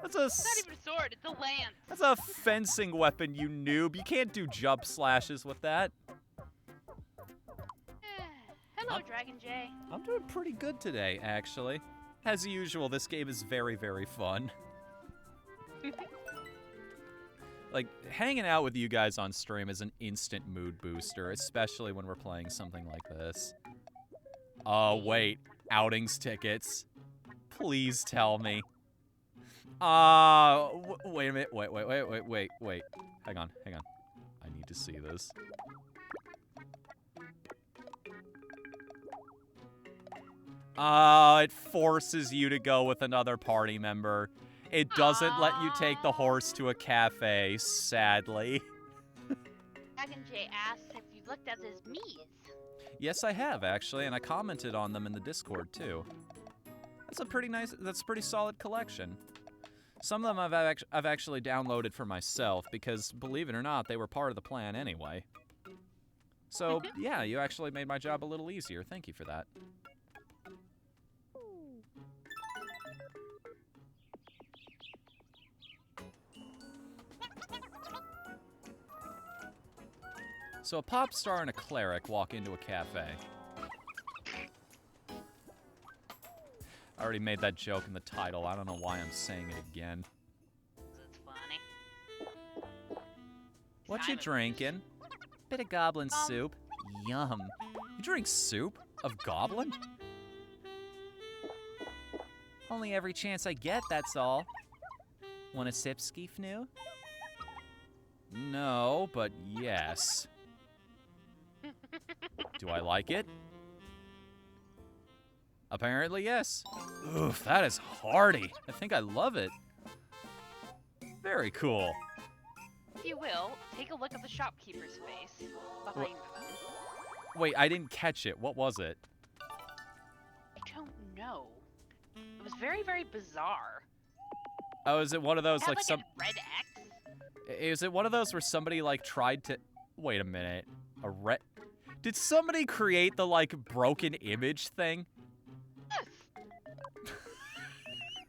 S1: That's a...
S2: It's not even a sword, it's a lance.
S1: That's a fencing weapon, you noob. You can't do jump slashes with that.
S2: Hello, Dragon J.
S1: I'm doing pretty good today, actually. As usual, this game is very, very fun. Like, hanging out with you guys on stream is an instant mood booster, especially when we're playing something like this. Oh, wait. outings tickets. Please tell me. Wait a minute. Wait. Hang on. I need to see this. It forces you to go with another party member. It doesn't let you take the horse to a cafe, sadly.
S2: Dragon J asks if you looked at his Miis.
S1: Yes, I have, actually, and I commented on them in the Discord, too. That's a pretty solid collection. Some of them I've actually downloaded for myself, because, believe it or not, they were part of the plan anyway. So, yeah, you actually made my job a little easier. Thank you for that. So a pop star and a cleric walk into a cafe. I already made that joke in the title. I don't know why I'm saying it again.
S2: It's funny.
S1: What you drinking? Bit of goblin soup. Yum. You drink soup? Of goblin? Only every chance I get, that's all. Want a sip, Skeefnu? No, but yes. Do I like it? Apparently, yes. Oof, that is hearty. I think I love it. Very cool.
S2: If you will, take a look at the shopkeeper's face behind them.
S1: Wait, I didn't catch it. What was it?
S2: I don't know. It was very, very bizarre.
S1: Oh, is it one of those
S2: It had,
S1: like some?
S2: a red X.
S1: Is it one of those where somebody like tried to? Wait a minute. A red? Did somebody create the like broken image thing?
S2: Yes.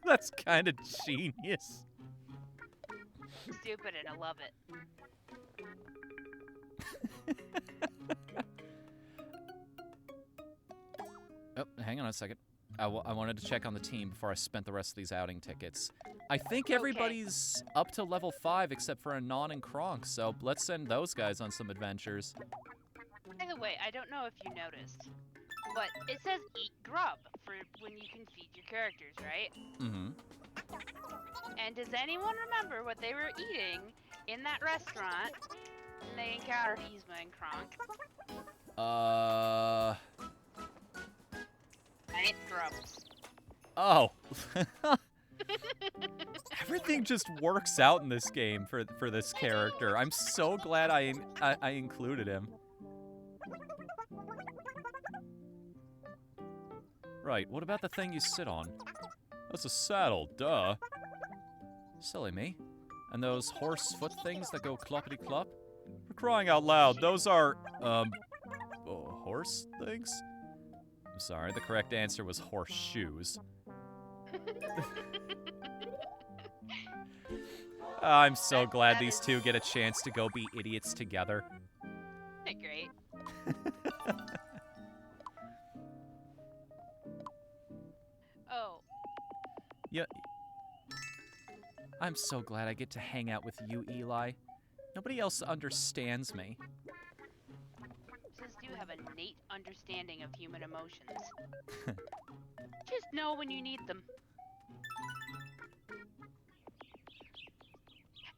S1: That's kind of genius.
S2: Stupid, and I love it.
S1: Oh, hang on a second. I wanted to check on the team before I spent the rest of these outing tickets. I think everybody's up to level 5 except for Anon and Kronk, so let's send those guys on some adventures.
S2: By the way, I don't know if you noticed, but it says eat grub for when you can feed your characters, right?
S1: Mm-hmm.
S2: And does anyone remember what they were eating in that restaurant when they encountered Yzma and Kronk? I ate grubs.
S1: Oh. Everything just works out in this game for this character. I'm so glad I included him. Right, what about the thing you sit on? That's a saddle, duh. Silly me. And those horse foot things that go cloppity-clop? For crying out loud, those are, horse things? I'm sorry, the correct answer was horseshoes. I'm so glad these two get a chance to go be idiots together.
S2: Great. Oh.
S1: Yeah. I'm so glad I get to hang out with you, Eli. Nobody else understands me.
S2: Says do have an innate understanding of human emotions. Just know when you need them.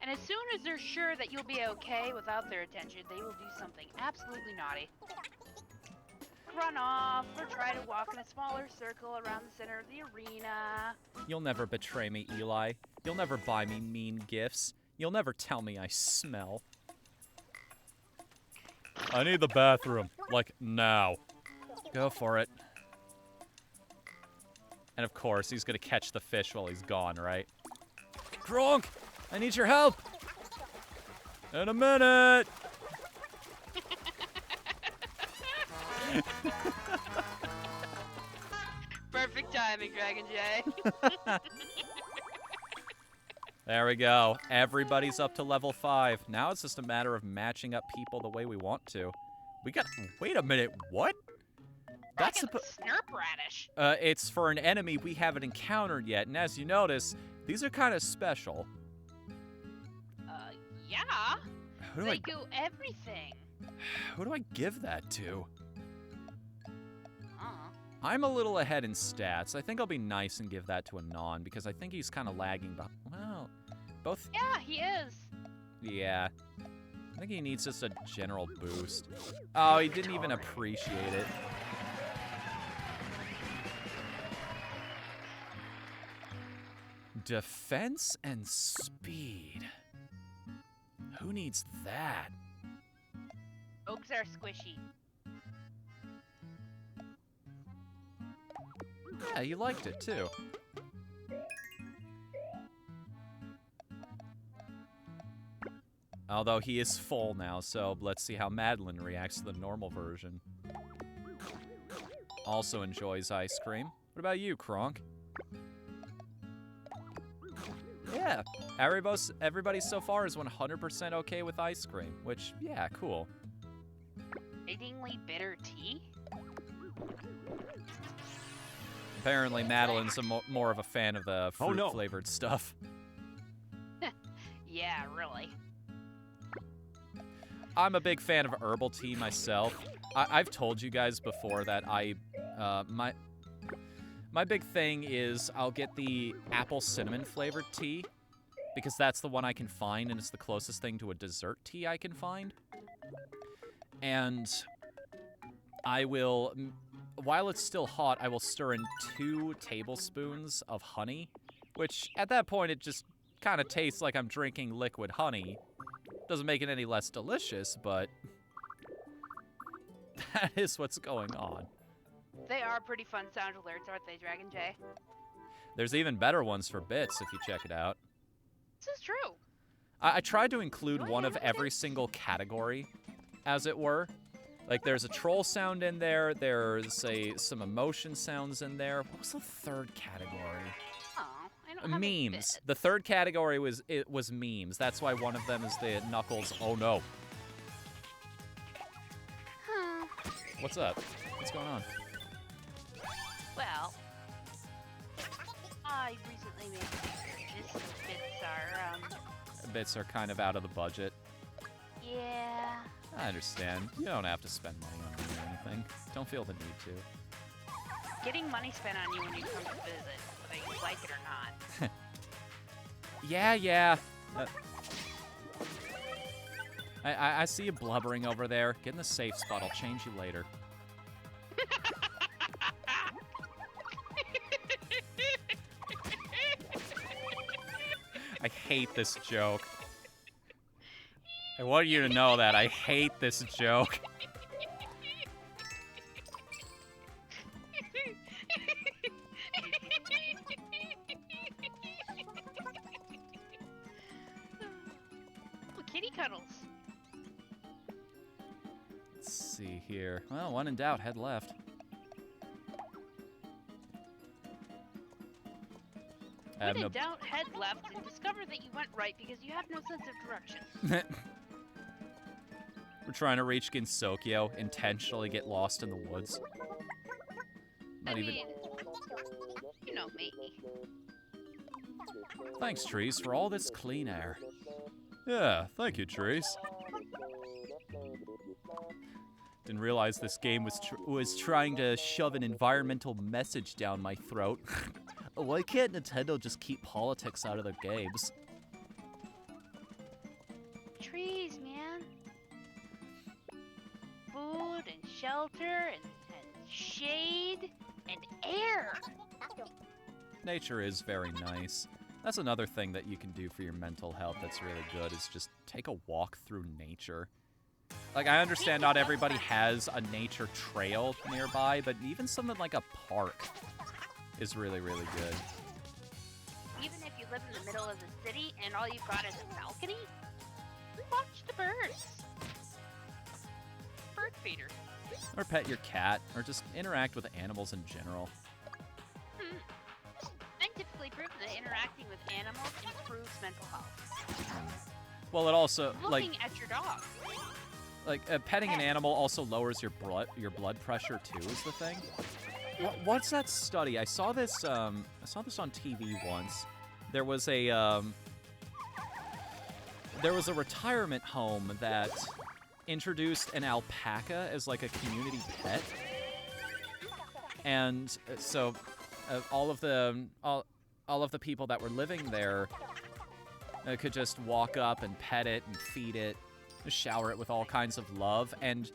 S2: And as soon as they're sure that you'll be okay without their attention, they will do something absolutely naughty. Run off, or try to walk in a smaller circle around the center of the arena.
S1: You'll never betray me, Eli. You'll never buy me mean gifts. You'll never tell me I smell. I need the bathroom. Like, now. Go for it. And of course, he's gonna catch the fish while he's gone, right? Kronk! I need your help! In a minute!
S2: Perfect timing, Dragon J.
S1: There we go. Everybody's up to level 5. Now it's just a matter of matching up people the way we want to. We got... Wait a minute, what? That's
S2: Snurp Radish.
S1: It's for an enemy we haven't encountered yet, and as you notice, these are kind of special.
S2: Yeah.
S1: Who do
S2: They
S1: I...
S2: do everything.
S1: Who do I give that to? I'm a little ahead in stats. I think I'll be nice and give that to Anon because I think he's kind of lagging. But well, both.
S2: Yeah, he is.
S1: Yeah. I think he needs just a general boost. Oh, he didn't even appreciate it. Defense and speed. Who needs that?
S2: Oaks are squishy.
S1: Yeah, you liked it too. Although he is full now, so let's see how Madeline reacts to the normal version. Also enjoys ice cream. What about you, Kronk? Yeah, everybody so far is 100% okay with ice cream, which, yeah, cool.
S2: Exceedingly bitter tea?
S1: Apparently, Madeline's more of a fan of the fruit-flavored stuff.
S2: Yeah, really.
S1: I'm a big fan of herbal tea myself. I've told you guys before that my big thing is I'll get the apple cinnamon flavored tea because that's the one I can find and it's the closest thing to a dessert tea I can find. And I will, while it's still hot, I will stir in 2 tablespoons of honey, which at that point it just kind of tastes like I'm drinking liquid honey. Doesn't make it any less delicious, but that is what's going on.
S2: They are pretty fun sound alerts, aren't they, Dragon J?
S1: There's even better ones for bits if you check it out.
S2: This is true.
S1: I tried to include one of every single category, as it were. Like, there's a troll sound in there, there's some emotion sounds in there. What was the 3rd category?
S2: Oh, I don't have any
S1: Memes.
S2: bits.
S1: The 3rd category was memes. That's why one of them is the Knuckles. Oh no.
S2: Huh.
S1: What's up? What's going on?
S2: Well, I recently made purchase, so
S1: Bits are kind of out of the budget.
S2: yeah.
S1: I understand. You don't have to spend money on me or anything. Don't feel the need to.
S2: Getting money spent on you when you come to visit, whether you like it or not.
S1: Yeah. I see you blubbering over there. Get in the safe spot. I'll change you later. I hate this joke. I want you to know that. I hate this joke.
S2: Oh, kitty cuddles.
S1: Let's see here. Well, when in doubt, head left.
S2: When in doubt, head left and discover that you went right because you have no sense of direction.
S1: We're trying to reach Ginsokyo, intentionally get lost in the woods.
S2: I mean, you know me.
S1: Thanks, Trees, for all this clean air. Yeah, thank you, Trees. Didn't realize this game was trying to shove an environmental message down my throat. Why can't Nintendo just keep politics out of their games?
S2: Trees, man. Food and shelter and shade and air.
S1: Nature is very nice. That's another thing that you can do for your mental health that's really good, is just take a walk through nature. Like, I understand not everybody has a nature trail nearby, but even something like a park is really, really good.
S2: Even if you live in the middle of the city and all you've got is a balcony, watch the birds. Bird feeder.
S1: Or pet your cat, or just interact with animals in general.
S2: Scientifically proven that interacting with animals improves mental health.
S1: Well, it also,
S2: Looking at your dog.
S1: Petting an animal also lowers your blood pressure too, is the thing. What's that study? I saw this on TV once. There was a retirement home that introduced an alpaca as like a community pet. And so all of the people that were living there could just walk up and pet it and feed it, shower it with all kinds of love. And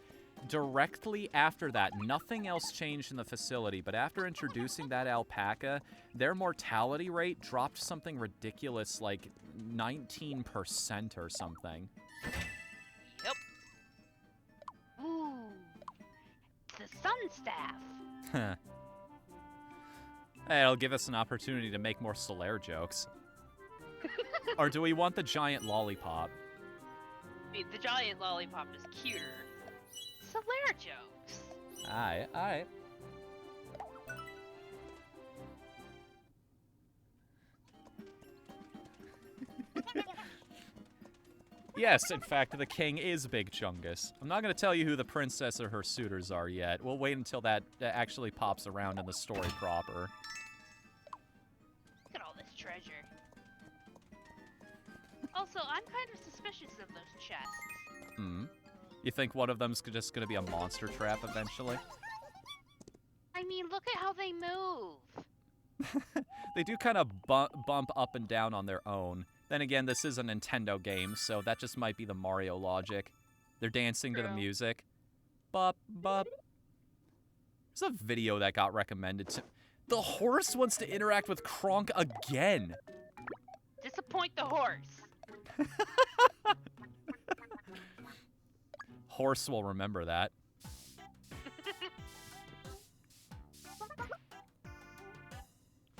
S1: directly after that, nothing else changed in the facility, but after introducing that alpaca, their mortality rate dropped something ridiculous, like 19% or something.
S2: Yep. Ooh. The sun staff.
S1: Hey, it'll give us an opportunity to make more Solaire jokes. Or do we want the giant lollipop?
S2: The giant lollipop is cuter. Solaire jokes.
S1: Alright. Yes, in fact, the king is Big Chungus. I'm not going to tell you who the princess or her suitors are yet. We'll wait until that actually pops around in the story proper.
S2: Look at all this treasure. Also, I'm kind of suspicious of those chests.
S1: You think one of them's just going to be a monster trap eventually?
S2: I mean, look at how they move.
S1: They do kind of bump up and down on their own. Then again, this is a Nintendo game, so that just might be the Mario logic. They're dancing to the music. Bop, bop. There's a video that got recommended to... The horse wants to interact with Kronk again.
S2: Disappoint the horse.
S1: Horse will remember that.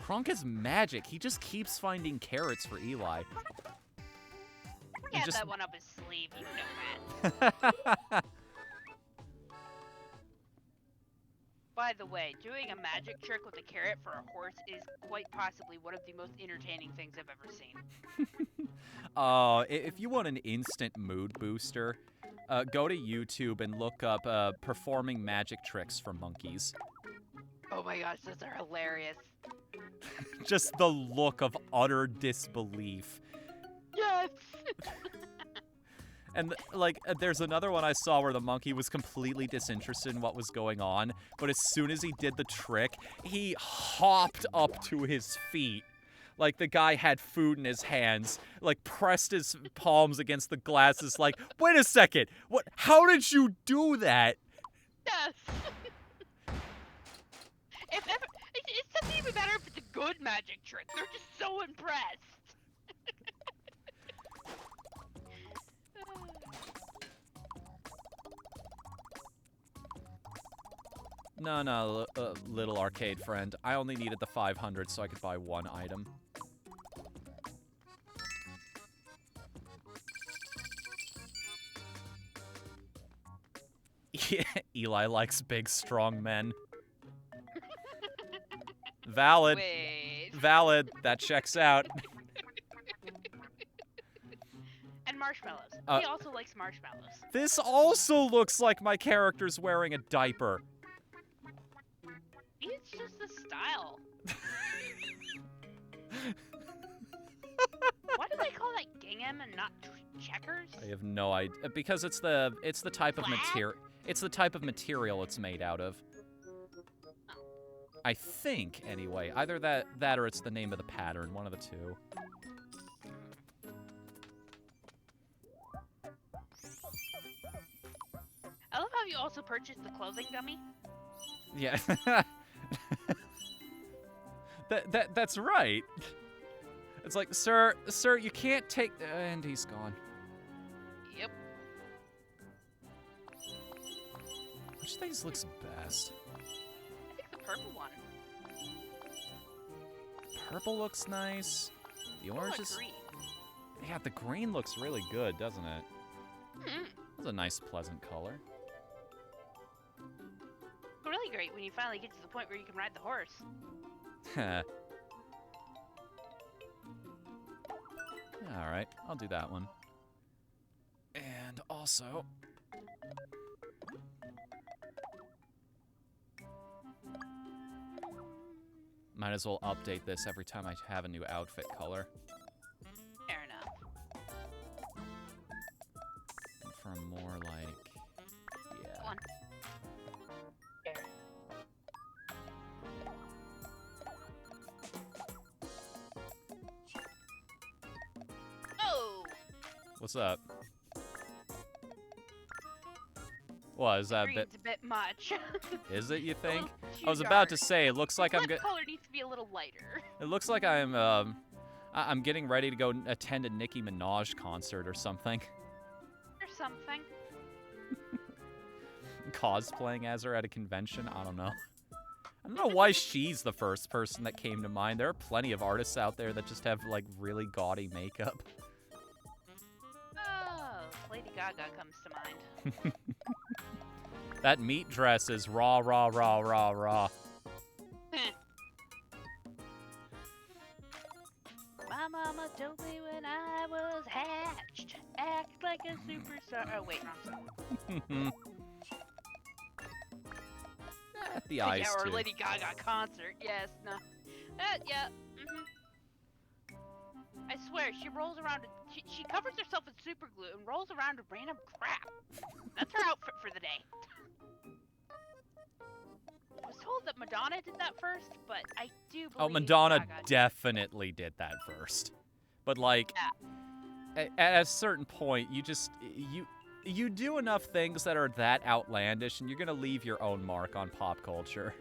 S1: Kronk is magic. He just keeps finding carrots for Eli.
S2: He had
S1: just...
S2: that one up his sleeve. You know that. By the way, doing a magic trick with a carrot for a horse is quite possibly one of the most entertaining things I've ever seen.
S1: If you want an instant mood booster, go to YouTube and look up performing magic tricks for monkeys.
S2: Oh my gosh, those are hilarious.
S1: Just the look of utter disbelief.
S2: Yes!
S1: And, there's another one I saw where the monkey was completely disinterested in what was going on, but as soon as he did the trick, he hopped up to his feet. Like, the guy had food in his hands, pressed his palms against the glasses, wait a second, what? How did you do that?
S2: Yes! It doesn't even matter if it's a good magic trick. They're just so impressed.
S1: No, little arcade friend. I only needed the 500 so I could buy one item. Yeah, Eli likes big, strong men. Valid.
S2: Wait.
S1: Valid. That checks out.
S2: And marshmallows. He also likes marshmallows.
S1: This also looks like my character's wearing a diaper.
S2: It's just the style. Why do they call that gingham and not checkers?
S1: I have no idea. Because it's the type of material. It's the type of material it's made out of. I think, anyway. Either that or it's the name of the pattern. One of the two.
S2: I love how you also purchased the clothing dummy.
S1: Yeah. That's right. It's like, sir, you can't take... and he's gone.
S2: Yep.
S1: Which things looks best?
S2: I think the purple one.
S1: Purple looks nice. The
S2: I
S1: orange
S2: like
S1: is...
S2: green.
S1: Yeah, the green looks really good, doesn't it?
S2: Mm-hmm.
S1: That's a nice, pleasant color.
S2: Really great when you finally get to the point where you can ride the horse.
S1: Alright, I'll do that one. And also... might as well update this every time I have a new outfit color.
S2: Fair enough.
S1: For more like... yeah.
S2: One.
S1: What's up? What, is that a bit...
S2: Green's a bit much.
S1: Is it, you
S2: A
S1: think?
S2: little
S1: I was
S2: too
S1: about to
S2: dark.
S1: say, it looks like I'm
S2: Lip color needs to be a little lighter.
S1: It looks like I'm getting ready to go attend a Nicki Minaj concert or something.
S2: Or something.
S1: Cosplaying as her at a convention? I don't know. I don't know why she's the first person that came to mind. There are plenty of artists out there that just have, like, really gaudy makeup.
S2: Oh, Lady Gaga comes to mind.
S1: That meat dress is raw, raw, raw, raw, raw.
S2: My mama told me when I was hatched, act like a superstar. Oh, wait, wrong song.
S1: The eyes,
S2: Yeah, or
S1: too.
S2: Lady Gaga concert. Yes, no. Yeah. I swear, she rolls around. She covers herself in super glue and rolls around in random crap. That's her outfit for the day. I was told that Madonna did that first, but I do believe
S1: Oh, Madonna
S2: Gaga did.
S1: definitely did that first. But, like, at a certain point, you do enough things that are that outlandish, and you're gonna leave your own mark on pop culture.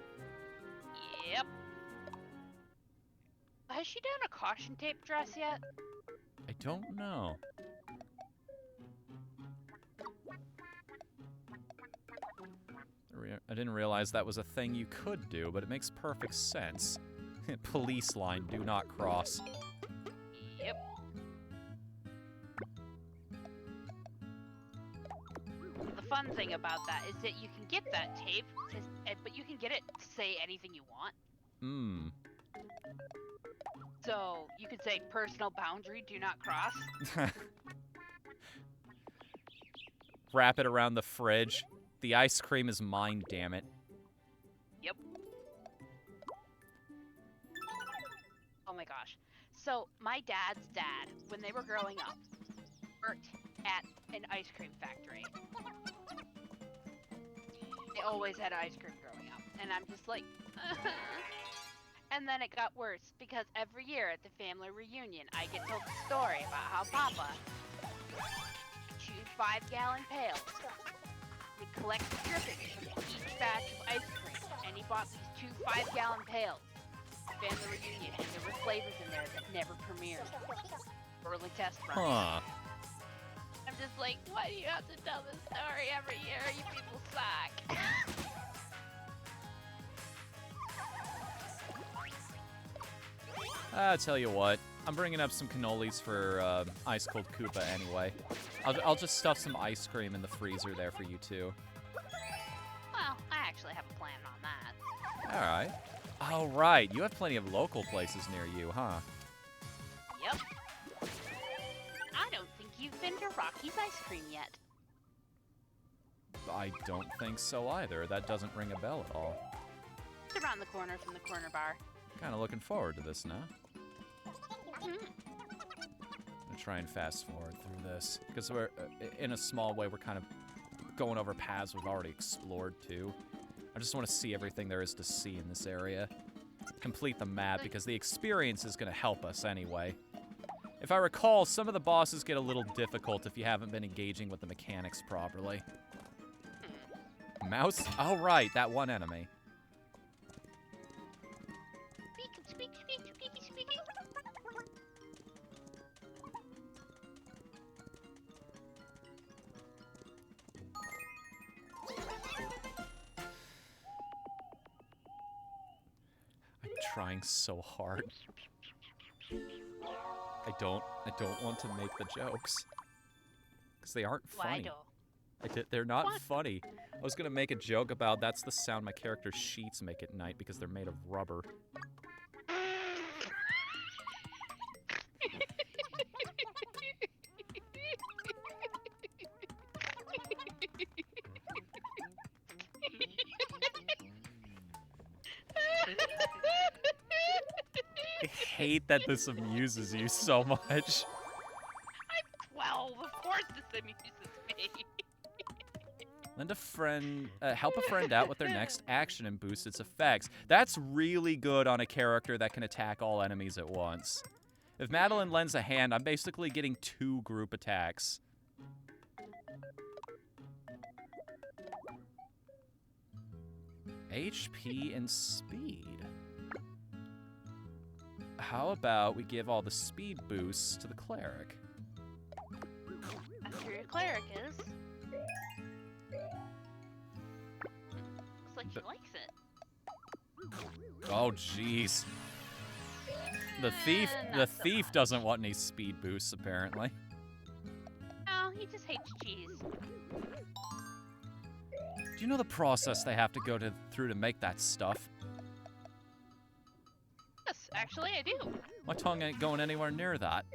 S2: Yep. Has she done a caution tape dress yet?
S1: I don't know. I didn't realize that was a thing you could do, but it makes perfect sense. Police line, do not cross.
S2: Yep. The fun thing about that is that you can get that tape, but you can get it to say anything you want.
S1: Hmm.
S2: So you could say personal boundary, do not cross.
S1: Wrap it around the fridge. The ice cream is mine, damn it.
S2: Yep. Oh my gosh. So my dad's dad, when they were growing up, worked at an ice cream factory. They always had ice cream growing up. And I'm just like, And then it got worse because every year at the family reunion, I get told the story about how Papa chewed 5-gallon pails. He collected drippings from each batch of ice cream, and he bought these 2 5-gallon pails. Family reunion, and there were flavors in there that never premiered. Early test run.
S1: Huh.
S2: I'm just like, why do you have to tell this story every year? You people suck.
S1: I'll tell you what. I'm bringing up some cannolis for Ice Cold Koopa anyway. I'll just stuff some ice cream in the freezer there for you two.
S2: Well, I actually have a plan on that.
S1: All right. Oh, right. You have plenty of local places near you, huh?
S2: Yep. I don't think you've been to Rocky's Ice Cream yet.
S1: I don't think so either. That doesn't ring a bell at all.
S2: It's around the corner from the corner bar.
S1: Kind of looking forward to this now.
S2: Mhm.
S1: I'm gonna try and fast forward through this because we're, in a small way, we're kind of going over paths we've already explored too. I just want to see everything there is to see in this area. Complete the map because the experience is gonna help us anyway. If I recall, some of the bosses get a little difficult if you haven't been engaging with the mechanics properly. Mouse? Oh, right, that one enemy.
S2: Squeak, squeak, squeaky, squeaky.
S1: I'm trying so hard. I don't want to make the jokes. Because they aren't funny. They're not
S2: What?
S1: funny. I was gonna make a joke about that's the sound my character's sheets make at night because they're made of rubber. I hate that this amuses you so much.
S2: I'm 12. Of course this amuses me.
S1: Lend a friend, help a friend out with their next action and boost its effects. That's really good on a character that can attack all enemies at once. If Madeline lends a hand, I'm basically getting 2 group attacks. HP and speed. How about we give all the speed boosts to the cleric?
S2: That's who your cleric is. Looks like she likes it.
S1: Oh, jeez. The
S2: Not so
S1: thief
S2: much.
S1: doesn't want any speed boosts, apparently.
S2: No, he just hates cheese.
S1: Do you know the process they have to go through to make that stuff?
S2: Yes, actually, I do.
S1: My tongue ain't going anywhere near that.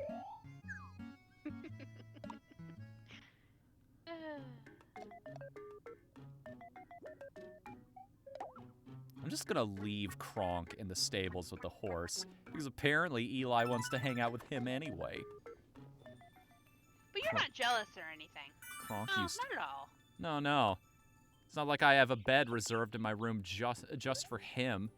S1: I'm just gonna leave Kronk in the stables with the horse, because apparently Eli wants to hang out with him anyway.
S2: But you're not jealous or anything.
S1: Kronk
S2: No,
S1: used
S2: not at all.
S1: No. It's not like I have a bed reserved in my room just for him.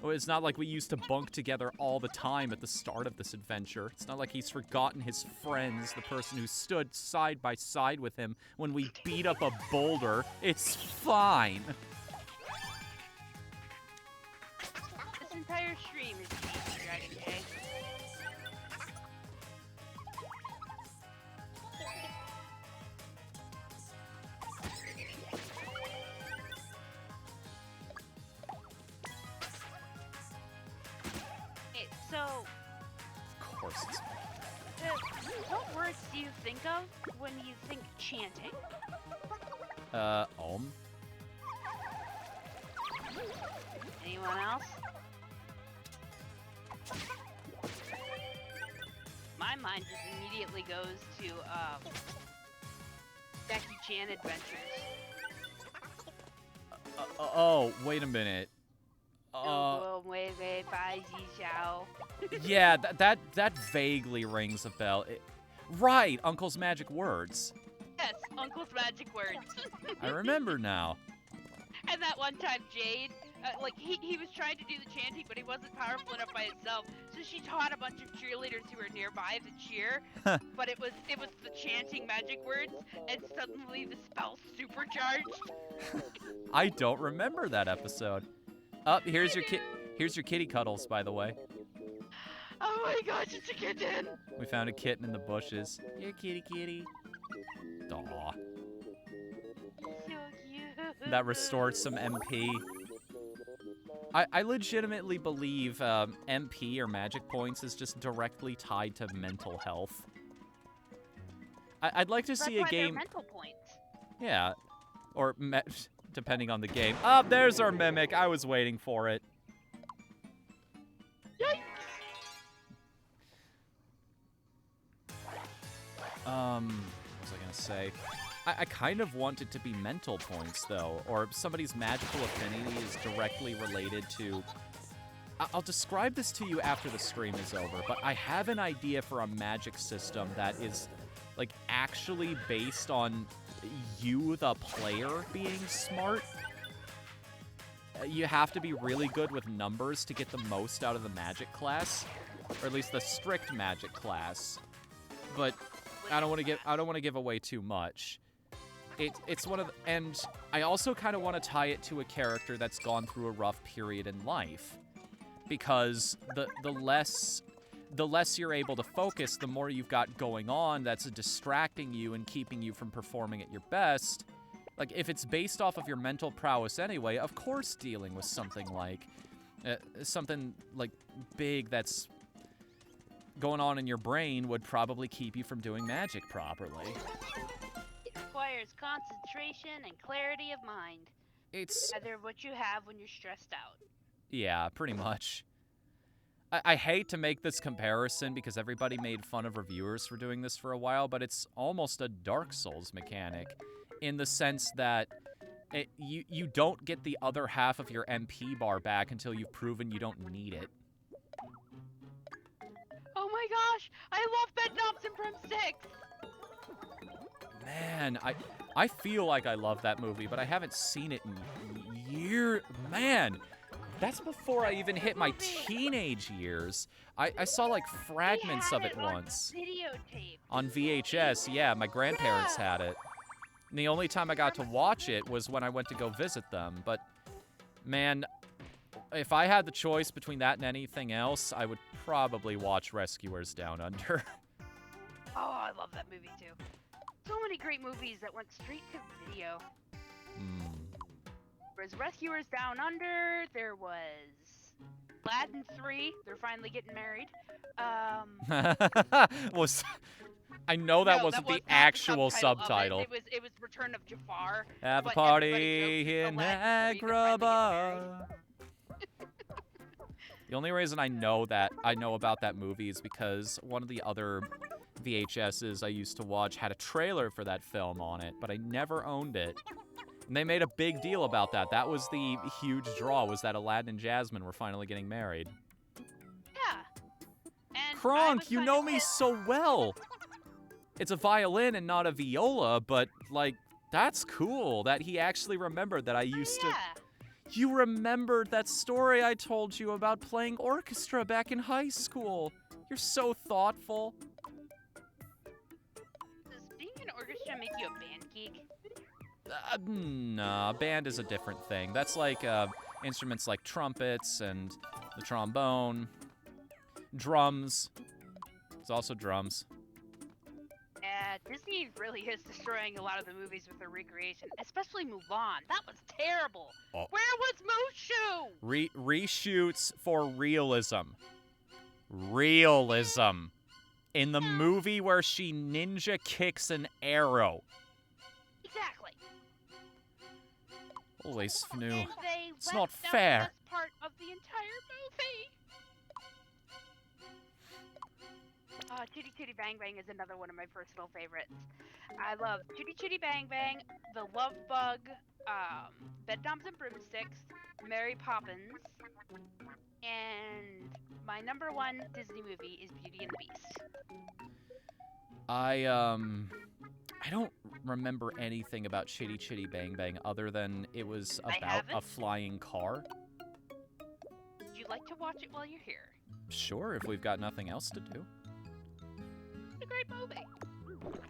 S1: Oh, it's not like we used to bunk together all the time at the start of this adventure. It's not like he's forgotten his friends, the person who stood side by side with him when we beat up a boulder. It's fine.
S2: This entire stream is Cheese Dragon Day. Okay, so,
S1: Of course it's...
S2: what words do you think of when you think chanting? Anyone else? My mind just immediately goes to, Becky Chan Adventures.
S1: Oh, wait a minute. Yeah, that vaguely rings a bell. Right, Uncle's magic words.
S2: Yes, Uncle's magic words.
S1: I remember now.
S2: And that one time Jade, he was trying to do the chanting, but he wasn't powerful enough by himself. So she taught a bunch of cheerleaders who were nearby the cheer, but it was the chanting magic words, and suddenly the spell supercharged.
S1: I don't remember that episode. Here's your kitty cuddles, by the way.
S2: Oh my gosh, it's a kitten!
S1: We found a kitten in the bushes. Here, kitty. Aw.
S2: So cute.
S1: That restored some MP. I legitimately believe MP or magic points is just directly tied to mental health. I'd like to see a
S2: That's why they're
S1: game.
S2: mental points.
S1: Yeah, or depending on the game. There's our mimic. I was waiting for it.
S2: Yikes!
S1: What was I gonna say? I kind of want it to be mental points, though, or somebody's magical affinity is directly related to... I'll describe this to you after the stream is over, but I have an idea for a magic system that is, like, actually based on you, the player, being smart. You have to be really good with numbers to get the most out of the magic class, or at least the strict magic class. But I don't want to give away too much. It's one of the, and I also kind of want to tie it to a character that's gone through a rough period in life, because the less you're able to focus, the more you've got going on that's distracting you and keeping you from performing at your best. Like, if it's based off of your mental prowess anyway, of course dealing with something like big that's going on in your brain would probably keep you from doing magic properly.
S2: It requires concentration and clarity of mind.
S1: It's...
S2: Either what you have when you're stressed out.
S1: Yeah, pretty much. I hate to make this comparison because everybody made fun of reviewers for doing this for a while, but it's almost a Dark Souls mechanic in the sense that you don't get the other half of your MP bar back until you've proven you don't need it.
S2: Oh my gosh! I love Bed Knobs in Prim 6!
S1: Man, I feel like I love that movie, but I haven't seen it in years. Man, That's before I even hit my teenage years. I saw like fragments of it once.
S2: Videotape.
S1: On VHS, yeah, my grandparents had it. And the only time I got to watch it was when I went to go visit them. But, man, if I had the choice between that and anything else, I would probably watch Rescuers Down Under.
S2: Oh, I love that movie too. So many great movies that went straight to video. There was Rescuers Down Under, there was Aladdin 3, they're finally getting married.
S1: I know that
S2: No,
S1: wasn't
S2: was
S1: the
S2: not
S1: actual
S2: of
S1: subtitle.
S2: It was Return of Jafar.
S1: Have a
S2: but
S1: party
S2: everybody
S1: in
S2: jokes Aladdin 3, they're finally getting
S1: Agrabah. The only reason I know about that movie is because one of the other VHSs I used to watch had a trailer for that film on it, but I never owned it. And they made a big deal about that. That was the huge draw, was that Aladdin and Jasmine were finally getting married.
S2: Yeah. And
S1: Kronk, you know me so well. It's a violin and not a viola, but, like, that's cool that he actually remembered that I used to... You remembered that story I told you about playing orchestra back in high school. You're so thoughtful.
S2: Does being in an orchestra make you a band geek?
S1: Nah, band is a different thing. That's like instruments like trumpets and the trombone, drums. There's also drums.
S2: Yeah, Disney really is destroying a lot of the movies with their recreation, especially Mulan. That was terrible.
S1: Oh.
S2: Where was Mushu?
S1: Reshoots for realism. Realism. In the movie where she ninja kicks an arrow.
S2: Exactly.
S1: Holy snoo.
S2: And they
S1: It's
S2: left
S1: not
S2: out
S1: fair.
S2: the best part of the entire movie. Chitty Chitty Bang Bang is another one of my personal favorites. I love Chitty Chitty Bang Bang, The Love Bug, Bedknobs and Broomsticks, Mary Poppins, and my number one Disney movie is Beauty and the Beast.
S1: I don't remember anything about Chitty Chitty Bang Bang other than it was about a flying car.
S2: Would you like to watch it while you're here?
S1: Sure, if we've got nothing else to do.
S2: It's a great movie.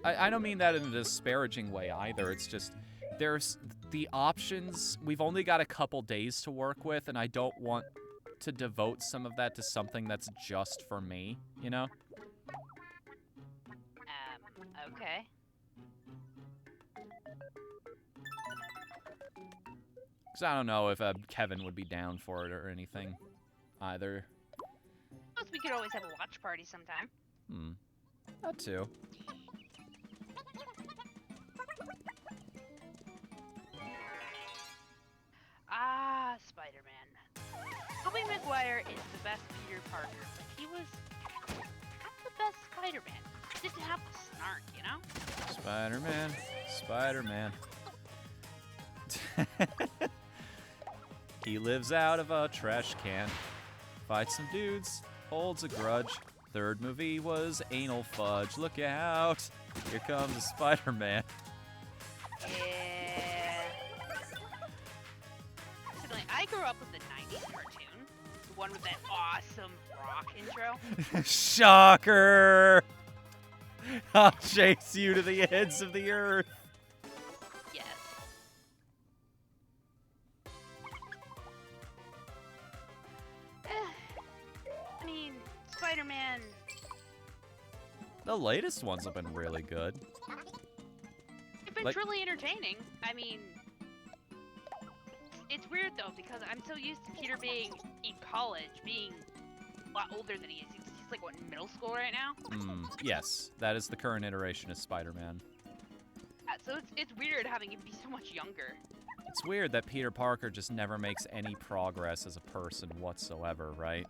S1: I don't mean that in a disparaging way either. It's just there's the options. We've only got a couple days to work with, and I don't want to devote some of that to something that's just for me, you know?
S2: Okay.
S1: Because I don't know if Kevin would be down for it or anything either.
S2: Plus, we could always have a watch party sometime.
S1: That too.
S2: Spider-Man. Tobey Maguire is the best Peter Parker, but he was not the best Spider-Man. He didn't have the snark, you know?
S1: Spider-Man. Spider-Man. He lives out of a trash can. Fights some dudes. Holds a grudge. Third movie was Anal Fudge. Look out. Here comes Spider-Man.
S2: Yeah. Certainly, I grew up with the 90s cartoon. The one with that awesome rock intro.
S1: Shocker! I'll chase you to the ends of the earth.
S2: Yes. I mean, Spider-Man...
S1: The latest ones have been really good.
S2: They've been truly entertaining. I mean... It's weird, though, because I'm so used to Peter being in college, being a lot older than he is. He's like, what, in middle school right now?
S1: Yes, that is the current iteration of Spider-Man.
S2: Yeah, so it's weird having him be so much younger.
S1: It's weird that Peter Parker just never makes any progress as a person whatsoever, right?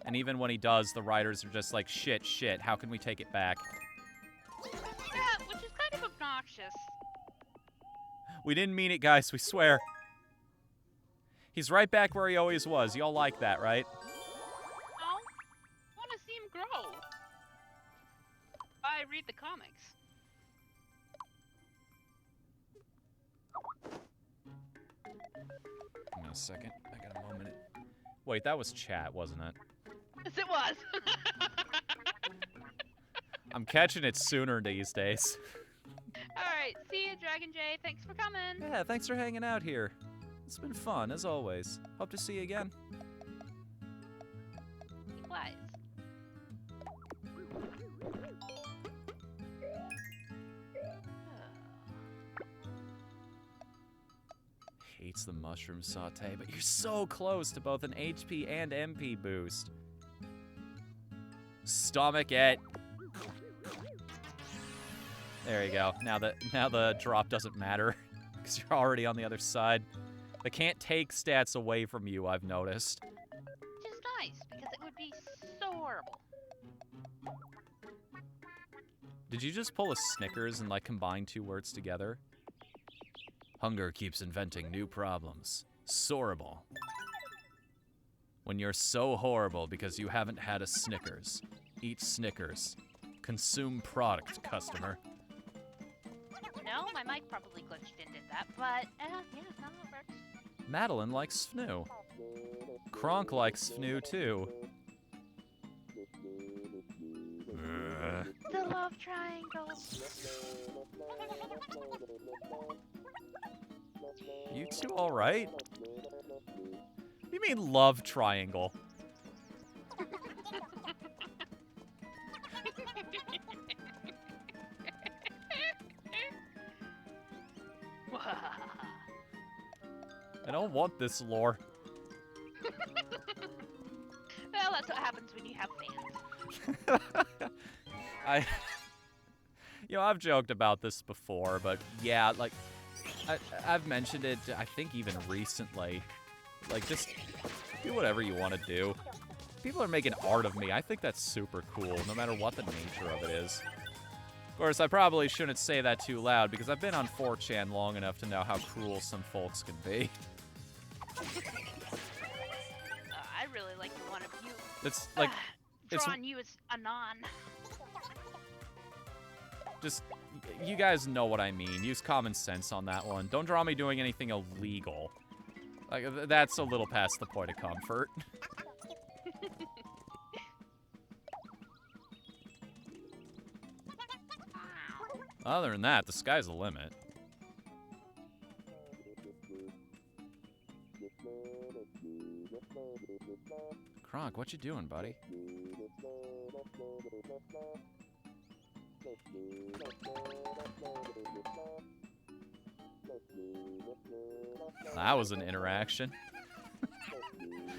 S1: And even when he does, the writers are just like, shit, how can we take it back?
S2: Yeah, which is kind of obnoxious.
S1: We didn't mean it, guys, we swear. He's right back where he always was. Y'all like that, right?
S2: Oh, want to see him grow. I read the comics.
S1: Hang on a second. I got a moment. Wait, that was chat, wasn't it?
S2: Yes, it was.
S1: I'm catching it sooner these days.
S2: Alright, see you, Dragon J. Thanks for coming.
S1: Yeah, thanks for hanging out here. It's been fun, as always. Hope to see you again.
S2: Wise.
S1: Hates the mushroom saute, but you're so close to both an HP and MP boost. Stomach it. There you go. Now the drop doesn't matter because you're already on the other side. They can't take stats away from you, I've noticed.
S2: Which is nice, because it would be so horrible.
S1: Did you just pull a Snickers and, like, combine two words together? Hunger keeps inventing new problems. Sorrible. When you're so horrible because you haven't had a Snickers. Eat Snickers. Consume product, customer.
S2: No, my mic probably glitched and did that, but, yeah, no, it works.
S1: Madeline likes Fnu. Kronk likes Fnu, too.
S2: The love triangle.
S1: You two alright? What do you mean love triangle? I don't want this lore.
S2: Well, that's what happens when you have fans.
S1: I've joked about this before, but yeah, like, I've mentioned it, I think even recently. Like, just do whatever you want to do. People are making art of me. I think that's super cool, no matter what the nature of it is. Of course, I probably shouldn't say that too loud, because I've been on 4chan long enough to know how cruel some folks can be.
S2: I really like the one of you.
S1: It's like,
S2: drawing you as Anon.
S1: just, you guys know what I mean. Use common sense on that one. Don't draw me doing anything illegal. Like, that's a little past the point of comfort. Other than that, the sky's the limit. Kronk, what you doing, buddy? That was an interaction.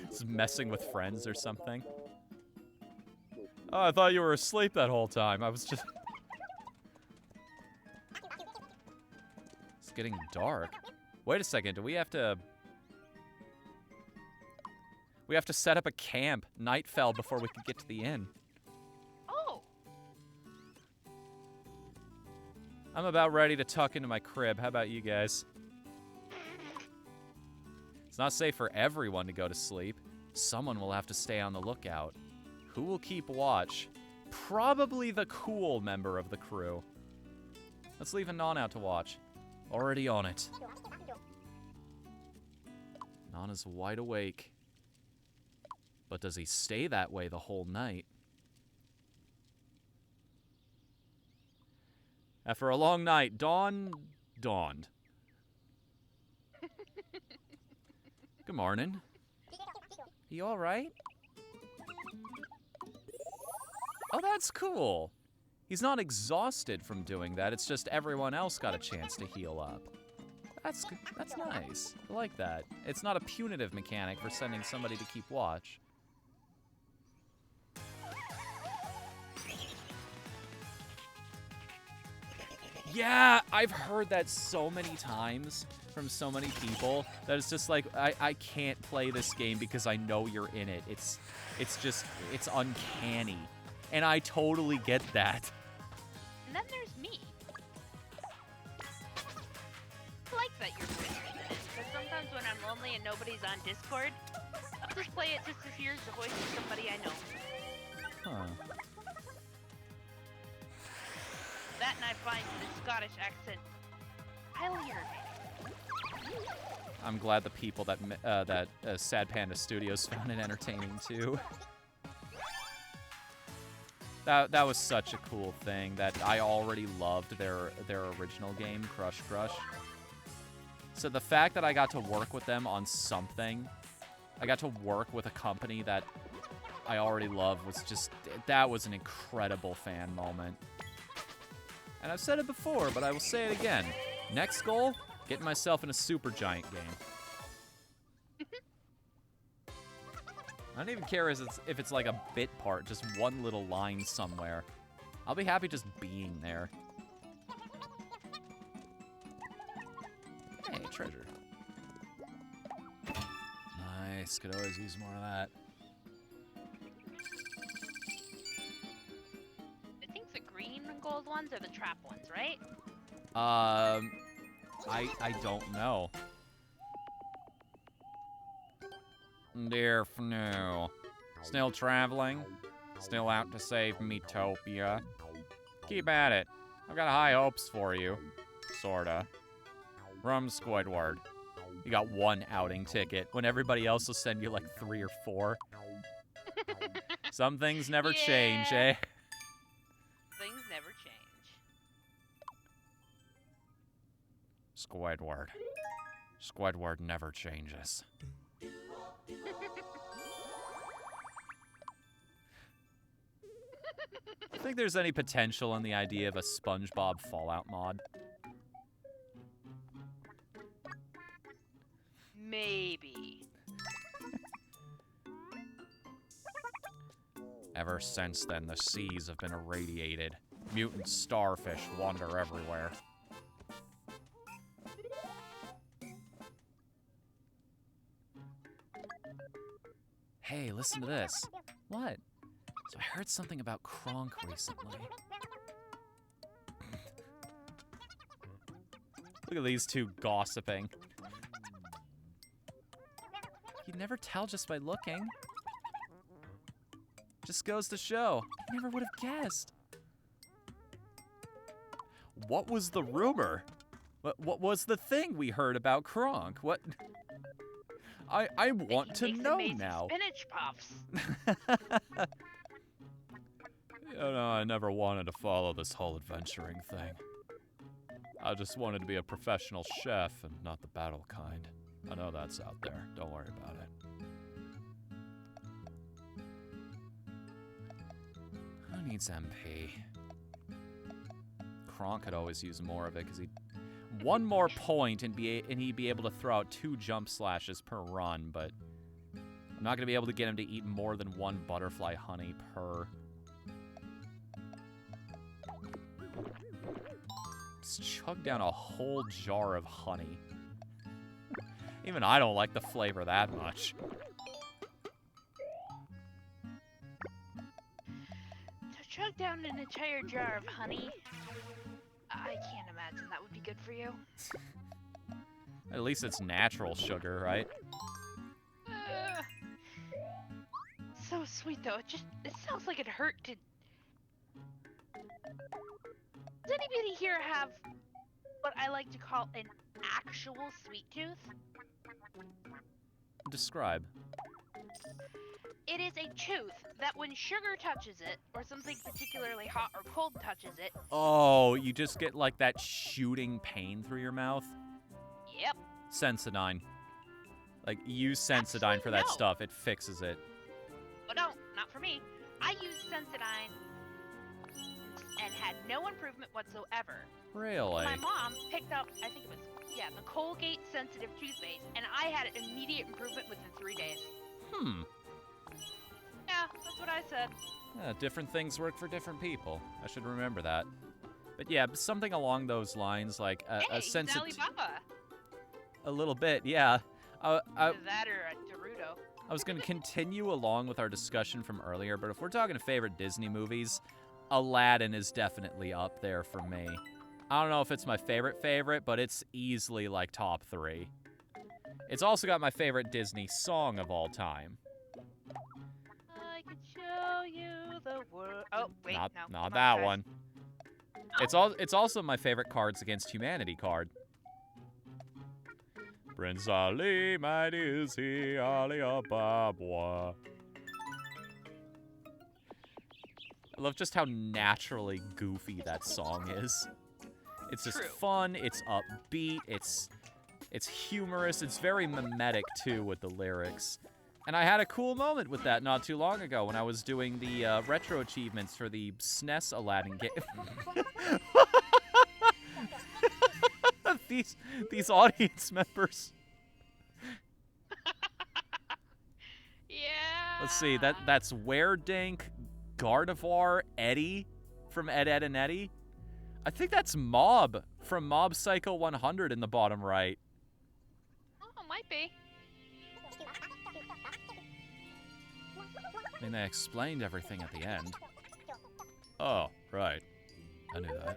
S1: Just messing with friends or something. Oh, I thought you were asleep that whole time. I was just... It's getting dark. Wait a second, do we have to... We have to set up a camp. Night fell before we could get to the inn.
S2: Oh!
S1: I'm about ready to tuck into my crib. How about you guys? It's not safe for everyone to go to sleep. Someone will have to stay on the lookout. Who will keep watch? Probably the cool member of the crew. Let's leave Anon out to watch. Already on it. Anon is wide awake. But does he stay that way the whole night? After a long night, dawned. Good morning. You alright? Oh, that's cool. He's not exhausted from doing that. It's just everyone else got a chance to heal up. That's good. That's nice. I like that. It's not a punitive mechanic for sending somebody to keep watch. Yeah, I've heard that so many times from so many people that it's just like, I can't play this game because I know you're in it. It's uncanny. And I totally get that.
S2: And then there's me. I like that you're interested in it, because sometimes when I'm lonely and nobody's on Discord, I'll just play it just to hear the voice of somebody I know.
S1: Huh.
S2: That and I find the Scottish accent highly irritating.
S1: I'm glad the people that Sad Panda Studios found it entertaining too. That was such a cool thing that I already loved their original game, Crush Crush. So the fact that I got to work with them on something, I got to work with a company that I already love, was just, that was an incredible fan moment. And I've said it before, but I will say it again. Next goal, getting myself in a Supergiant game. I don't even care if it's like a bit part, just one little line somewhere. I'll be happy just being there. Hey, treasure. Nice, could always use more of that.
S2: I think the green and gold ones are the trap ones, right?
S1: I don't know. Dear Fnu, still traveling? Still out to save Miitopia? Keep at it. I've got high hopes for you. Sorta. From Squidward. You got one outing ticket when everybody else will send you like 3 or 4. Some things never change, eh?
S2: Things never change.
S1: Squidward. Squidward never changes. Think there's any potential in the idea of a SpongeBob Fallout mod?
S2: Maybe.
S1: Ever since then, the seas have been irradiated. Mutant starfish wander everywhere. Hey, listen to this. What? So I heard something about Kronk recently. Look at these two gossiping. You'd never tell just by looking. Just goes to show. I never would have guessed. What was the rumor? What was the thing we heard about Kronk? What? I want to know now.
S2: Spinach puffs.
S1: You know, I never wanted to follow this whole adventuring thing. I just wanted to be a professional chef and not the battle kind. I know that's out there. Don't worry about it. Who needs MP? Kronk could always use more of it because he'd one more point and he'd be able to throw out 2 jump slashes per run, but I'm not gonna be able to get him to eat more than 1 butterfly honey per. Just chug down a whole jar of honey. Even I don't like the flavor that much.
S2: To chug down an entire jar of honey, I can't imagine that would be good for you.
S1: At least it's natural sugar, right?
S2: So sweet though. It sounds like it hurt to. Does anybody here have what I like to call an actual sweet tooth?
S1: Describe.
S2: It is a tooth that when sugar touches it, or something particularly hot or cold touches it.
S1: Oh, you just get like that shooting pain through your mouth?
S2: Yep.
S1: Sensodyne. Like, use Sensodyne for that stuff. It fixes it.
S2: But no, not for me. I used Sensodyne and had no improvement whatsoever.
S1: Really?
S2: My mom picked up, I think it was, the Colgate sensitive toothpaste, and I had immediate improvement within 3 days. Yeah, that's what I said.
S1: Yeah, different things work for different people. I should remember that. But yeah, something along those lines, like a sense of
S2: Alibaba.
S1: A little bit, yeah.
S2: Either that or a Gerudo.
S1: I was going to continue along with our discussion from earlier, but if we're talking favorite Disney movies, Aladdin is definitely up there for me. I don't know if it's my favorite, but it's easily like top 3. It's also got my favorite Disney song of all time.
S2: I could show you the world. Oh, wait,
S1: not that one. It's also my favorite Cards Against Humanity card. Prince Ali, mighty is he, Ali Ababwa. I love just how naturally goofy that song is. It's just
S2: True.
S1: fun, it's upbeat, it's humorous, it's very mimetic too with the lyrics. And I had a cool moment with that not too long ago when I was doing the retro achievements for the SNES Aladdin game. These audience members.
S2: Yeah.
S1: Let's see, that's Weredink, Gardevoir, Eddie from Ed, Edd and Eddy. I think that's Mob from Mob Psycho 100 in the bottom right.
S2: Oh, might be.
S1: I mean, they explained everything at the end. Oh, right. I knew that.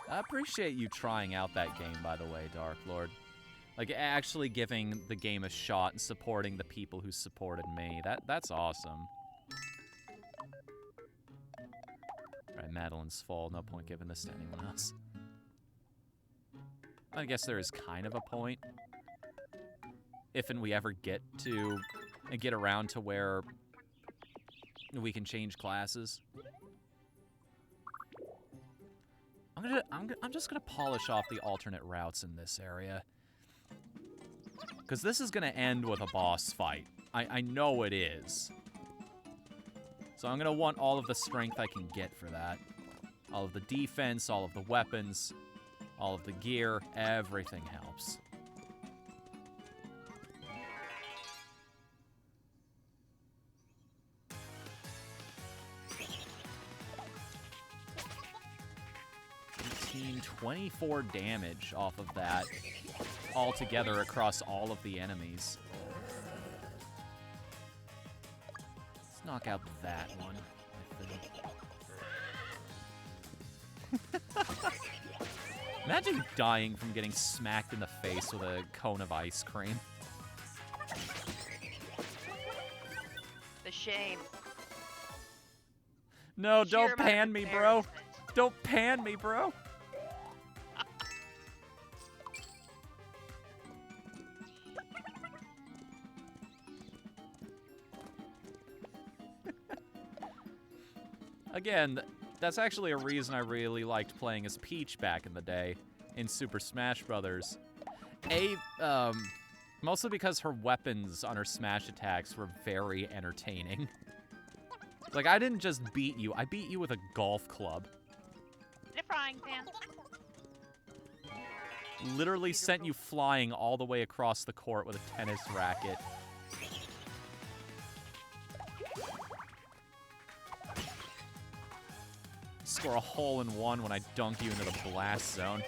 S1: I appreciate you trying out that game, by the way, Dark Lord. Like, actually giving the game a shot and supporting the people who supported me. That's awesome. Alright, Madeline's Fall. No point giving this to anyone else. I guess there is kind of a point. If and we ever get around to where we can change classes. I'm just gonna polish off the alternate routes in this area. Because this is gonna end with a boss fight. I know it is. So I'm gonna want all of the strength I can get for that. All of the defense, all of the weapons, all of the gear, everything helps. $24 damage off of that altogether across all of the enemies. Let's knock out that one, I think. Imagine dying from getting smacked in the face with a cone of ice cream.
S2: The shame.
S1: No,
S2: Sheer
S1: don't
S2: amount of
S1: pan me, bro.
S2: embarrassment.
S1: Don't pan me, bro. Again, that's actually a reason I really liked playing as Peach back in the day in Super Smash Brothers. Mostly because her weapons on her smash attacks were very entertaining. Like, I didn't just beat you, I beat you with a golf club.
S2: In a frying pan.
S1: Literally sent you flying all the way across the court with a tennis racket. Score a hole-in-one when I dunk you into the blast zone.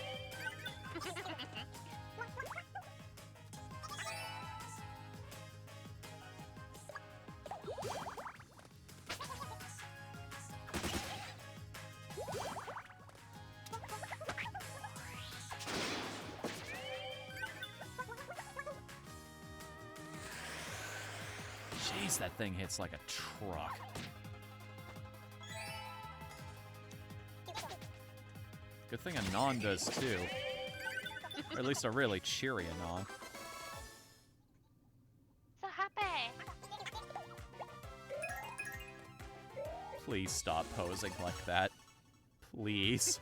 S1: Jeez, that thing hits like a truck. Good thing Anon does too. Or at least a really cheery Anon.
S2: So happy.
S1: Please stop posing like that. Please.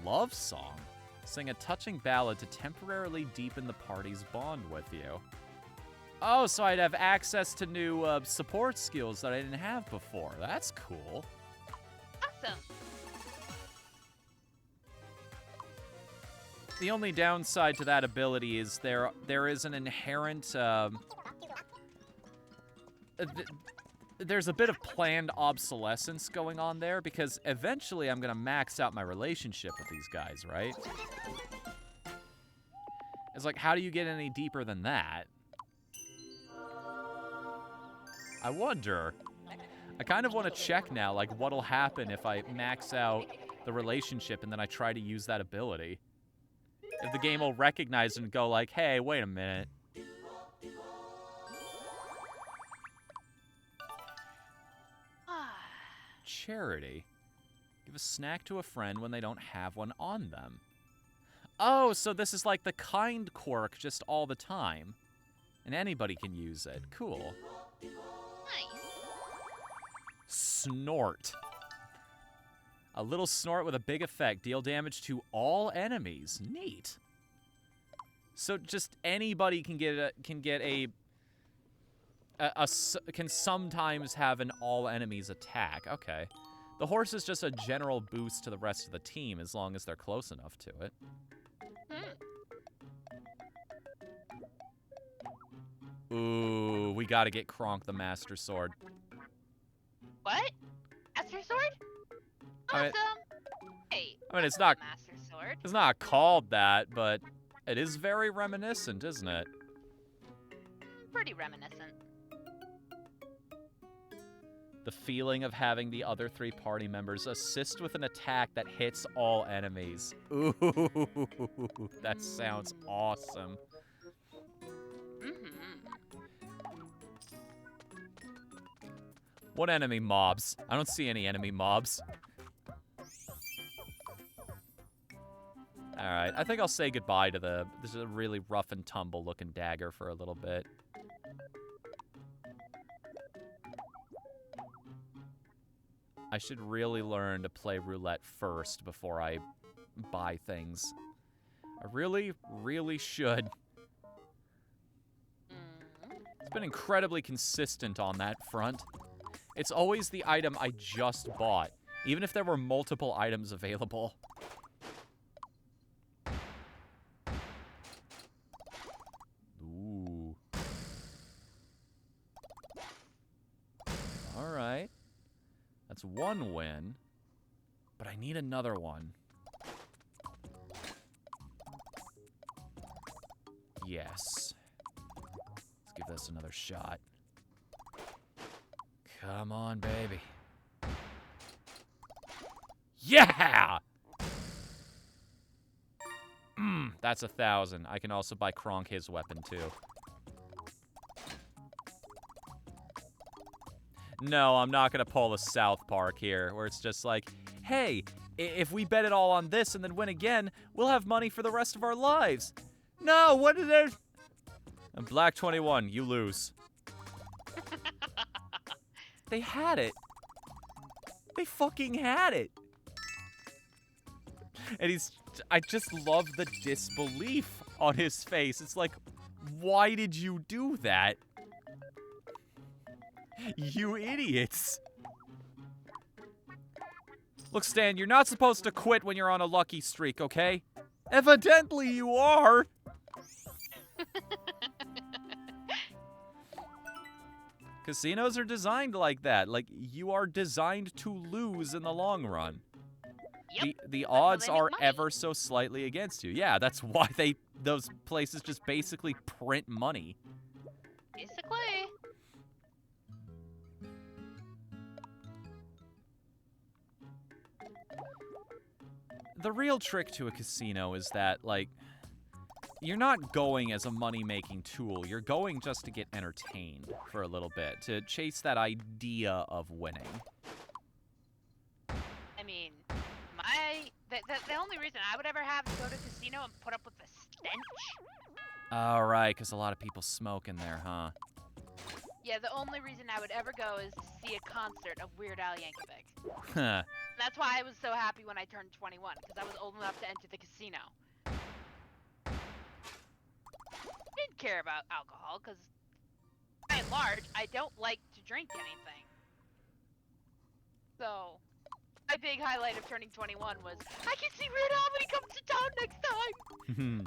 S1: Love song. Sing a touching ballad to temporarily deepen the party's bond with you. Oh, so I'd have access to new support skills that I didn't have before. That's cool.
S2: Awesome.
S1: The only downside to that ability is there is an inherent... there's a bit of planned obsolescence going on there, because eventually I'm going to max out my relationship with these guys, right? It's like, how do you get any deeper than that? I wonder. I kind of want to check now, like, what'll happen if I max out the relationship and then I try to use that ability. If the game will recognize it and go like, hey, wait a minute. charity. Give a snack to a friend when they don't have one on them. Oh, so this is like the kind quirk just all the time. And anybody can use it. Cool.
S2: Nice.
S1: Snort. A little snort with a big effect. Deal damage to all enemies. Neat. So just anybody can can sometimes have an all enemies attack. Okay. The horse is just a general boost to the rest of the team as long as they're close enough to it. Ooh, we gotta get Kronk the Master Sword.
S2: What? Master Sword?
S1: I
S2: Awesome.
S1: mean-
S2: Hey.
S1: I mean, it's
S2: that's
S1: not-
S2: a Master Sword.
S1: It's not called that, but it is very reminiscent, isn't it?
S2: Pretty reminiscent.
S1: The feeling of having the other 3 party members assist with an attack that hits all enemies. Ooh, that sounds awesome. What enemy mobs? I don't see any enemy mobs. Alright, I think I'll say goodbye to this is a really rough and tumble looking dagger for a little bit. I should really learn to play roulette first before I buy things. I really, really should. It's been incredibly consistent on that front. It's always the item I just bought, even if there were multiple items available. Ooh. Alright. That's 1 win. But I need another one. Yes. Let's give this another shot. Come on, baby. Yeah! That's 1,000. I can also buy Kronk his weapon, too. No, I'm not gonna pull a South Park here, where it's just like, hey, if we bet it all on this and then win again, we'll have money for the rest of our lives. No, what is there? And Black 21, you lose. They had it. They fucking had it. And I just love the disbelief on his face. It's like, why did you do that? You idiots. Look, Stan, you're not supposed to quit when you're on a lucky streak, okay? Evidently you are. Casinos are designed like that. Like, you are designed to lose in the long run.
S2: Yep.
S1: The
S2: why
S1: odds
S2: they make
S1: are
S2: money.
S1: ever so slightly against you. Yeah, that's why those places just basically print money.
S2: Basically.
S1: The real trick to a casino is that, like, you're not going as a money-making tool. You're going just to get entertained for a little bit, to chase that idea of winning.
S2: I mean, the only reason I would ever have to go to a casino and put up with the stench.
S1: All right, because a lot of people smoke in there, huh?
S2: Yeah, the only reason I would ever go is to see a concert of Weird Al Yankovic.
S1: Huh.
S2: That's why I was so happy when I turned 21, because I was old enough to enter the casino. I didn't care about alcohol, because by and large, I don't like to drink anything. So, my big highlight of turning 21 was, I can see Weird Al when he comes to town next time!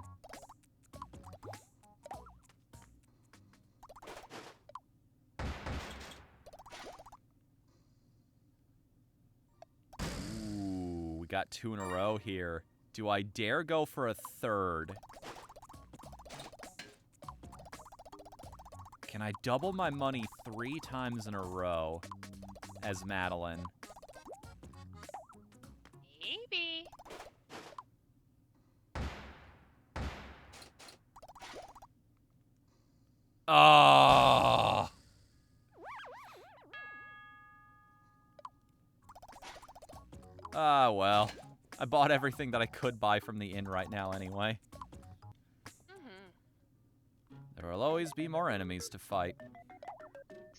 S1: Ooh, we got 2 in a row here. Do I dare go for a third? Can I double my money 3 times in a row as Madeline?
S2: Maybe.
S1: Oh. well. I bought everything that I could buy from the inn right now anyway. There will always be more enemies to fight.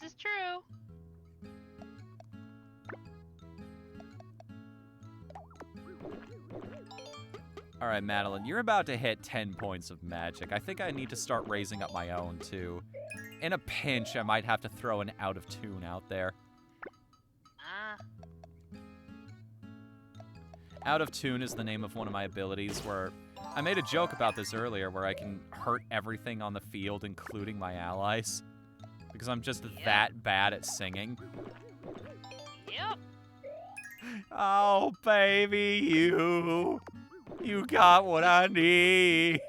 S2: This is true.
S1: Alright, Madeline, you're about to hit 10 points of magic. I think I need to start raising up my own, too. In a pinch, I might have to throw an out of tune out there. Out of tune is the name of one of my abilities where... I made a joke about this earlier, where I can hurt everything on the field, including my allies. Because I'm just that bad at singing.
S2: Yep.
S1: Oh, baby, you got what I need.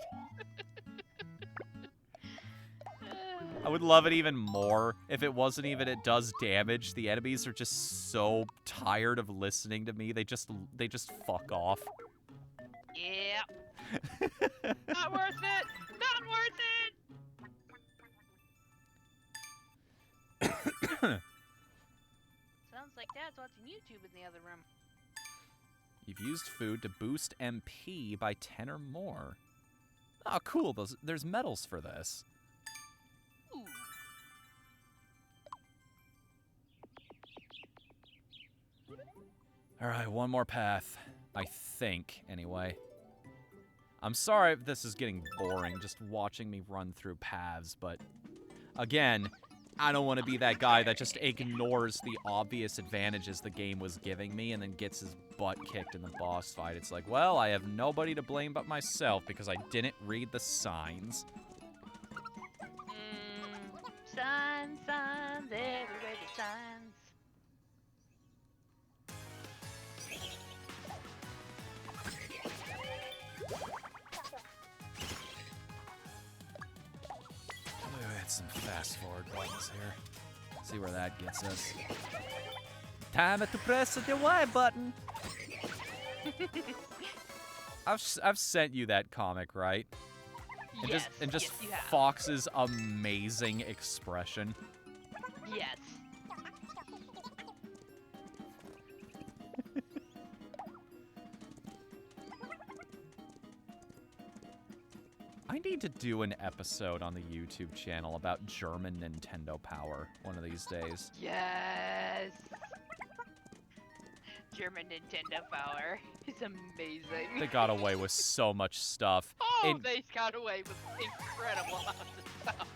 S1: I would love it even more if it wasn't even it does damage. The enemies are just so tired of listening to me. They just fuck off.
S2: Yep. Not worth it. Not worth it. Sounds like Dad's watching YouTube in the other room.
S1: You've used food to boost MP by 10 or more. Oh, cool. There's medals for this.
S2: Ooh.
S1: Alright, one more path. I think, anyway. I'm sorry if this is getting boring, just watching me run through paths, but... Again, I don't want to be that guy that just ignores the obvious advantages the game was giving me and then gets his butt kicked in the boss fight. It's like, well, I have nobody to blame but myself because I didn't read the signs.
S2: Signs, everywhere the signs.
S1: Hit some fast forward buttons here. See where that gets us. Time to press the Y button. I've sent you that comic, right? And
S2: Yes.
S1: just
S2: yes, you have.
S1: Fox's amazing expression.
S2: Yes.
S1: I need to do an episode on the YouTube channel about German Nintendo power one of these days.
S2: Yes. German Nintendo power is amazing.
S1: They got away with so much stuff.
S2: They got away with incredible amounts of stuff.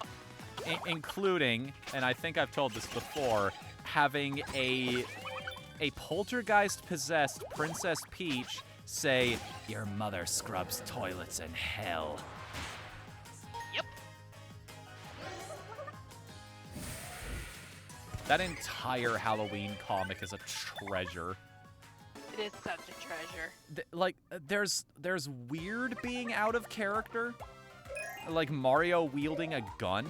S1: Including, and I think I've told this before, having a poltergeist-possessed Princess Peach say, "Your mother scrubs toilets in hell."
S2: Yep.
S1: That entire Halloween comic is a treasure.
S2: It is such a treasure.
S1: There's weird being out of character, like Mario wielding a gun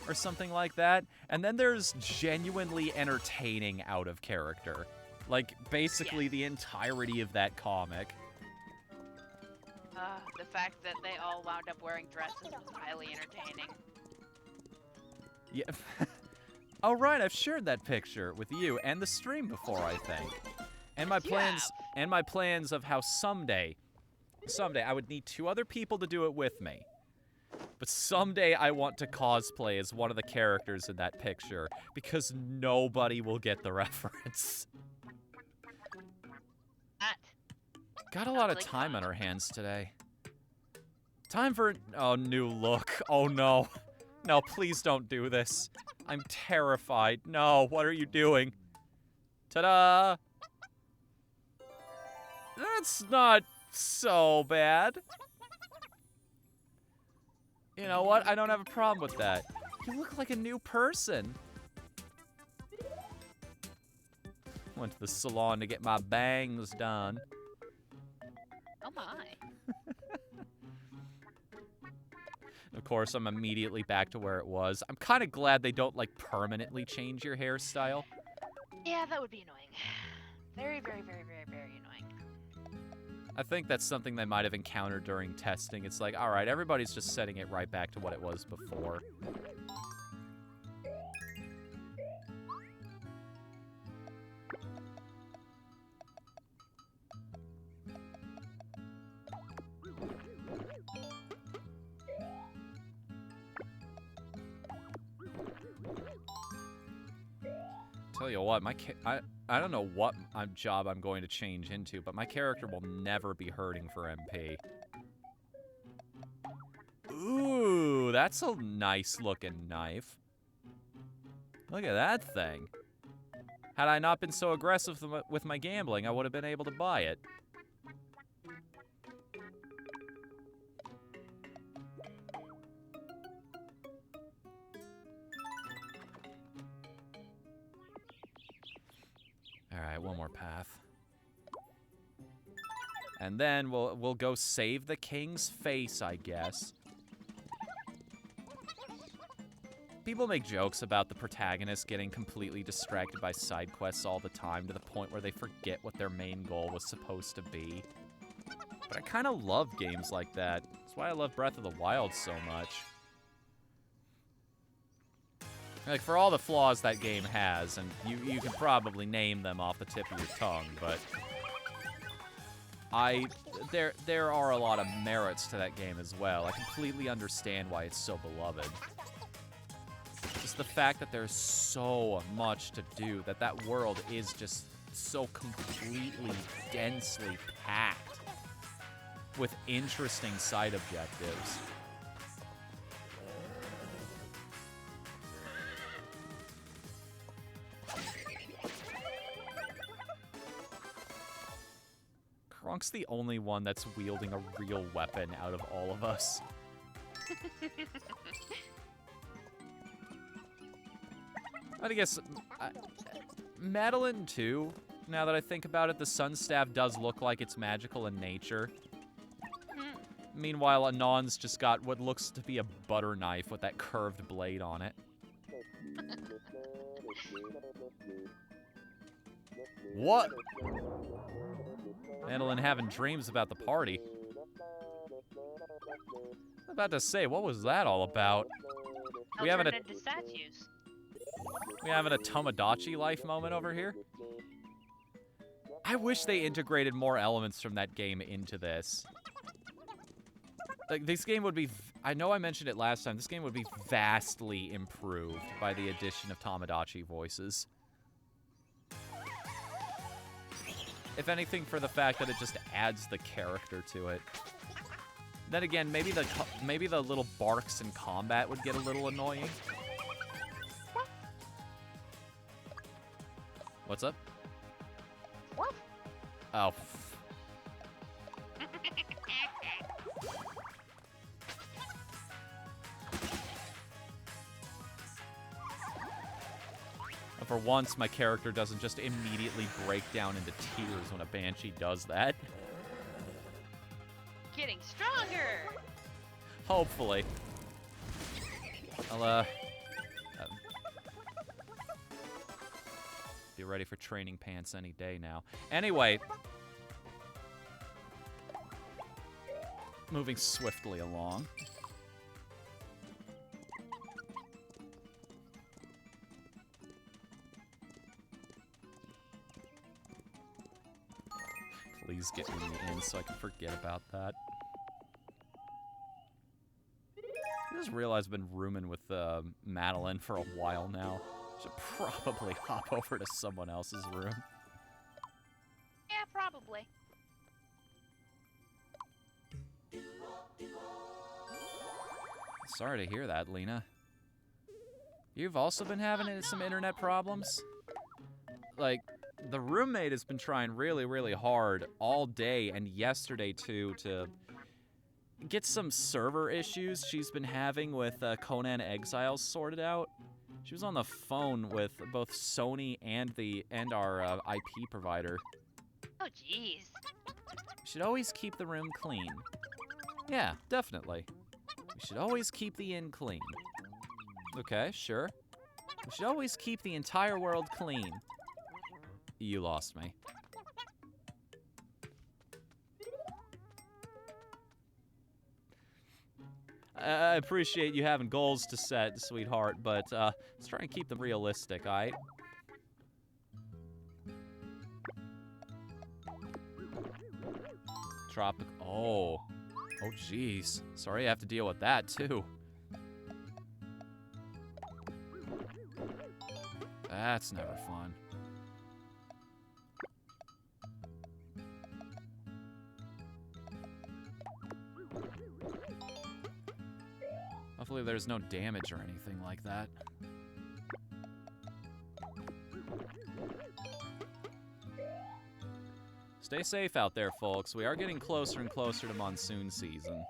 S1: or something like that, and then there's genuinely entertaining out of character, like basically the entirety of that comic.
S2: The fact that they all wound up wearing dresses was highly entertaining.
S1: Yeah. Oh right, I've shared that picture with you and the stream before, I think. And my plans of how someday I would need 2 other people to do it with me. But someday I want to cosplay as one of the characters in that picture because nobody will get the reference. Got a lot of time on our hands today. Time for new look. Oh no. No, please don't do this. I'm terrified. No, what are you doing? Ta-da! That's not so bad. You know what? I don't have a problem with that. You look like a new person. Went to the salon to get my bangs done.
S2: Oh my.
S1: Of course, I'm immediately back to where it was. I'm kind of glad they don't, like, permanently change your hairstyle.
S2: Yeah, that would be annoying. Very, very, very, very, very annoying.
S1: I think that's something they might have encountered during testing. It's like, all right, everybody's just setting it right back to what it was before. Tell you what, I don't know what job I'm going to change into, but my character will never be hurting for MP. Ooh, that's a nice looking knife. Look at that thing. Had I not been so aggressive with my gambling, I would have been able to buy it. Alright, one more path. And then we'll go save the king's face, I guess. People make jokes about the protagonist getting completely distracted by side quests all the time to the point where they forget what their main goal was supposed to be. But I kind of love games like that. That's why I love Breath of the Wild so much. Like, for all the flaws that game has, and you can probably name them off the tip of your tongue, but there are a lot of merits to that game as well. I completely understand why it's so beloved. Just the fact that there's so much to do, that world is just so completely, densely packed with interesting side objectives. Kronk's the only one that's wielding a real weapon out of all of us. I guess Madeline too. Now that I think about it, the sun staff does look like it's magical in nature. Meanwhile, Anon's just got what looks to be a butter knife with that curved blade on it. What? Madeline having dreams about the party. I'm about to say, what was that all about? We having a
S2: statues.
S1: We having a Tomodachi life moment over here? I wish they integrated more elements from that game into this. Like, this game would be... I know I mentioned it last time. This game would be vastly improved by the addition of Tomodachi voices. If anything, for the fact that it just adds the character to it. Then again, maybe the little barks in combat would get a little annoying. What's up?
S2: What?
S1: Oh. For once, my character doesn't just immediately break down into tears when a banshee does that.
S2: Getting stronger!
S1: Hopefully. I'll, be ready for training pants any day now. Anyway. Moving swiftly along. Please get me in so I can forget about that. I just realized I've been rooming with Madeline for a while now. Should probably hop over to someone else's room.
S2: Yeah, probably.
S1: Sorry to hear that, Lena. You've also been having some internet problems? Like, the roommate has been trying really, really hard all day and yesterday, too, to get some server issues she's been having with Conan Exiles sorted out. She was on the phone with both Sony and our IP provider.
S2: Oh, jeez.
S1: We should always keep the room clean. Yeah, definitely. We should always keep the inn clean. Okay, sure. We should always keep the entire world clean. You lost me. I appreciate you having goals to set, sweetheart, but let's try and keep them realistic, alright? Tropic. Oh, jeez. Sorry I have to deal with that, too. That's never fun. Hopefully there's no damage or anything like that. Stay safe out there, folks. We are getting closer and closer to monsoon season.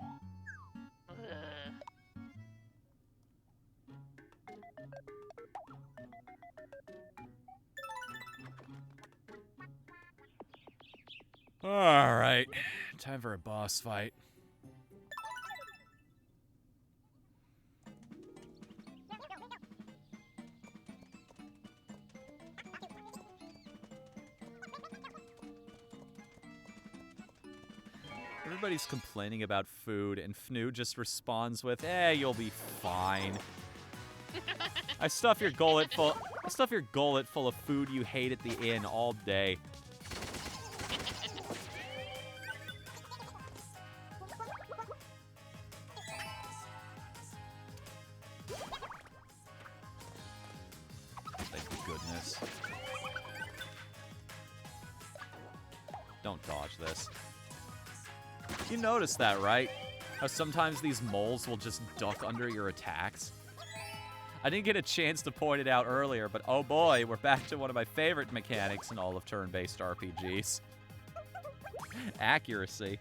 S1: Alright, time for a boss fight. Everybody's complaining about food, and Fnu just responds with, you'll be fine. I stuff your gullet full of food you hate at the inn all day. Thank goodness. Don't dodge this. You noticed that, right? How sometimes these moles will just duck under your attacks? I didn't get a chance to point it out earlier, but oh boy, we're back to one of my favorite mechanics in all of turn-based RPGs. Accuracy.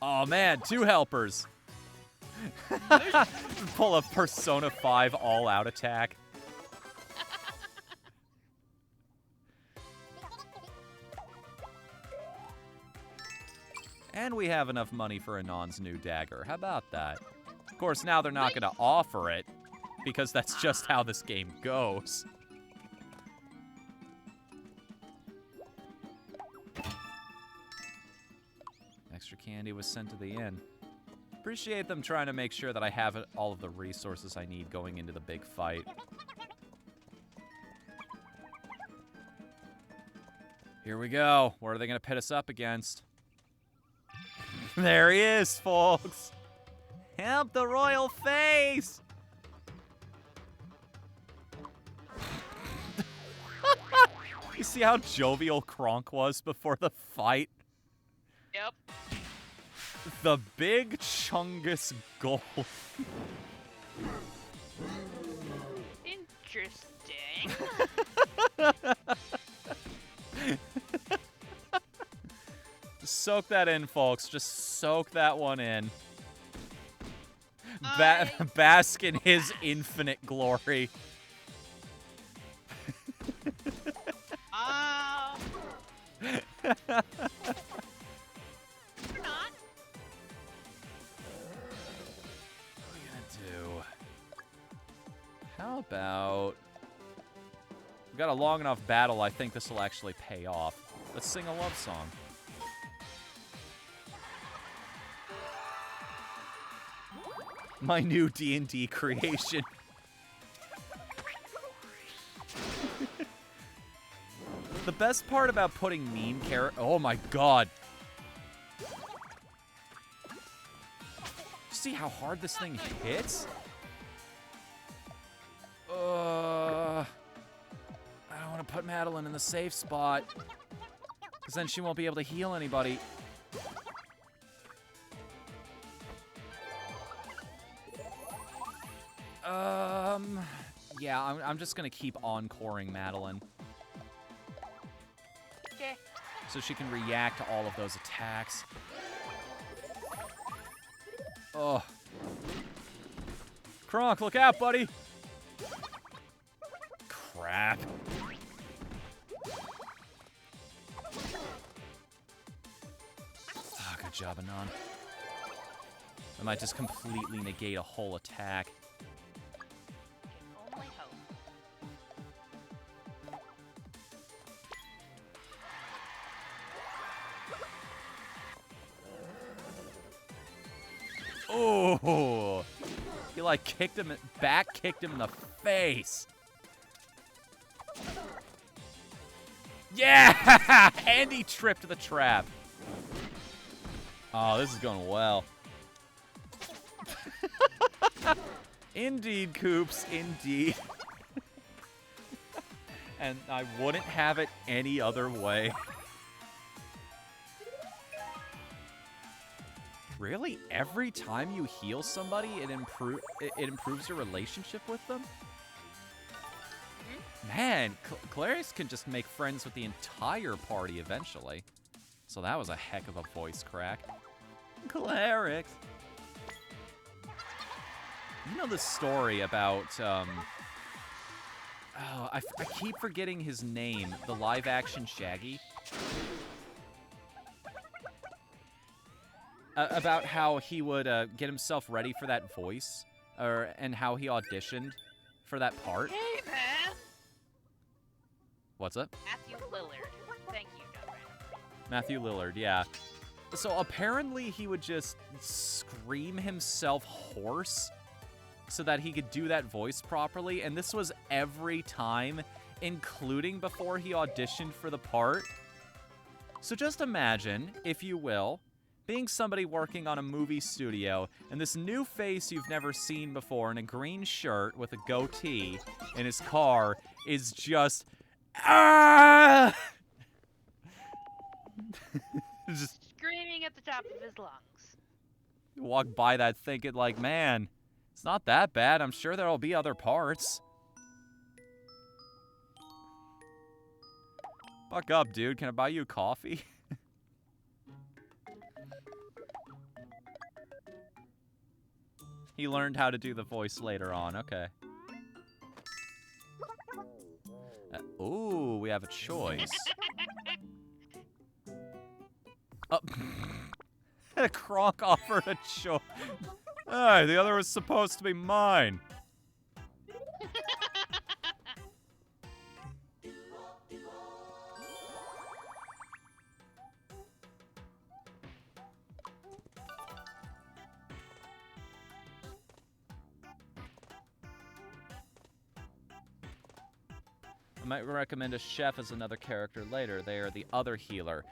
S1: Oh man, 2 helpers. Pull a Persona 5 all-out attack. And we have enough money for Anon's new dagger. How about that? Of course, now they're not going to offer it, because that's just how this game goes. Extra candy was sent to the inn. Appreciate them trying to make sure that I have all of the resources I need going into the big fight. Here we go. What are they going to pit us up against? There he is, folks. Help the royal face. You see how jovial Kronk was before the fight?
S2: Yep.
S1: The big Chungus gold.
S2: Interesting.
S1: Just soak that in, folks. Just soak that one in. Bask in his infinite glory.
S2: You're not.
S1: What are we gonna do? How about... We got a long enough battle, I think this will actually pay off. Let's sing a love song. My new D&D creation. The best part about putting mean characters... Oh my god. See how hard this thing hits? I don't want to put Madeline in the safe spot. Because then she won't be able to heal anybody. Yeah, I'm just gonna keep encoring Madeline.
S2: Okay.
S1: So she can react to all of those attacks. Oh. Kronk, look out, buddy! Crap. Oh, good job, Anon. I might just completely negate a whole attack.
S2: Only hope.
S1: Oh! He like kicked him, kicked him in the face. Yeah! And he tripped the trap. Oh, this is going well. Indeed, Coops, indeed. And I wouldn't have it any other way. Really? Every time you heal somebody, it improves your relationship with them? Man, Clarice can just make friends with the entire party eventually. So that was a heck of a voice crack. Clarice! You know the story about, oh, I keep forgetting his name. The live-action Shaggy? About how he would get himself ready for that voice, and how he auditioned for that part.
S2: Hey, man!
S1: What's up?
S2: Matthew Lillard. Thank you, John.
S1: Matthew Lillard, yeah. So apparently he would just scream himself hoarse so that he could do that voice properly, and this was every time, including before he auditioned for the part. So just imagine, if you will, being somebody working on a movie studio, and this new face you've never seen before in a green shirt with a goatee in his car is just... Ah! Just
S2: Screaming at the top of his lungs.
S1: walk by that thinking like, man, it's not that bad. I'm sure there'll be other parts. Fuck up, dude. Can I buy you a coffee? He learned how to do the voice later on. Okay. Ooh, we have a choice. Oh. Kronk offered a choice. Hey, the other was supposed to be mine. I might recommend a chef as another character later. They are the other healer.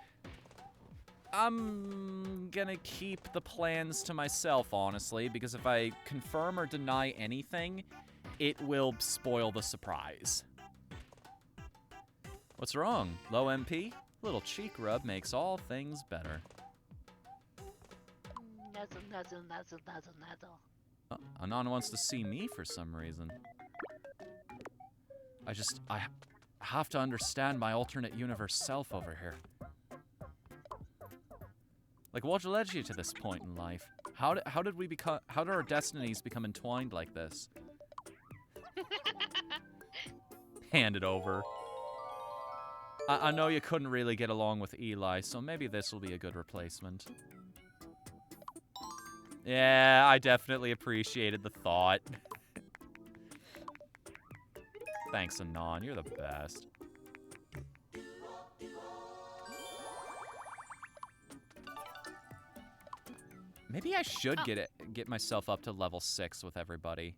S1: I'm gonna keep the plans to myself, honestly, because if I confirm or deny anything, it will spoil the surprise. What's wrong? Low MP? Little cheek rub makes all things better.
S2: Nuzzle, nuzzle, nuzzle, nuzzle, nuzzle.
S1: Anon wants to see me for some reason. I have to understand my alternate universe self over here. Like, what led you to this point in life? How did our destinies become entwined like this? Hand it over. I know you couldn't really get along with Eli, so maybe this will be a good replacement. Yeah, I definitely appreciated the thought. Thanks, Anon. You're the best. Maybe I should get myself up to level 6 with everybody.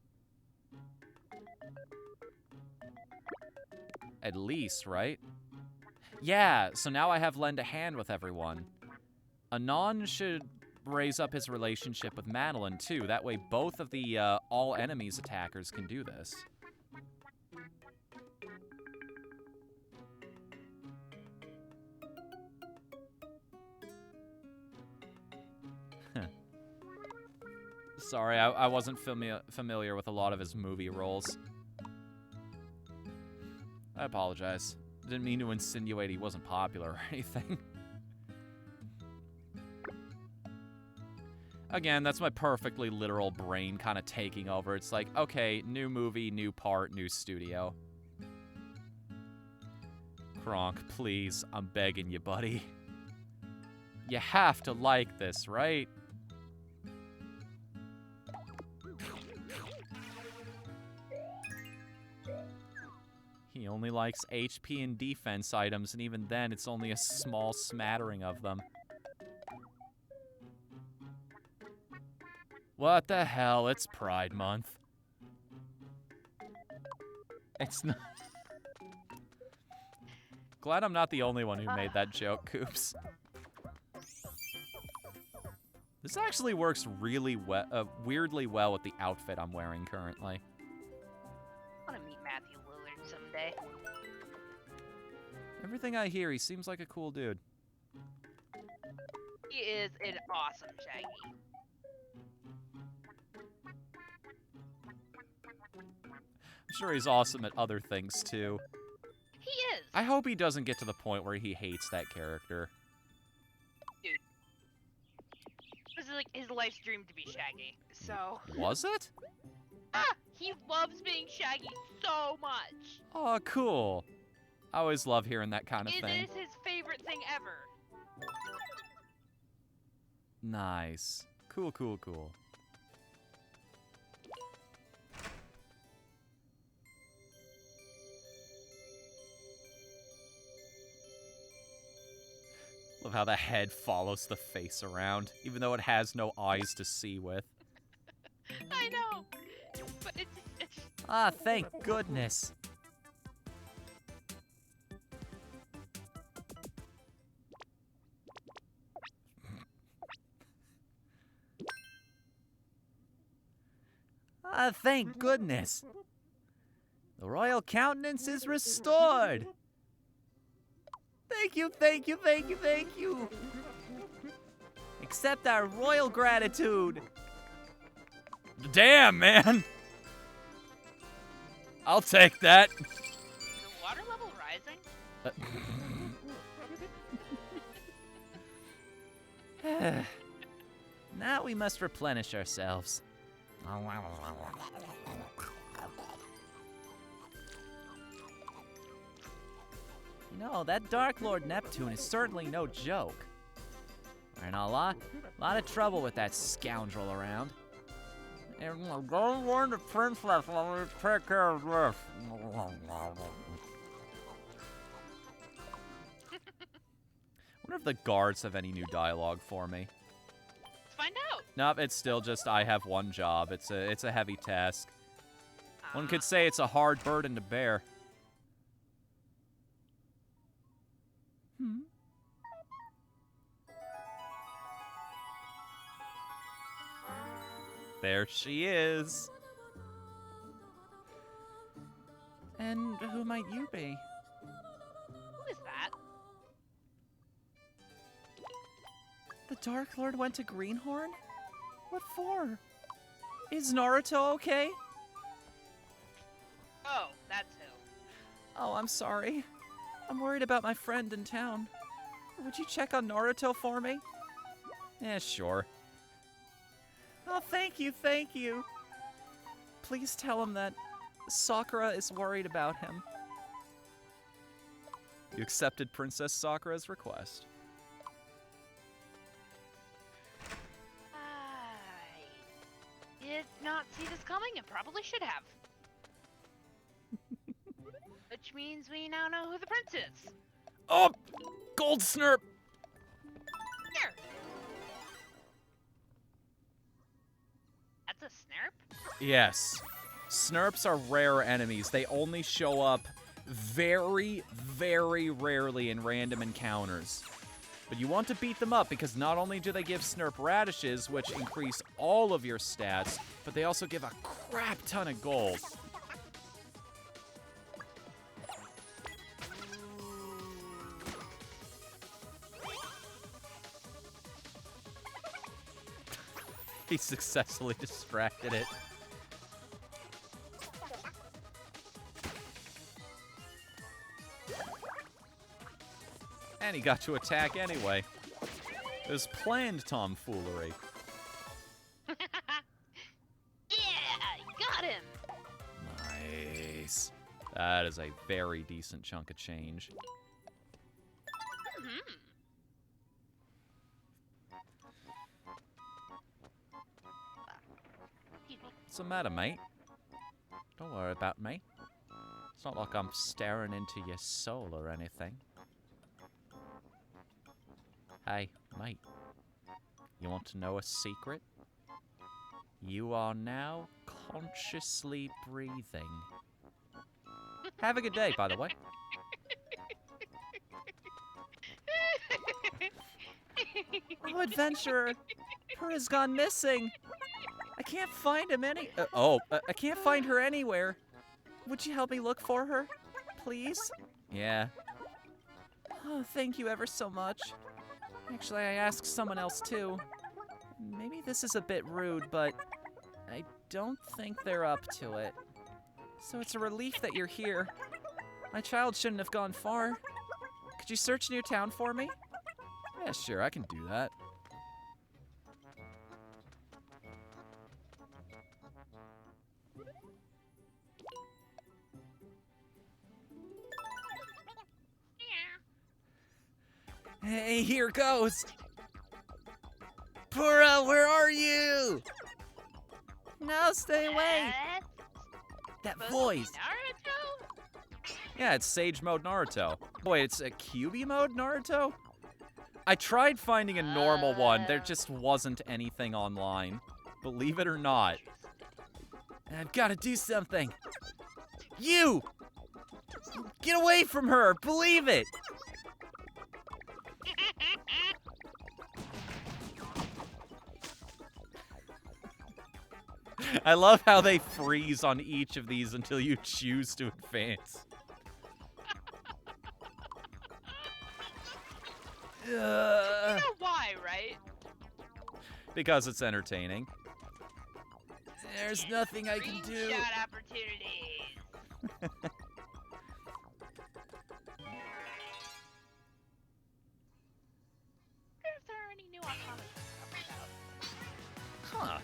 S1: At least, right? Yeah, so now I have lend a hand with everyone. Anon should raise up his relationship with Madeline, too. That way both of the all enemies attackers can do this. Sorry, I wasn't familiar with a lot of his movie roles. I apologize. Didn't mean to insinuate he wasn't popular or anything. Again, that's my perfectly literal brain kind of taking over. It's like, okay, new movie, new part, new studio. Kronk, please, I'm begging you, buddy. You have to like this, right? He only likes HP and defense items, and even then, it's only a small smattering of them. What the hell? It's Pride Month. It's not... Glad I'm not the only one who made that joke, Coops. This actually works really weirdly well with the outfit I'm wearing currently.
S2: I want to meet Matthew Lillard someday.
S1: Everything I hear, he seems like a cool dude.
S2: He is an awesome Shaggy.
S1: I'm sure he's awesome at other things too.
S2: He is.
S1: I hope he doesn't get to the point where he hates that character.
S2: Dude. This is like his life's dream to be Shaggy. So.
S1: Was it?
S2: He loves being Shaggy so much.
S1: Oh, cool. I always love hearing that kind of
S2: It
S1: thing.
S2: is his favorite thing ever.
S1: Nice. Cool, cool, cool. Love how the head follows the face around, even though it has no eyes to see with.
S2: I know. But it's
S5: Ah, thank goodness. Ah, thank goodness. The royal countenance is restored. Thank you, thank you, thank you, thank you. Accept our royal gratitude.
S1: Damn, man! I'll take that.
S2: the water level rising.
S5: Now we must replenish ourselves. You know, that Dark Lord Neptune is certainly no joke. We're in a lot of trouble with that scoundrel around. And go warn the princess while we take care of this.
S1: Wonder if the guards have any new dialogue for me.
S2: Let's find out.
S1: Nope, it's still just I have one job. It's a heavy task. One could say it's a hard burden to bear. There she is.
S5: And who might you be?
S2: Who is that?
S5: The Dark Lord went to Greenhorn? What for? Is Naruto okay?
S2: Oh, that's who.
S5: Oh, I'm sorry. I'm worried about my friend in town. Would you check on Naruto for me?
S1: Yeah, sure.
S5: Oh, thank you, thank you. Please tell him that Sakura is worried about him.
S1: You accepted Princess Sakura's request.
S2: I did not see this coming and probably should have. Which means we now know who the prince is.
S1: Oh! Gold Snurp!
S2: Here. That's a snurp?
S1: Yes. Snurps are rare enemies. They only show up very, very rarely in random encounters. But you want to beat them up because not only do they give Snurp radishes, which increase all of your stats, but they also give a crap ton of gold. He successfully distracted it. And he got to attack anyway. It was planned tomfoolery.
S2: Yeah, got him.
S1: Nice. That is a very decent chunk of change.
S2: Mm-hmm.
S1: What's the matter, mate? Don't worry about me. It's not like I'm staring into your soul or anything. Hey, mate. You want to know a secret? You are now consciously breathing. Have a good day, by the way.
S5: Oh, adventurer. Purah's gone missing. I can't find him I can't find her anywhere. Would you help me look for her, please? Yeah. Oh, thank you ever so much. Actually, I asked someone else too. Maybe this is a bit rude, but I don't think they're up to it. So it's a relief that you're here. My child shouldn't have gone far. Could you search near town for me?
S1: Yeah, sure, I can do that.
S5: Hey, here goes. Purah, where are you? No, stay away. That voice.
S2: Naruto?
S1: Yeah, it's Sage Mode Naruto. Wait, it's a QB Mode Naruto? I tried finding a normal one. There just wasn't anything online. Believe it or not.
S5: I've got to do something. You! Get away from her! Believe it!
S1: I love how they freeze on each of these until you choose to advance.
S2: You know why, right?
S1: Because it's entertaining.
S5: There's nothing I can do.
S2: Shot opportunities. If there are any new automatons coming out.
S1: Huh.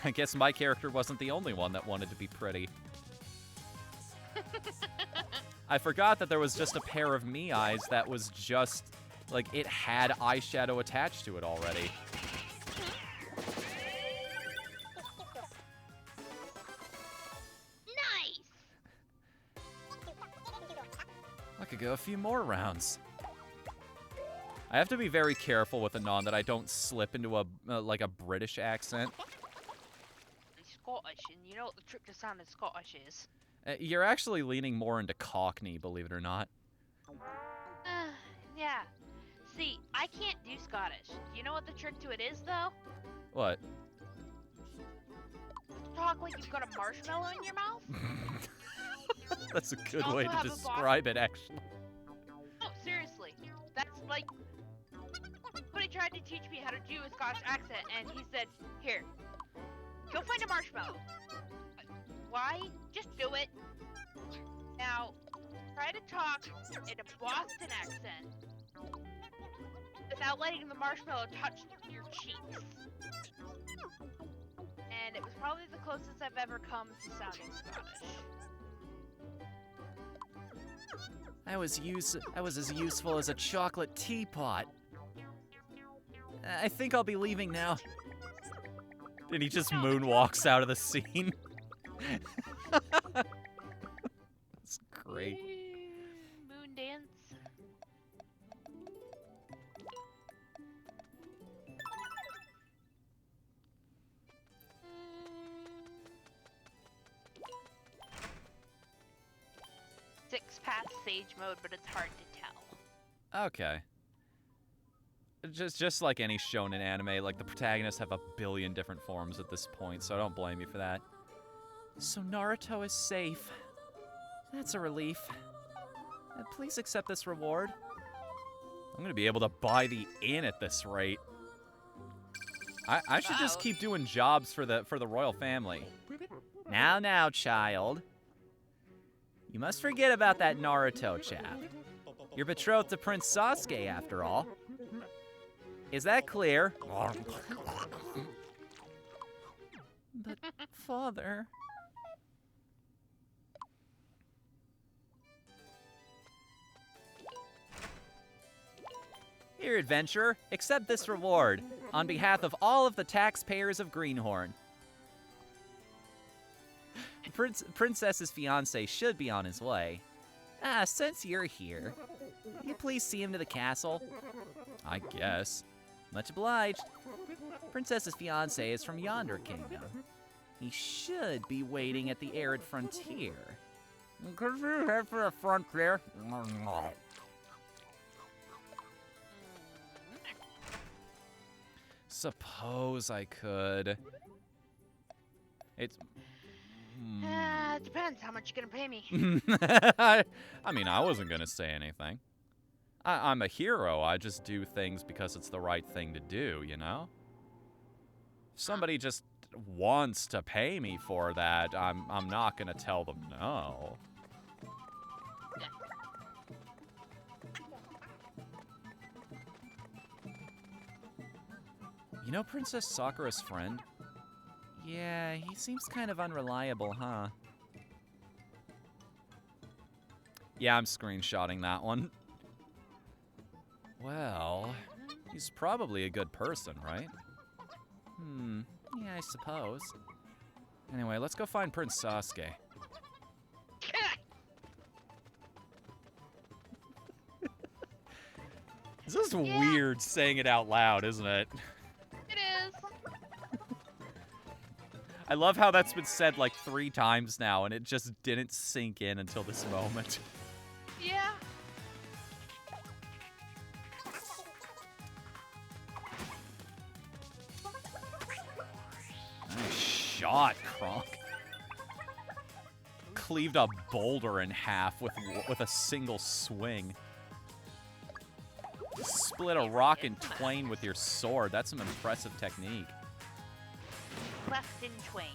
S1: I guess my character wasn't the only one that wanted to be pretty. I forgot that there was just a pair of me eyes that was just, like, it had eyeshadow attached to it already.
S2: Nice.
S1: I could go a few more rounds. I have to be very careful with Anon that I don't slip into a like a British accent.
S2: It's Scottish, and you know what the trick to sounding Scottish is.
S1: You're actually leaning more into Cockney, believe it or not.
S2: Yeah. See, I can't do Scottish. Do you know what the trick to it is, though?
S1: What?
S2: Talk like you've got a marshmallow in your mouth.
S1: That's a good
S2: Also
S1: way to
S2: have a
S1: describe it, actually.
S2: No, seriously. That's like... Somebody tried to teach me how to do a Scottish accent, and he said, here, go find a marshmallow. Why? Just do it. Now, try to talk in a Boston accent without letting the marshmallow touch your cheeks. And it was probably the closest I've ever come to sounding Scottish.
S5: I was as useful as a chocolate teapot. I think I'll be leaving now.
S1: And he just moonwalks out of the scene. That's great.
S2: Moon dance. Six past Sage mode, but it's hard to tell.
S1: Okay. Just like any shonen anime, like the protagonists have a billion different forms at this point, so I don't blame you for that.
S5: So Naruto is safe. That's a relief. Please accept this reward.
S1: I'm gonna be able to buy the inn at this rate. I should just keep doing jobs for the royal family.
S5: Now, child. You must forget about that Naruto chap. You're betrothed to Prince Sasuke, after all. Is that clear? But, Father... Here, adventurer, accept this reward on behalf of all of the taxpayers of Greenhorn. Princess's fiancé should be on his way. Since you're here, will you please see him to the castle?
S1: I guess.
S5: Much obliged. Princess's fiancé is from yonder kingdom. He should be waiting at the arid frontier. Could you head for the frontier?
S1: suppose I could. It's...
S2: Depends how much you're gonna pay me.
S1: I mean, I wasn't gonna say anything. I'm a hero. I just do things because it's the right thing to do, you know? If somebody just wants to pay me for that, I'm not gonna tell them no. You know Princess Sakura's friend? Yeah, he seems kind of unreliable, huh? Yeah, I'm screenshotting that one. Well, he's probably a good person, right? Yeah, I suppose. Anyway, let's go find Prince Sasuke. This is weird saying it out loud, isn't it?
S2: It is.
S1: I love how that's been said like 3 times now, and it just didn't sink in until this moment.
S2: Yeah.
S1: Nice shot, Kronk. Cleaved a boulder in half with a single swing. Split a rock in twain with your sword. That's some impressive technique.
S2: Cleft in twain.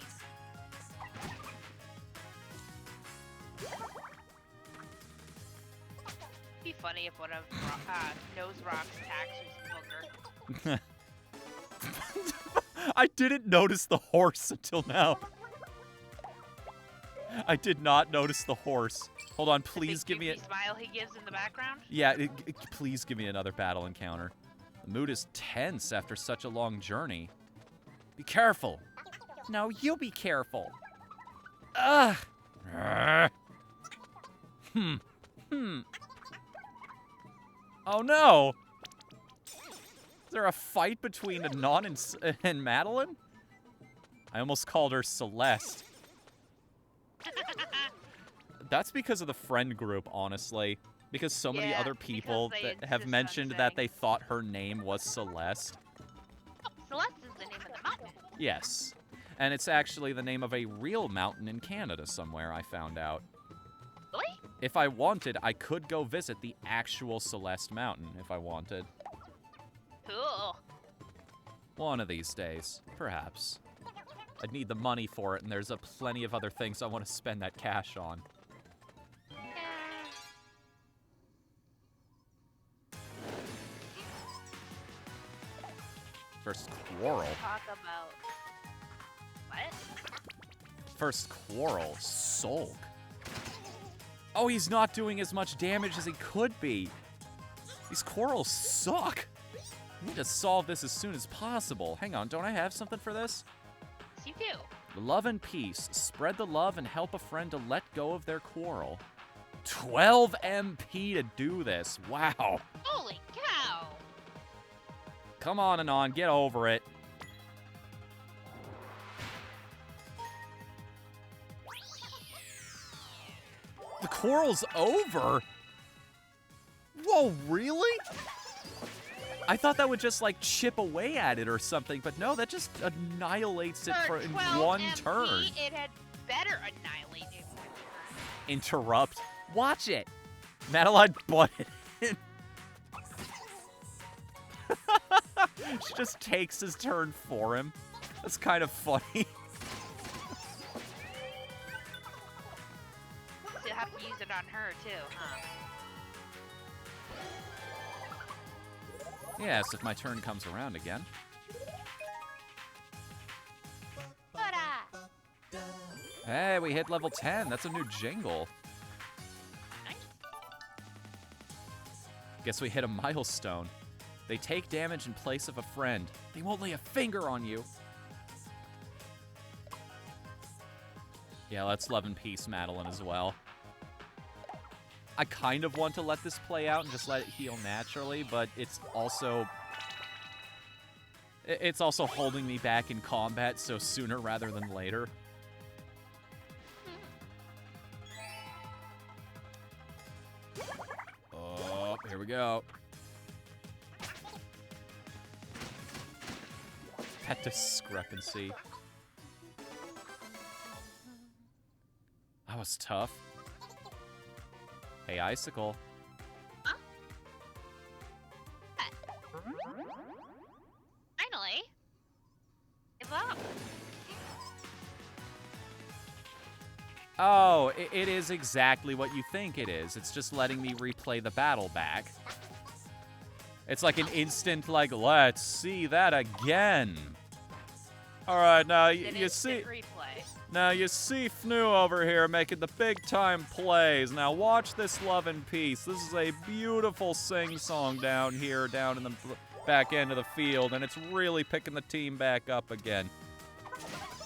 S2: Be funny if one of Nose Rock's attacks was booger.
S1: I didn't notice the horse until now. I did not notice the horse. Hold on, please give me a
S2: smile he gives in the background.
S1: Yeah, please give me another battle encounter. The mood is tense after such a long journey. Be careful. No, you be careful. Ugh. Oh no. Is there a fight between Anon and Madeline? I almost called her Celeste. That's because of the friend group, honestly. Because so many other people that have mentioned that they thought her name was Celeste.
S2: Oh, Celeste is the name of the mountain.
S1: Yes. And it's actually the name of a real mountain in Canada somewhere, I found out.
S2: Really?
S1: If I wanted, I could go visit the actual Celeste Mountain if I wanted.
S2: Cool.
S1: One of these days, perhaps. I'd need the money for it, and there's plenty of other things I want to spend that cash on. First quarrel.
S2: Talk about what?
S1: First quarrel. Sulk. Oh, he's not doing as much damage as he could be. These quarrels suck. I need to solve this as soon as possible. Hang on, don't I have something for this?
S2: Yes, you do.
S1: Love and peace. Spread the love and help a friend to let go of their quarrel. 12 MP to do this. Wow.
S2: Holy cow.
S1: Come on, Anon, get over it. The quarrel's over? Whoa, really? I thought that would just, like, chip away at it or something, but no, that just annihilates it in one
S2: MP,
S1: turn.
S2: It had better annihilate it in one turn.
S1: Interrupt. Watch it. Madeline butted in. She just takes his turn for him. That's kind of funny.
S2: You'll have to use it on her, too, huh?
S1: Yes, if my turn comes around again. Hey, we hit level 10. That's a new jingle.
S2: Nice.
S1: Guess we hit a milestone. They take damage in place of a friend. They won't lay a finger on you. Yeah, let's love and peace Madeline as well. I kind of want to let this play out and just let it heal naturally, but it's also holding me back in combat, so sooner rather than later. Oh, here we go. That discrepancy. That was tough. Hey, Icicle.
S2: Huh? Finally. Give up.
S1: Oh, it is exactly what you think it is. It's just letting me replay the battle back. It's like an instant, like, let's see that again. All right, now you see...
S2: Replay.
S1: Now, you see Fnu over here making the big-time plays. Now, watch this love and peace. This is a beautiful sing-song down here, down in the back end of the field, and it's really picking the team back up again.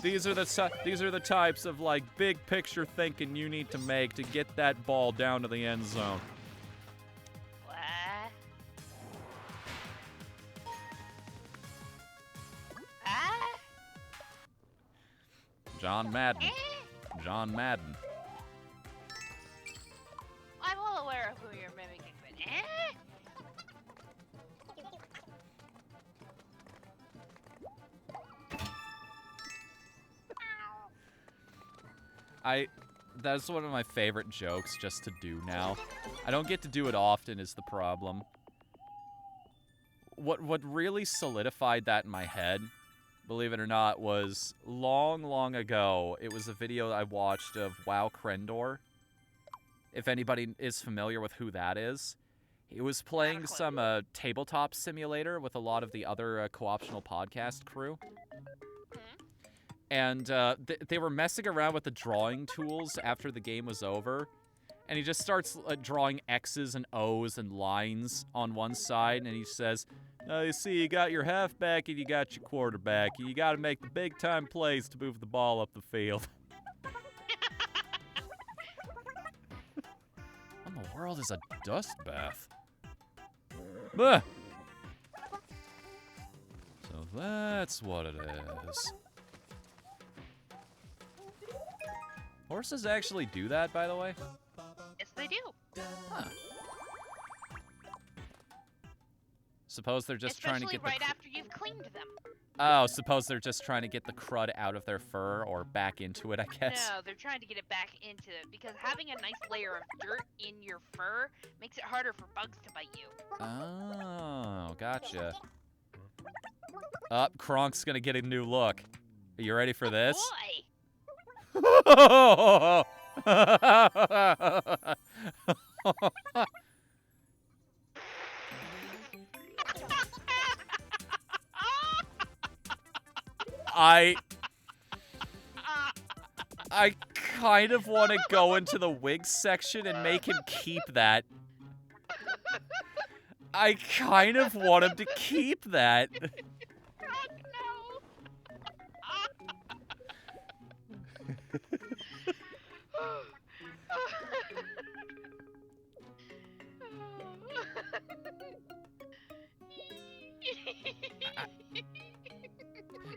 S1: These are the types of, like, big-picture thinking you need to make to get that ball down to the end zone.
S2: What? Ah?
S1: John Madden. John Madden.
S2: I'm well aware of who you're mimicking, but
S1: That's one of my favorite jokes just to do now. I don't get to do it often is the problem. What really solidified that in my head, believe it or not, was long ago. It was a video I watched of WoW Krendor. If anybody is familiar with who that is. He was playing some tabletop simulator with a lot of the other co-optional podcast crew. And they were messing around with the drawing tools after the game was over. And he just starts drawing X's and O's and lines on one side. And he says, you see, you got your halfback and you got your quarterback. And you got to make the big-time plays to move the ball up the field. What in the world is a dust bath? Bah! So that's what it is. Horses actually do that, by the way?
S2: yes, they do.
S1: Huh. Suppose they're just trying to get
S2: right after you've cleaned them.
S1: Oh, suppose they're just trying to get the crud out of their fur or back into it, I guess.
S2: No, they're trying to get it back into it because having a nice layer of dirt in your fur makes it harder for bugs to bite you.
S1: Oh, gotcha. Kronk's gonna get a new look. Are you ready for this?
S2: Oh, boy!
S1: I kind of want to go into the wig section and make him keep that. I kind of want him to keep that.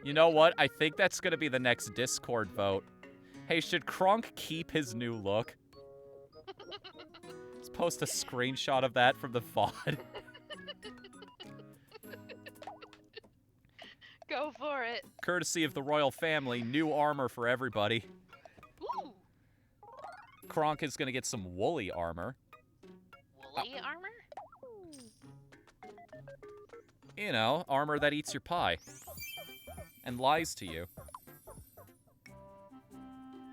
S1: You know what? I think that's going to be the next Discord vote. Hey, should Kronk keep his new look? Let's post a screenshot of that from the VOD.
S2: Go for it.
S1: Courtesy of the royal family, new armor for everybody.
S2: Ooh.
S1: Kronk is going to get some woolly armor.
S2: Woolly armor?
S1: You know, armor that eats your pie. And lies to you.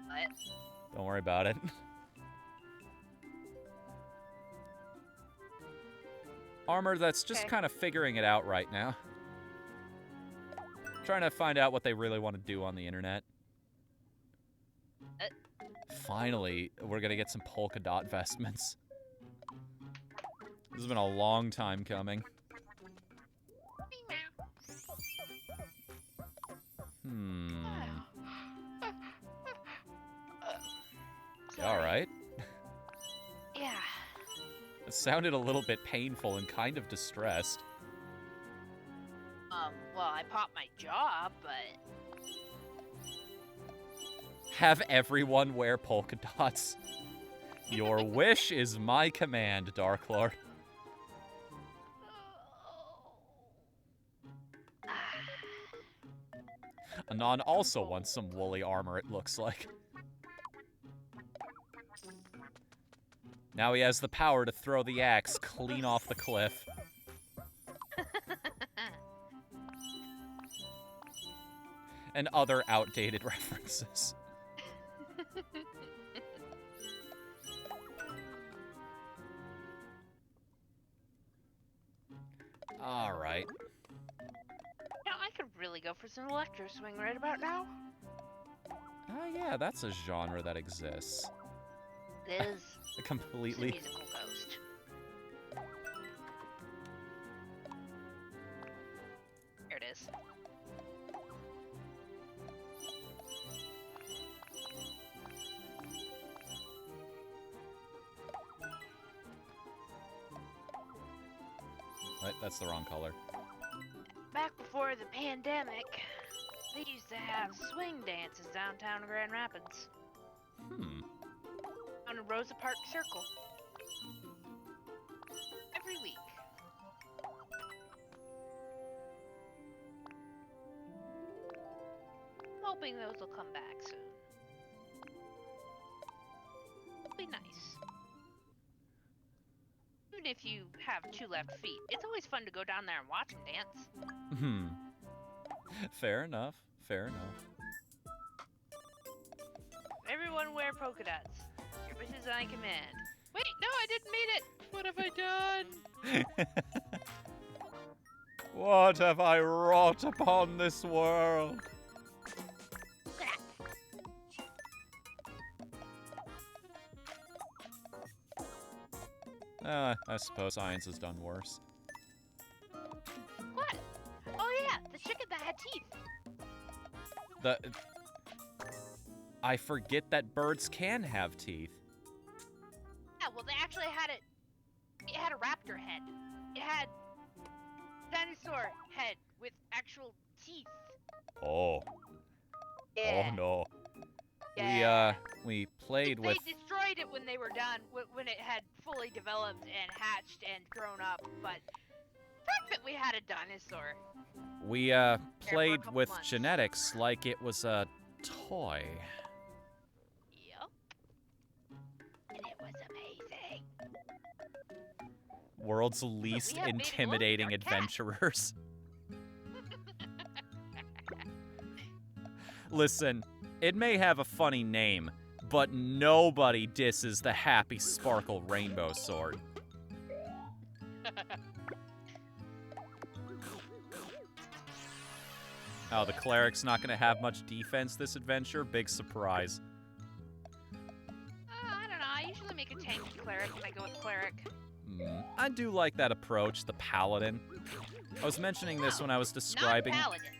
S2: What?
S1: Don't worry about it. Armor that's just kind of figuring it out right now. Trying to find out what they really want to do on the internet. Finally, we're gonna get some polka dot vestments. This has been a long time coming. Alright.
S2: Yeah.
S1: It sounded a little bit painful and kind of distressed.
S2: Well, I popped my jaw, but...
S1: Have everyone wear polka dots. Your wish is my command, Dark Lord. Anon also wants some woolly armor, it looks like. Now he has the power to throw the axe clean off the cliff. And other outdated references. Alright.
S2: Now, I could really go for some electro swing right about now.
S1: Yeah, that's a genre that exists.
S2: It is a
S1: Completely.
S2: musical ghost. Here it is.
S1: Right, that's the wrong color.
S2: Back before the pandemic, they used to have swing dances downtown Grand Rapids. On a Rosa Park Circle. Every week. I'm hoping those will come back soon. It'll be nice. Even if you have 2 left feet, it's always fun to go down there and watch them dance.
S1: Fair enough. Fair enough.
S2: Everyone wear polka dots. Your wishes I command. Wait, no, I didn't mean it! What have I done?
S1: What have I wrought upon this world? I suppose science has done worse.
S2: What? Oh yeah, the chicken that had teeth.
S1: I forget that birds can have teeth.
S2: Yeah, well they actually had it. It had a raptor head. It had dinosaur head with actual teeth.
S1: Oh.
S2: Yeah.
S1: Oh no.
S2: Yeah.
S1: We played with.
S2: They destroyed it when they were done, when it had fully developed and hatched and grown up. But the fact that we had a dinosaur.
S1: We played
S2: couple
S1: with
S2: months.
S1: genetics like it was a toy.
S2: Yep. And it was amazing.
S1: World's least
S2: have baby
S1: intimidating
S2: Loki, our cat.
S1: adventurers. Listen, it may have a funny name, but nobody disses the Happy Sparkle Rainbow Sword. Oh, the cleric's not going to have much defense this adventure? Big surprise.
S2: I don't know. I usually make a tanky cleric when I go with cleric.
S1: I do like that approach, the paladin. I was mentioning this when I was describing...
S2: Not paladin.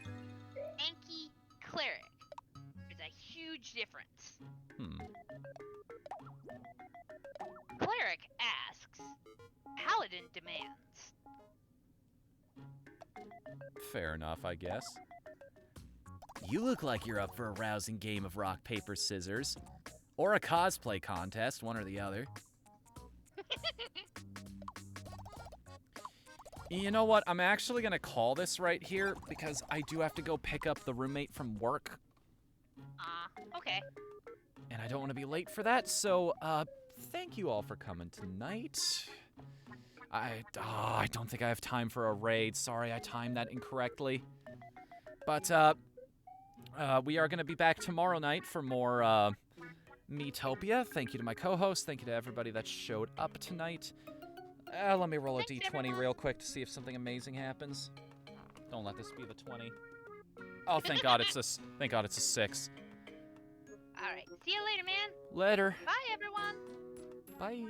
S2: Tanky cleric. There's a huge difference. Cleric asks. Paladin demands.
S1: Fair enough, I guess.
S5: You look like you're up for a rousing game of rock, paper, scissors. Or a cosplay contest, one or the other.
S1: You know what? I'm actually going to call this right here because I do have to go pick up the roommate from work.
S2: Okay.
S1: And I don't want to be late for that, so, thank you all for coming tonight. I don't think I have time for a raid. Sorry, I timed that incorrectly. But, we are going to be back tomorrow night for more, Miitopia. Thank you to my co-host. Thank you to everybody that showed up tonight. Let me roll a
S2: Thanks,
S1: d20
S2: everyone.
S1: real quick to see if something amazing happens. Don't let this be the 20. Oh, thank God it's a 6.
S2: All right. See you later, man.
S1: Later.
S2: Bye, everyone.
S1: Bye.